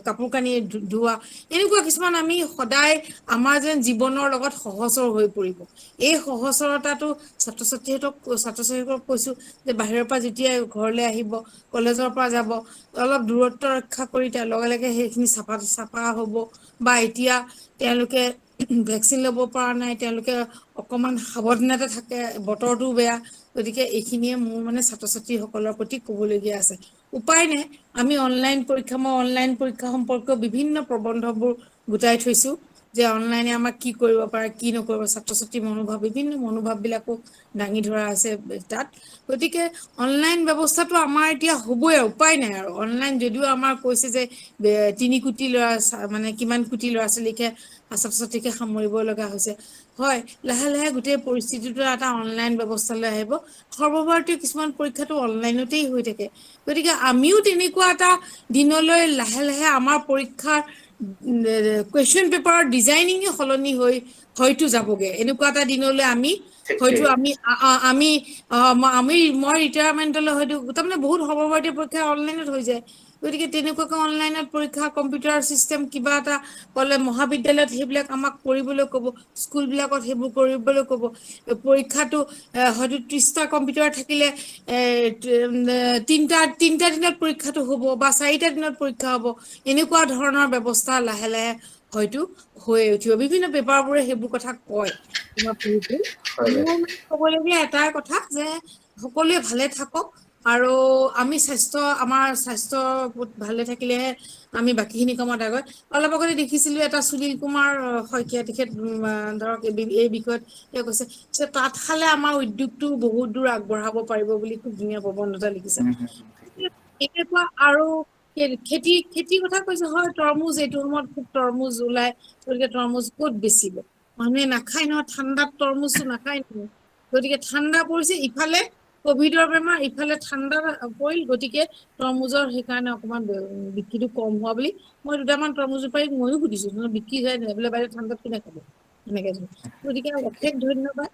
কাপোৰ কানি ধোৱা এনেকুৱা কিছুমান আমি সদায় আমাৰ যেন জীৱনৰ লগত সহচৰ হৈ পৰিব এই সহচৰতাটো ছাত্ৰ ছাত্ৰীসকলক কৈছো যে বাহিৰৰ পৰা যেতিয়া ঘৰলৈ আহিব কলেজৰ পৰা যাব অলপ দূৰত্ব ৰক্ষা কৰি তাৰ লগে লগে সেইখিনি চাফা হ'ব বা এতিয়া তেওঁলোকে ভেকচিন ল'ব পৰা নাই তেওঁলোকে অকমান সাৱধানতা থাকে বতৰটো বেয়া গতিকে এইখিনিয়ে মোৰ মানে ছাত্ৰ ছাত্ৰীসকলৰ প্ৰতি ক'বলগীয়া আছে উপায় নাই আমি অনলাইন পৰীক্ষা সম্পৰ্কীয় বিভিন্ন প্ৰবন্ধবোৰ গোটাই থৈছো যে অনলাইনে আমাক কি কৰিব পাৰে কি নকৰিব ছাত্ৰ ছাত্ৰীৰ বিভিন্ন মনোভাৱবিলাকো দাঙি ধৰা আছে তাত গতিকে অনলাইন ব্যৱস্থাটো আমাৰ এতিয়া হ'বই উপায় নাই আৰু অনলাইন যদিও আমাৰ কৈছে যে 3 কোটি কিমান কোটি ল'ৰা ছোৱালীকে ছাত্ৰ ছাত্ৰীকে সামৰিব লগা হৈছে হয় লাহে লাহে গোটেই পৰিস্থিতিটো এটা অনলাইন ব্যৱস্থালৈ আহিব সৰ্বভাৰতীয় কিছুমান পৰীক্ষাটো অনলাইনতেই হৈ থাকে গতিকে আমিও তেনেকুৱা এটা দিনলৈ লাহে লাহে আমাৰ পৰীক্ষাৰ কুৱেশ্যন পেপাৰৰ ডিজাইনিঙে সলনি হৈ হয়তো যাবগে এনেকুৱা এটা দিনলৈ আমি হয়তো মই ৰিটায়াৰমেণ্টলৈ হয়তো তাৰমানে বহুত সৰ্বভাৰতীয় পৰীক্ষা অনলাইনত হৈ যায় গতিকে তেনেকুৱাকৈ অনলাইনত পৰীক্ষা কম্পিউটাৰ চিষ্টেম কিবা এটা ক'লে মহাবিদ্যালয়ত সেইবিলাক আমাক কৰিবলৈ ক'ব স্কুল বিলাকত সেইবোৰ কৰিবলৈ ক'ব পৰীক্ষাটো হয়তো 30টা কম্পিউটাৰ থাকিলে 3টা দিনত পৰীক্ষাটো হ'ব বা 4টা দিনত পৰীক্ষা হ'ব এনেকুৱা ধৰণৰ ব্যৱস্থা লাহে লাহে হয়তো হৈ উঠিব বিভিন্ন পেপাৰবোৰে সেইবোৰ কথা কয় মোৰ ক'বলগীয়া এটাই কথা যে সকলোৱে ভালে থাকক আৰু আমি আমাৰ স্বাস্থ্য ভালে থাকিলেহে আমি বাকীখিনি কামত আগত অলপ আগতে দেখিছিলো এটা সুনীল কুমাৰ শইকীয়া তেখেত ধৰক এই বিষয়ত তেওঁ কৈছে যে তাঁতশালে আমাৰ উদ্যোগটো বহুত দূৰ আগবঢ়াব পাৰিব বুলি খুব ধুনীয়া প্ৰবন্ধ এটা লিখিছে এনেকুৱা আৰু খেতিৰ কথা কৈছে হয় তৰমুজ এইটো সময়ত খুব তৰমুজ ওলাই গতিকে তৰমুজ ক'ত বেচিব মানুহে নাখায় নহয় ঠাণ্ডাত তৰমুজটো নাখায় নহয় গতিকে ঠাণ্ডা পৰিছে ইফালে কোভিডৰ বেমাৰ ইফালে ঠাণ্ডা পৰিল, গতিকে তৰমুজৰ সেইকাৰণে অকণমান বিক্ৰীটো কম হোৱা বুলি মই দুটামান তৰমুজ পাই ময়ো সুধিছো বিক্ৰী যায় নাই বোলে বাইদেউ ঠাণ্ডাত কোনে খাব এনেকে। গতিকে অশেষ ধন্যবাদ,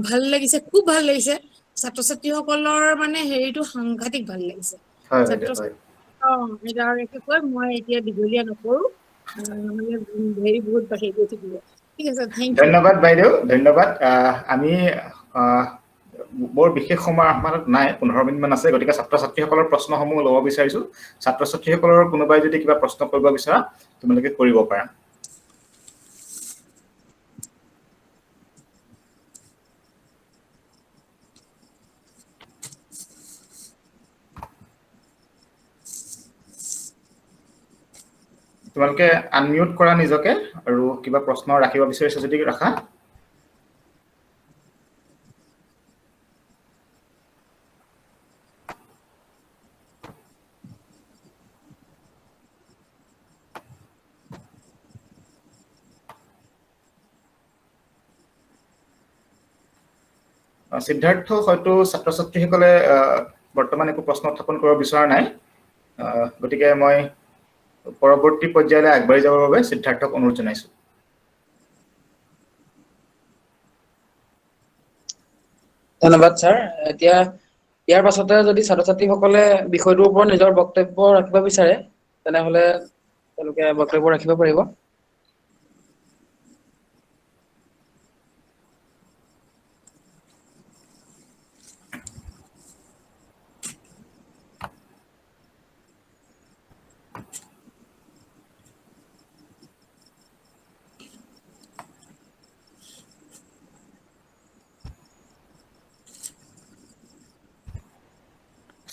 ভাল লাগিছে, খুব ভাল লাগিছে। ছাত্ৰ ছাত্ৰীসকলৰ মানে হেৰিটো সাংঘাতিক ভাল লাগিছে। ছাত্ৰ কৈ মই এতিয়া দীঘলীয়া নকৰো, নহলে হেৰি বহুত হেৰি কৰি থাকিব। ঠিক আছে, থেংক ইউ। ধন্যবাদ বাইদেউ, ধন্যবাদ। আমি বৰ বিশেষ সময় আমাৰত নাই, 15 মিনিটমান আছে, গতিকে ছাত্ৰ ছাত্ৰীসকলৰ প্ৰশ্নসমূহ ল'ব বিচাৰিছো। ছাত্ৰ ছাত্ৰীসকলৰ কোনোবাই যদি কিবা প্ৰশ্ন কৰিব বিচৰা তোমালোকে কৰিব পাৰা। তোমালোকে আনমিউট কৰা নিজকে আৰু কিবা প্ৰশ্ন ৰাখিব বিচাৰিছা যদি ৰাখা। সিদ্ধাৰ্থ হয়তো ছাত্ৰ ছাত্ৰীসকলে বৰ্তমান একো প্ৰশ্ন উত্থাপন কৰিব বিচৰা নাই, গতিকে মই পৰৱৰ্তী পৰ্যায়লৈ আগবাঢ়ি যাবৰ বাবে সিদ্ধাৰ্থক অনুৰোধ জনাইছো। ধন্যবাদ ছাৰ। এতিয়া ইয়াৰ পাছতে যদি ছাত্ৰ ছাত্ৰীসকলে বিষয়টোৰ ওপৰত নিজৰ বক্তব্য ৰাখিব বিচাৰে তেনেহলে তেওঁলোকে বক্তব্য ৰাখিব পাৰিব।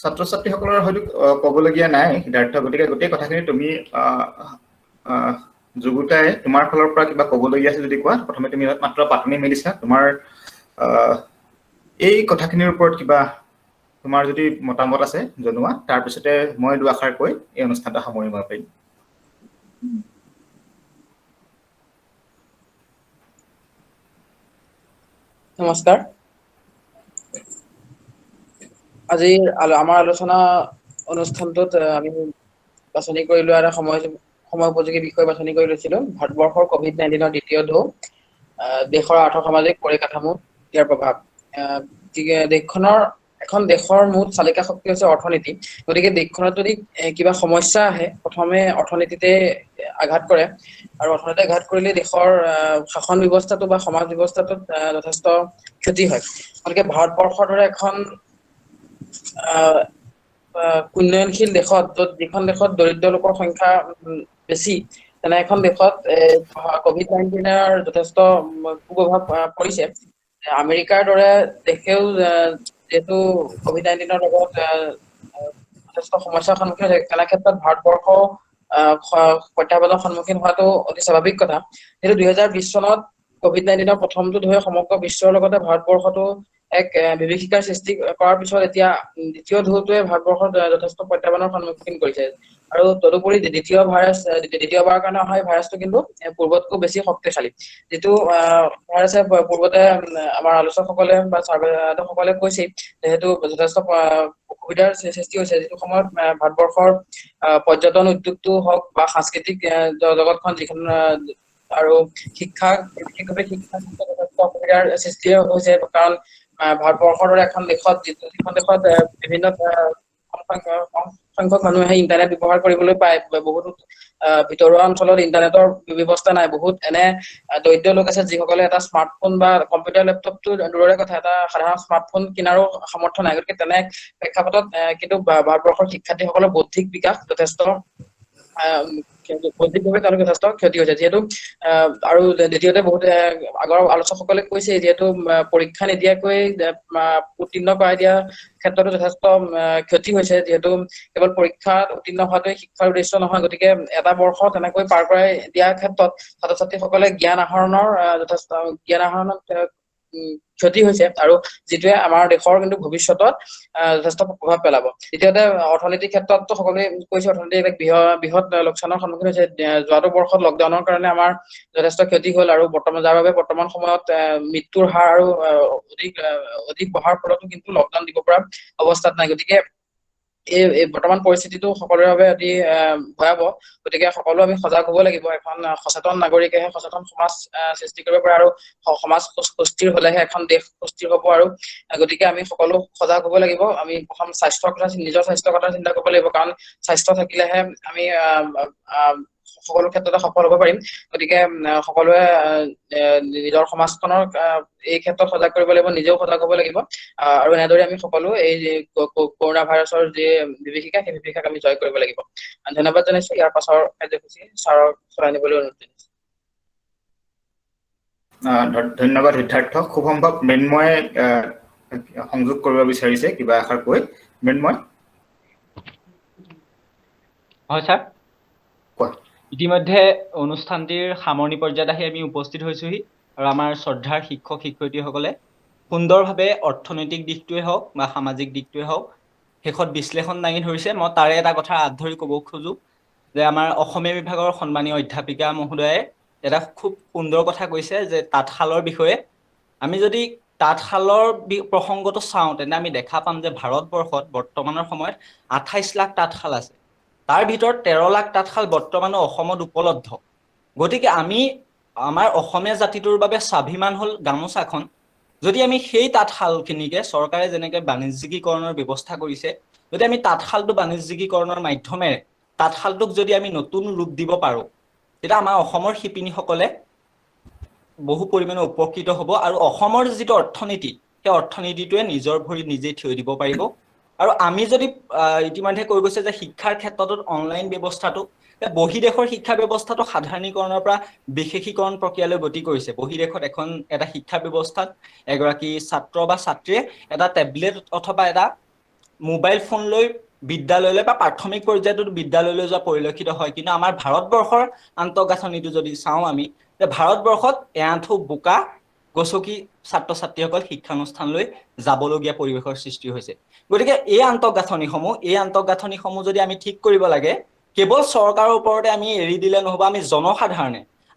ছাত্ৰ ছাত্ৰীসকলৰ হয়তো ক'বলগীয়া নাই সিদ্ধাৰ্থ, গতিকে গোটেই কথাখিনি তুমি যুগুতাই তোমাৰ ফালৰ পৰা কিবা ক'বলগীয়া আছে যদি কোৱা। প্ৰথমে তুমি মাত্ৰ পাতনি মেলিছা, তোমাৰ এই কথাখিনিৰ ওপৰত কিবা তোমাৰ যদি মতামত আছে জনোৱা, তাৰপিছতে মই দুআষাৰ কৈ এই অনুষ্ঠানটো সামৰিব পাৰিম। নমস্কাৰ। আজি আমাৰ আলোচনা অনুষ্ঠানটোত আমি বাছনি কৰি লোৱা এটা সময় উপযোগী বিষয় বাছনি কৰি লৈছিলো, ভাৰতবৰ্ষৰ COVID-19 দ্বিতীয় ঢৌ, দেশৰ আৰ্থ-সামাজিক পৰিকাঠামো, ইয়াৰ প্ৰভাৱ। এখন দেশৰ মূল চালিকা শক্তি হৈছে অৰ্থনীতি। গতিকে দেশখনত যদি কিবা সমস্যা আহে প্ৰথমে অৰ্থনীতিতে আঘাত কৰে, আৰু অৰ্থনীতিতে আঘাত কৰিলে দেশৰ শাসন ব্যৱস্থাটো বা সমাজ ব্যৱস্থাটোত যথেষ্ট ক্ষতি হয়। গতিকে ভাৰতবৰ্ষৰ দৰে এখন উন্নয়নশীল দেশত, যিখন দেশত দৰিদ্ৰ লোকৰ সংখ্যা বেছি, তেনে এখন দেশত COVID-19 যথেষ্ট কুপ্ৰভাৱ পৰিছে। আমেৰিকাৰ দৰে দেশেও যিহেতু COVID-19 লগত যথেষ্ট সমস্যাৰ সন্মুখীন হৈছে, তেনে ক্ষেত্ৰত ভাৰতবৰ্ষ প্ৰত্যাহ্বানৰ সন্মুখীন হোৱাটো অতি স্বাভাৱিক কথা। যিহেতু 2020 চনত COVID-19 প্ৰথমটো ঢৌৱে সমগ্ৰ বিশ্বৰ লগতে ভাৰতবৰ্ষতো এক বিভীষিকাৰ সৃষ্টি কৰাৰ পিছত এতিয়া দ্বিতীয় ঢৌটোৱে ভাৰতবৰ্ষত যথেষ্ট প্ৰত্যাহ্বানৰ সন্মুখীন কৰিছে। আৰু তদুপৰি দ্বিতীয়বাৰৰ কাৰণে অহা ভাইৰাছটো কিন্তু পূৰ্বতকৈ বেছি শক্তিশালী। যিটো ভাইৰাছে পূৰ্বতে আমাৰ আলোচকসকলে বা ছাৰসকলে কৈছিল, যিহেতু যথেষ্ট অসুবিধাৰ সৃষ্টি হৈছে, যিটো সময়ত ভাৰতবৰ্ষৰ পৰ্যটন উদ্যোগটো হওক বা সাংস্কৃতিক জগতখন যিখন আৰু বিশেষভাৱে শিক্ষা যথেষ্ট অসুবিধাৰ সৃষ্টি হৈছে। কাৰণ ভাৰতবৰ্ষৰ দৰে এখন দেশত যিখন দেশত বিভিন্ন সংখ্যক মানুহে ইন্টাৰনেট ব্যৱহাৰ কৰিবলৈ পায়, বহুতো ভিতৰুৱা অঞ্চলত ইন্টাৰনেটৰ ব্যৱস্থা নাই। বহুত এনে দৰিদ্ৰ লোক আছে যিসকলে এটা স্মাৰ্টফোন বা কম্পিউটাৰ লেপটপটো দূৰৰে কথা, এটা সাধাৰণ স্মাৰ্টফোন কিনাৰো সামৰ্থ্য নাই। গতিকে তেনে প্ৰেক্ষাপটত কিন্তু ভাৰতবৰ্ষৰ শিক্ষাৰ্থীসকলৰ বৌদ্ধিক বিকাশ যথেষ্ট বৌদ্ধিকভাৱে তেওঁলোকে যথেষ্ট ক্ষতি হৈছে। যিহেতু আৰু দ্বিতীয়তে বহুতে আগৰ আলোচকসকলে কৈছে, যিহেতু পৰীক্ষা নিদিয়াকৈ উত্তীৰ্ণ কৰাই দিয়া ক্ষেত্ৰতো যথেষ্ট ক্ষতি হৈছে। যিহেতু কেৱল পৰীক্ষাত উত্তীৰ্ণ হোৱাটোৱে শিক্ষাৰ উদ্দেশ্য নহয়। গতিকে এটা বৰ্ষ তেনেকৈ পাৰ কৰাই দিয়াৰ ক্ষেত্ৰত ছাত্ৰ ছাত্ৰীসকলে জ্ঞান আহৰণৰ ক্ষতি হৈছে আৰু যিটোৱে আমাৰ দেশৰ কিন্তু ভৱিষ্যতত যথেষ্ট প্ৰভাৱ পেলাব। দ্বিতীয়তে অৰ্থনৈতিক ক্ষেত্ৰতো সকলোৱে কৈছে অৰ্থনীতি এক বৃহৎ লোকচানৰ সন্মুখীন হৈছে। যোৱাটো বৰ্ষত লকডাউনৰ কাৰণে আমাৰ যথেষ্ট ক্ষতি হ'ল আৰু যাৰ বাবে বৰ্তমান সময়ত মৃত্যুৰ হাৰ আৰু অধিক বঢ়াৰ ফলতো কিন্তু লকডাউন দিব পৰা অৱস্থাত নাই। গতিকে এই বৰ্তমান পৰিস্থিতিটো সকলোৰে বাবে অতি ভয়াৱহ। গতিকে সকলো আমি সজাগ হ'ব লাগিব। এখন সচেতন নাগৰিকেহে সচেতন সমাজ সৃষ্টি কৰিব পাৰে আৰু সমাজ সুস্থিৰ হলেহে এখন দেশ সুস্থিৰ হ'ব। আৰু গতিকে আমি সকলো সজাগ হ'ব লাগিব। আমি প্ৰথম নিজৰ স্বাস্থ্যৰ কথা চিন্তা কৰিব লাগিব, কাৰণ স্বাস্থ্য থাকিলেহে আমি সকলো ক্ষেত্ৰতে সফল হ'ব পাৰিম। গতিকে সকলোৱে নিজৰ সমাজখনৰ এই ক্ষেত্ৰত সজাগ কৰিব লাগিব, নিজেও সজাগ হ'ব লাগিব। আৰু এনেদৰে আমি সকলো এই কৰোণা ভাইৰাছৰ যি বিভীষিকা সেই বিভীষিকাক আমি জয় কৰিব লাগিব। ধন্যবাদ জনাইছো। ইয়াৰ পাছৰ কাৰ্যসূচী ছাৰক চলাই নিবলৈ অনুৰোধ জনাইছো। ধন্যবাদ সিদ্ধাৰ্থ। খুব সম্ভৱ মৃন্ময়ে সংযোগ কৰিব বিচাৰিছে কিবা এষাৰ কৈ। মৃন্ময়। হয় ছাৰ। কোৱা। ইতিমধ্যে অনুষ্ঠানটিৰ সামৰণি পৰ্যায়ত আহি আমি উপস্থিত হৈছোহি আৰু আমাৰ শ্ৰদ্ধাৰ শিক্ষক শিক্ষয়িত্ৰীসকলে সুন্দৰভাৱে অৰ্থনৈতিক দিশটোৱে হওক বা সামাজিক দিশটোৱে হওক শেষত বিশ্লেষণ দাঙি ধৰিছে। মই তাৰে এটা কথা হাত ধৰি ক'ব খোজো যে আমাৰ অসমীয়া বিভাগৰ সন্মানীয় অধ্যাপিকা মহোদয়ে এটা খুব সুন্দৰ কথা কৈছে যে তাঁতশালৰ বিষয়ে। আমি যদি তাঁতশালৰ প্ৰসংগটো চাওঁ তেন্তে আমি দেখা পাম যে ভাৰতবৰ্ষত বৰ্তমানৰ সময়ত 28 লাখ তাঁতশাল আছে। তাৰ ভিতৰত 13 লাখ তাঁতশাল বৰ্তমানো অসমত উপলব্ধ। গতিকে আমি আমাৰ অসমীয়া জাতিটোৰ বাবে স্বাভিমান হ'ল গামোচাখন। যদি আমি সেই তাঁতশালখিনিকে চৰকাৰে যেনেকৈ বাণিজ্যিকীকৰণৰ ব্যৱস্থা কৰিছে, যদি আমি তাঁতশালটো বাণিজ্যিকীকৰণৰ মাধ্যমেৰে তাঁতশালটোক যদি আমি নতুন ৰূপ দিব পাৰোঁ, তেতিয়া আমাৰ অসমৰ শিপিনীসকলে বহু পৰিমাণে উপকৃত হ'ব আৰু অসমৰ যিটো অৰ্থনীতি সেই অৰ্থনীতিটোৱে নিজৰ ভৰিত নিজেই থিয় দিব পাৰিব। আৰু আমি যদি ইতিমধ্যে কৈ গৈছে যে শিক্ষাৰ ক্ষেত্ৰতো অনলাইন ব্যৱস্থাটো, বহিদেশৰ শিক্ষা ব্যৱস্থাটো সাধাৰণীকৰণৰ পৰা বিশেষীকৰণ প্ৰক্ৰিয়ালৈ গতি কৰিছে। বহিদেশত এটা শিক্ষা ব্যৱস্থাত এগৰাকী ছাত্ৰ বা ছাত্ৰীয়ে এটা টেবলেট অথবা এটা মোবাইল ফোন লৈ বিদ্যালয়লৈ বা প্ৰাথমিক পৰ্যায়তো বিদ্যালয়লৈ যোৱা পৰিলক্ষিত হয়। কিন্তু আমাৰ ভাৰতবৰ্ষৰ আন্তঃগাঁথনিটো যদি চাওঁ আমি, যে ভাৰতবৰ্ষত এআঁঠু বোকা গছকি ছাত্ৰ ছাত্ৰীসকল শিক্ষানুষ্ঠানলৈ যাবলগীয়া পৰিৱেশৰ সৃষ্টি হৈছে। গতিকে এই আন্তঃগাঁথনিসমূহ যদি আমি ঠিক কৰিব লাগে, কেৱল চৰকাৰৰ ওপৰতে আমি এৰি দিলে নহ'ব।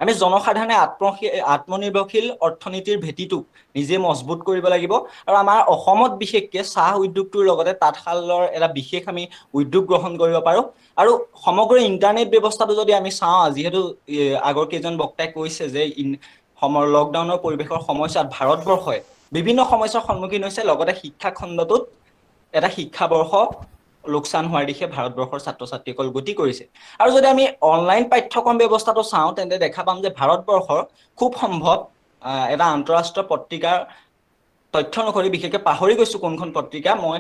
আমি জনসাধাৰণে আত্মনিৰ্ভৰশীল অৰ্থনীতিৰ ভেটিটো নিজে মজবুত কৰিব লাগিব। আৰু আমাৰ অসমত বিশেষকৈ চাহ উদ্যোগটোৰ লগতে তাঁতশালৰ এটা বিশেষ আমি উদ্যোগ গ্ৰহণ কৰিব পাৰোঁ। আৰু সমগ্ৰ ইণ্টাৰনেট ব্যৱস্থাটো যদি আমি চাওঁ, যিহেতু আগৰ কেইজন বক্তাই কৈছে যে লকডাউনৰ পৰিৱেশৰ সমস্যাত ভাৰতবৰ্ষই বিভিন্ন সমস্যাৰ সন্মুখীন হৈছে, লগতে শিক্ষা খণ্ডটোত এটা শিক্ষাবৰ্ষ লোকচান হোৱাৰ দিশে ভাৰতবৰ্ষৰ ছাত্ৰ ছাত্ৰীসকল গতি কৰিছে। আৰু যদি আমি অনলাইন পাঠ্যক্ৰম ব্যৱস্থাটো চাওঁ তেন্তে দেখা পাম যে ভাৰতবৰ্ষৰ খুব সম্ভৱ এটা আন্তঃৰাষ্ট্ৰীয় পত্ৰিকাৰ তথ্য অনুসৰি, বিশেষকৈ পাহৰি গৈছোঁ কোনখন পত্ৰিকা, মই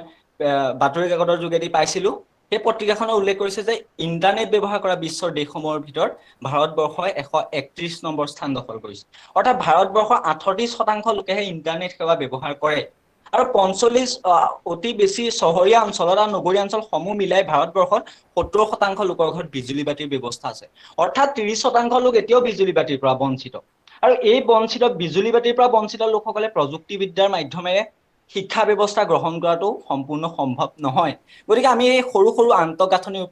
বাতৰি কাকতৰ যোগেদি পাইছিলোঁ। সেই পত্ৰিকাখনে উল্লেখ কৰিছে যে ইণ্টাৰনেট ব্যৱহাৰ কৰা বিশ্বৰ দেশসমূহৰ ভিতৰত ভাৰতবৰ্ষই 131 নম্বৰ স্থান দখল কৰিছে। অৰ্থাৎ ভাৰতবৰ্ষৰ 38% লোকেহে ইণ্টাৰনেট সেৱা ব্যৱহাৰ কৰে। আৰু 45 অতি বেছি চহৰীয়া অঞ্চলত আৰু নগৰীয়া অঞ্চলসমূহ মিলাই ভাৰতবৰ্ষত 70% লোকৰ ঘৰত বিজুলী বাতিৰ ব্যৱস্থা আছে। অৰ্থাৎ 30% লোক এতিয়াও বিজুলী বাতিৰ পৰা বঞ্চিত। আৰু এই বিজুলী বাতিৰ পৰা বঞ্চিত লোকসকলে প্ৰযুক্তিবিদ্যাৰ মাধ্যমেৰে শিক্ষা ব্যৱস্থা গ্ৰহণ কৰাটো সম্পূৰ্ণ সম্ভৱ নহয়। গতিকে আমি এই সৰু সৰু আন্তঃগাঁথনিৰ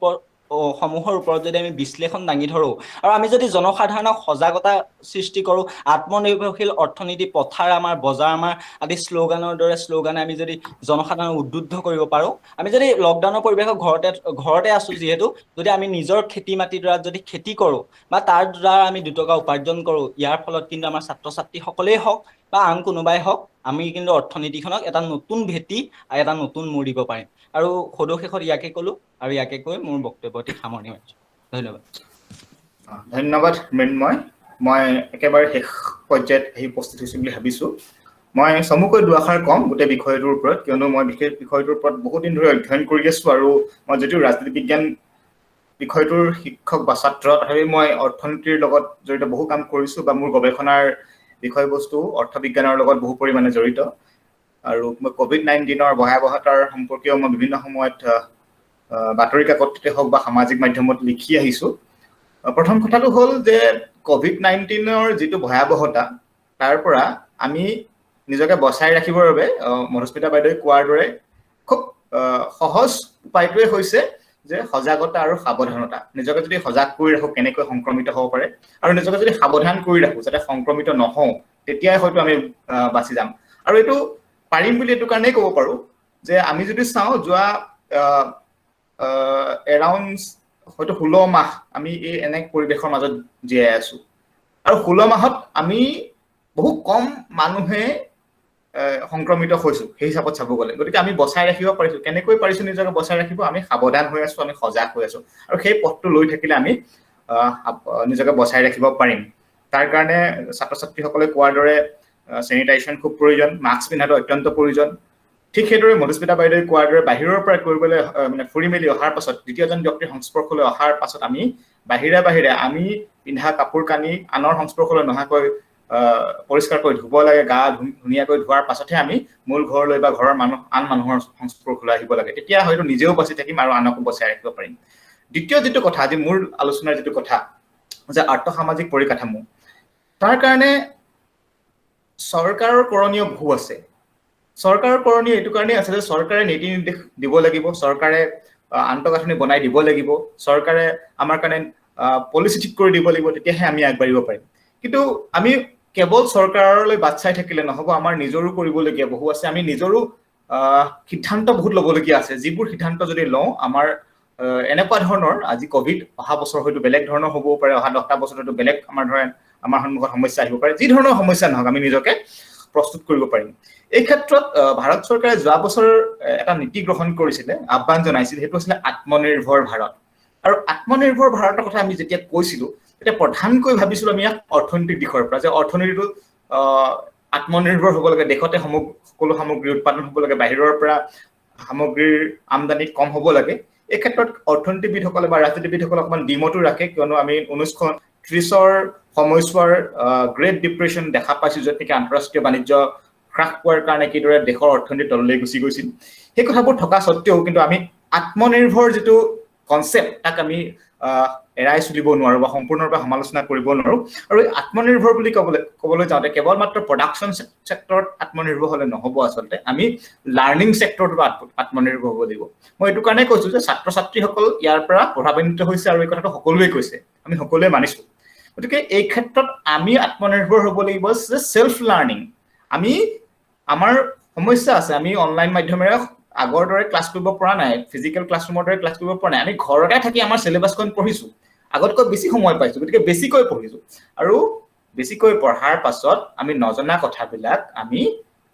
সমূহৰ ওপৰত যদি আমি বিশ্লেষণ দাঙি ধৰোঁ আৰু আমি যদি জনসাধাৰণক সজাগতা সৃষ্টি কৰোঁ, আত্মনিৰ্ভৰশীল অৰ্থনীতি, পথাৰ আমাৰ, বজাৰ আমাৰ আদি শ্লোগানৰ দৰে শ্লোগানে আমি যদি জনসাধাৰণক উদ্বুদ্ধ কৰিব পাৰোঁ, আমি যদি লকডাউনৰ পৰিৱেশত ঘৰতে আছোঁ যিহেতু, যদি আমি নিজৰ খেতি মাটিডৰাত যদি খেতি কৰোঁ বা তাৰ দ্বাৰা আমি 2 টকা উপাৰ্জন কৰোঁ, ইয়াৰ ফলত কিন্তু আমাৰ ছাত্ৰ ছাত্ৰীসকলেই হওক বা আন কোনোবাই হওক, আমি কিন্তু অৰ্থনীতিখনক এটা নতুন ভেটি আৰু এটা নতুন মূৰ দিব পাৰিম। আৰু সদুশেষত ইয়াকে ক'লোঁ আৰু ইয়াকে কৈ মোৰ বক্তব্যটি সামৰণি মাৰিছোঁ। ধন্যবাদ। ধন্যবাদ মৃন্ময়। মই একেবাৰে শেষ পৰ্যায়ত আহি উপস্থিত হৈছোঁ বুলি ভাবিছোঁ। মই চমুকৈ দুআষাৰ ক'ম গোটেই বিষয়টোৰ ওপৰত, কিয়নো মই বিশেষ বিষয়টোৰ ওপৰত বহুত দিন ধৰি অধ্যয়ন কৰি আছোঁ আৰু মই যদিও ৰাজনীতি বিজ্ঞান বিষয়টোৰ শিক্ষক বা ছাত্ৰ, তথাপি মই অৰ্থনীতিৰ লগত জড়িত বহু কাম কৰিছোঁ বা মোৰ গৱেষণাৰ বিষয়বস্তু অৰ্থবিজ্ঞানৰ লগত বহু পৰিমাণে জড়িত। আৰু মই COVID-19ৰ ভয়াৱহতাৰ সম্পৰ্কেও মই বিভিন্ন সময়ত বাতৰি কাকততে হওক বা সামাজিক মাধ্যমত লিখি আহিছোঁ। প্ৰথম কথাটো হ'ল যে COVID-19ৰ যিটো ভয়াৱহতা, তাৰ পৰা আমি নিজকে বচাই ৰাখিবৰ বাবে মধুস্মিতা বাইদেৱে কোৱাৰ দৰে খুব সহজ উপায়টোৱে হৈছে যে সজাগতা আৰু সাৱধানতা নিজকে যদি সজাগ কৰি ৰাখো কেনেকৈ সংক্ৰমিত হ'ব পাৰে আৰু নিজকে যদি সাৱধান কৰি ৰাখো যাতে সংক্ৰমিত নহওঁ তেতিয়াই হয়তো আমি বাচি যাম আৰু এইটো পাৰিম বুলি এইটো কাৰণেই ক'ব পাৰো যে আমি যদি চাওঁ যোৱা এৰাউণ্ড হয়তো 16 মাহ আমি এই এনে পৰিৱেশৰ মাজত জীয়াই আছো আৰু 16 মাহত আমি বহু কম মানুহে সংক্ৰমিত হৈছো সেই হিচাপত চাব গ'লে গতিকে আমি বচাই ৰাখিব পাৰিছো কেনেকৈ পাৰিছো নিজকে বচাই ৰাখিব আমি সাৱধান হৈ আছো আমি সজাগ হৈ আছো আৰু সেই পথটো লৈ থাকিলে আমি নিজকে বচাই ৰাখিব পাৰিম তাৰ কাৰণে ছাত্ৰ ছাত্ৰীসকলে কোৱাৰ দৰে স্যানিটাইজেশ্যন খুব প্ৰয়োজন মাস্ক পিন্ধাটো অত্যন্ত প্ৰয়োজন ঠিক সেইদৰে মধুস্মিতা বাইদেৱে কোৱাৰ দৰে বাহিৰৰ পৰা কৰিবলৈ মানে ফুৰি মেলি অহাৰ পাছত দ্বিতীয়জন ব্যক্তিৰ সংস্পৰ্শলৈ অহাৰ পাছত আমি বাহিৰে আমি পিন্ধা কাপোৰ কানি আনৰ সংস্পৰ্শলৈ নহাকৈ পৰিষ্কাৰ কৰি ধুব লাগে গা ধুনীয়াকৈ ধোৱাৰ পাছতহে আমি মূল ঘৰলৈ বা ঘৰৰ আন মানুহৰ সংস্পৰ্শলৈ আহিব লাগে তেতিয়া হয়তো নিজেও বাচি থাকিম আৰু আনকো বচাই ৰাখিব পাৰিম দ্বিতীয় যেটো কথা আজি মূল আলোচনাৰ যেটো কথা যে আৰ্থ-সামাজিক পৰিকাঠামো তাৰ কাৰণে চৰকাৰৰ কৰণীয় বহু আছে চৰকাৰৰ কৰণীয় এইটো কাৰণে আছে যে চৰকাৰে নীতি নিৰ্দেশ দিব লাগিব চৰকাৰে আন্তঃগাঁথনি বনাই দিব লাগিব চৰকাৰে আমাৰ কাৰণে পলিচি ঠিক কৰি দিব লাগিব তেতিয়াহে আমি আগবাঢ়িব পাৰিম কিন্তু আমি কেৱল চৰকাৰলৈ বাট চাই থাকিলে নহব আমাৰ নিজৰো কৰিবলগীয়া বহু আছে আমি নিজৰো সিদ্ধান্ত বহুত ল'বলগীয়া আছে যিবোৰ সিদ্ধান্ত যদি লওঁ আমাৰ এনেকুৱা ধৰণৰ আজি কোভিড অহা বছৰ হয়তো বেলেগ ধৰণৰ হ'ব পাৰে অহা 10টা বছৰ হয়তো বেলেগ আমাৰ সন্মুখত সমস্যা আহিব পাৰে যি ধৰণৰ সমস্যা নহওক আমি নিজকে প্ৰস্তুত কৰিব পাৰিম এই ক্ষেত্ৰত ভাৰত চৰকাৰে যোৱা বছৰ এটা নীতি গ্ৰহণ কৰিছিল আহ্বান জনাইছিল হেতু আছিল আত্মনিৰ্ভৰ ভাৰত আৰু আত্মনিৰ্ভৰ ভাৰতৰ কথা আমি যেতিয়া কৈছিলো তেতিয়া প্ৰধানকৈ ভাবিছিলো আমি অৰ্থনৈতিক দিশৰ পৰা যে অৰ্থনীতিটো আত্মনিৰ্ভৰ হ'ব লাগে দেশতে সকলো সামগ্ৰী উৎপাদন হ'ব লাগে বাহিৰৰ পৰা সামগ্ৰীৰ আমদানি কম হ'ব লাগে এই ক্ষেত্ৰত অৰ্থনীতিবিদসকলে বা ৰাজনীতিবিদসকলে অকমান ডিমটো ৰাখে কিয়নো আমি 1930ৰ সময়ছোৱাৰ গ্ৰেট ডিপ্ৰেছন দেখা পাইছো য'ত নেকি আন্তঃৰাষ্ট্ৰীয় বাণিজ্য হ্ৰাস পোৱাৰ কাৰণে কিদৰে দেশৰ অৰ্থনীতি তললৈ গুচি গৈছিল সেই কথাবোৰ থকা সত্ত্বেও কিন্তু আমি আত্মনিৰ্ভৰ যেটো কনসেপ্ট তাক আমি এৰাই চলিব নোৱাৰো বা সম্পূৰ্ণৰূপে সমালোচনা কৰিব নোৱাৰো আৰু আত্মনিৰ্ভৰ বুলি ক'বলৈ যাওঁতে কেৱল মাত্ৰ প্ৰডাকচন সেক্টৰত আত্মনিৰ্ভৰ হলে নহব আচলতে আমি লাৰ্নিং সেক্টৰটো আত্মনিৰ্ভৰ হ'ব লাগিব মই এইটো কাৰণে কৈছো যে ছাত্ৰ ছাত্ৰীসকল ইয়াৰ পৰা প্ৰভাৱান্বিত হৈছে আৰু এই কথাটো সকলোৱে কৈছে আমি সকলোৱে মানিছো গতিকে এই ক্ষেত্ৰত আমি আত্মনিৰ্ভৰ হ'ব লাগিব যে সেলফ লাৰ্নিং আমি আমাৰ সমস্যা আছে আমি অনলাইন মাধ্যমেৰে আগৰ দৰে ক্লাছ কৰিব পৰা নাই ফিজিক্যাল ক্লাছৰুমৰ দৰে ক্লাছ কৰিব পৰা নাই আমি ঘৰতে থাকি আমাৰ সিলেবাসখন পঢ়িছো আগতকৈ বেছি সময় পাইছো গতিকে বেছিকৈ পঢ়িছো আৰু বেছিকৈ পঢ়াৰ পাছত আমি নজনা কথাবিলাক আমি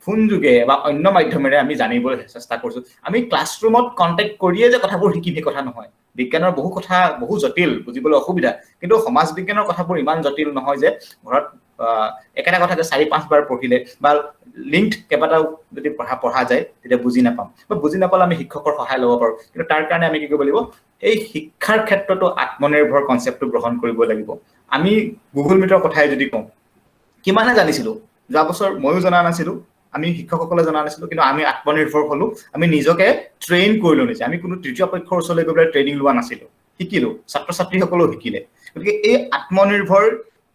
ফোন যোগে বা অন্য মাধ্যমেৰে আমি জানিবলৈ চেষ্টা কৰিছো আমি ক্লাছৰুমত কন্টাক্ট কৰিয়ে যে কথাবোৰ শিকিম এই কথা নহয় বিজ্ঞানৰ বহু কথা বহু জটিল বুজিবলৈ অসুবিধা কিন্তু সমাজ বিজ্ঞানৰ কথাবোৰ ইমান জটিল নহয় যে ঘৰত একেটা কথাকে 4-5 বাৰ পঢ়িলে বা লিংকড কেইবাটাও যদি পঢ়া যায় তেতিয়া বুজি নাপাম বা বুজি নাপালে আমি শিক্ষকৰ সহায় ল'ব পাৰো কিন্তু তাৰ কাৰণে আমি কি কৰিব লাগিব এই শিক্ষাৰ ক্ষেত্ৰতো আত্মনিৰ্ভৰ কনসেপ্টটো গ্ৰহণ কৰিব লাগিব আমি গুগল মিটৰ কথাই যদি কওঁ কিমানে জানিছিলো যোৱা বছৰ ময়ো জনা নাছিলো আমি শিক্ষকসকলে জনা নাছিলো কিন্তু আমি আত্মনিৰ্ভৰ হলো আমি নিজকে ট্ৰেইন কৰিলো নিজে আমি কোনো তৃতীয় পক্ষৰ ওচৰলৈ গৈ ট্ৰেইনিং লোৱা নাছিলো শিকিলো ছাত্ৰ ছাত্ৰীসকলেও শিকিলে গতিকে এই আত্মনিৰ্ভৰ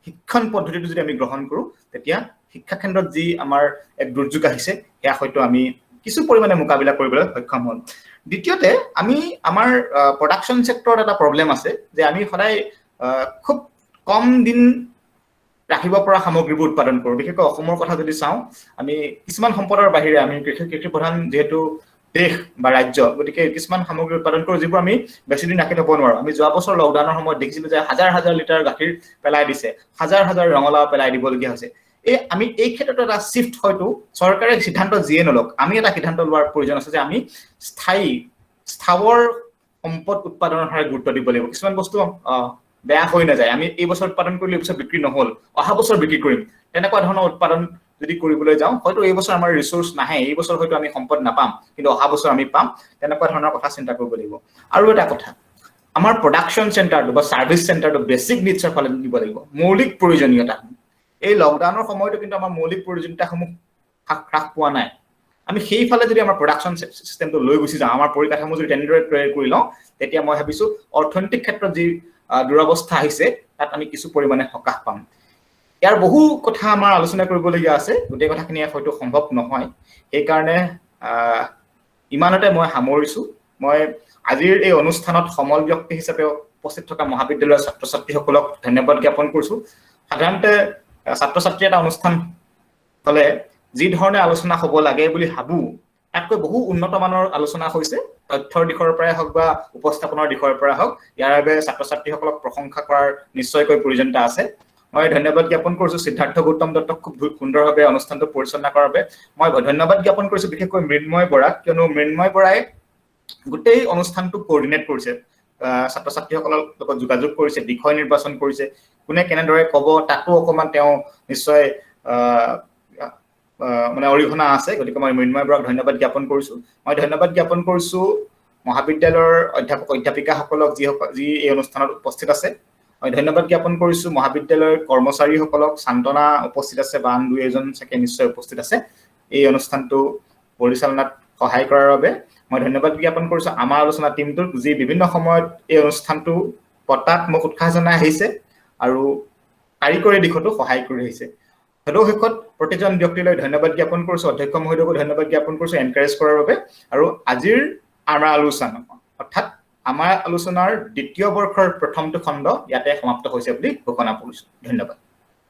শিক্ষণ পদ্ধতিটো যদি আমি গ্ৰহণ কৰো তেতিয়া শিক্ষা কেন্দ্ৰত যি আমাৰ এক দুৰ্যোগ আহিছে সেয়া হয়তো আমি কিছু পৰিমাণে মোকাবিলা কৰিবলৈ সক্ষম হম দ্বিতীয়তে আমি আমাৰ প্ৰডাকচন সেক্টৰত এটা প্ৰবলেম আছে যে আমি সদায় খুব কম দিন ৰাখিব পৰা সামগ্ৰীবোৰ উৎপাদন কৰো বিশেষকৈ অসমৰ কথা যদি চাওঁ আমি কিছুমান সম্পদৰ বাহিৰে আমি কৃষি প্ৰধান যেহেতু দেশ বা ৰাজ্য গতিকে কিছুমান সামগ্ৰী উৎপাদন কৰো যিবোৰ আমি বেছি দিন ৰাখি থব নোৱাৰো আমি যোৱা বছৰ লকডাউনৰ সময়ত দেখিছিলো যে হাজাৰ হাজাৰ লিটাৰ গাখীৰ পেলাই দিছে হাজাৰ হাজাৰ ৰঙালাও পেলাই দিবলগীয়া হৈছে আমি এই ক্ষেত্ৰত এটা শিফট হয়তো চৰকাৰে সিদ্ধান্ত যিয়ে নলক আমি এটা সিদ্ধান্ত লোৱাৰ প্ৰয়োজন আছে যে আমি স্থাৱৰ সম্পদ উৎপাদনৰ হাৰত গুৰুত্ব দিব লাগিব কিছুমান বস্তু বেয়া হৈ নাযায় আমি এই বছৰ উৎপাদন কৰিলে পিছত বিক্ৰী নহল অহা বছৰ বিক্ৰী কৰিম তেনেকুৱা ধৰণৰ উৎপাদন যদি কৰিবলৈ যাওঁ হয়তো এই বছৰ আমাৰ ৰিসোৰ্স নাহে এই বছৰ হয়তো আমি সম্পদ নাপাম কিন্তু অহা বছৰ আমি পাম তেনেকুৱা ধৰণৰ কথা চিন্তা কৰিব লাগিব আৰু এটা কথা আমাৰ প্ৰডাকচন চেণ্টাৰটো বা সাৰ্ভিস চেণ্টাৰটো বেসিক নিডছৰ ফালে দিব লাগিব মৌলিক প্ৰয়োজনীয়তা এই লকডাউনৰ সময়তো কিন্তু আমাৰ মৌলিক প্ৰয়োজনীয়তাসমূহ হ্ৰাস পোৱা নাই আমি সেই ফালে যদি আমাৰ প্ৰডাকচন সিস্টেমটো লৈ গুছি যাওঁ আমাৰ পৰিকাঠামো যদি তেনেদৰে তৈয়াৰ কৰি লওঁ তেতিয়া মই ভাবিছো অৰ্থনৈতিক ক্ষেত্ৰত যি দুৰৱস্থা আহিছে তাত আমি কিছু পৰিমাণে সকাহ পাম ইয়াৰ বহু কথা আমাৰ আলোচনা কৰিবলগীয়া আছে, গোটেই কথাখিনি হয়তো সম্ভৱ নহয়, সেইকাৰণে ইমানতে মই সামৰিছো। মই আজিৰ এই অনুষ্ঠানত সমল ব্যক্তি হিচাপে উপস্থিত থকা মহাবিদ্যালয়ৰ ছাত্ৰ ছাত্ৰীসকলক ধন্যবাদ জ্ঞাপন কৰিছো। সাধাৰণতে ছাত্ৰ ছাত্ৰী এটা অনুষ্ঠান হলে যি ধৰণে আলোচনা হ'ব লাগে বুলি ভাবো তাতকৈ বহু উন্নত মানৰ আলোচনা হৈছে, তথ্যৰ দিশৰ পৰাই হওক বা উপস্থাপনৰ দিশৰ পৰা হওক। ইয়াৰ বাবে ছাত্ৰ ছাত্ৰীসকলক প্ৰশংসা কৰাৰ নিশ্চয়কৈ প্ৰয়োজনীয়তা আছে। মই ধন্যবাদ জ্ঞাপন কৰিছো সিদ্ধাৰ্থ গৌতম দত্তক খুব সুন্দৰভাৱে অনুষ্ঠানটো পৰিচালনা কৰাৰ বাবে। মই ধন্যবাদ জ্ঞাপন কৰিছো বিশেষকৈ মৃন্ময় বৰাক, কিয়নো মৃন্ময় বৰাই গোটেই অনুষ্ঠানটো কোঅৰ্ডিনেট কৰিছে, ছাত্ৰ ছাত্ৰীসকলৰ লগত যোগাযোগ কৰিছে, বিষয় নিৰ্বাচন কৰিছে, কোনে কেনেদৰে ক'ব তাকো অকণমান তেওঁ নিশ্চয় মানে অৰিহণা আছে। গতিকে মই মৃন্ময় বৰাক ধন্যবাদ জ্ঞাপন কৰিছো। মই ধন্যবাদ জ্ঞাপন কৰিছো মহাবিদ্যালয়ৰ অধ্যাপক অধ্যাপিকাসকলক যি এই অনুষ্ঠানত উপস্থিত আছে। মই ধন্যবাদ জ্ঞাপন কৰিছো মহাবিদ্যালয়ৰ কৰ্মচাৰীসকলক, সান্তনা উপস্থিত আছে বা আন দুই এজন চাগে নিশ্চয় উপস্থিত আছে এই অনুষ্ঠানটো পৰিচালনাত সহায় কৰাৰ বাবে। মই ধন্যবাদ জ্ঞাপন কৰিছো আমাৰ আলোচনা টিমটোক, যি বিভিন্ন সময়ত এই অনুষ্ঠানটো পতাত মোক উৎসাহ জনাই আহিছে আৰু কাৰিকৰী দিশতো সহায় কৰি আহিছে। শেষত প্ৰতিজন ব্যক্তিলৈ ধন্যবাদ জ্ঞাপন কৰিছো, অধ্যক্ষ মহোদয়কো ধন্যবাদ জ্ঞাপন কৰিছো এনকাৰেজ কৰাৰ বাবে। আৰু আজিৰ আমাৰ আলোচনা অৰ্থাৎ আমাৰ আলোচনাৰ দ্বিতীয় বৰ্ষৰ প্ৰথমটো খণ্ড ইয়াতে সমাপ্ত হৈছে বুলি ঘোষণা কৰিছো। ধন্যবাদ।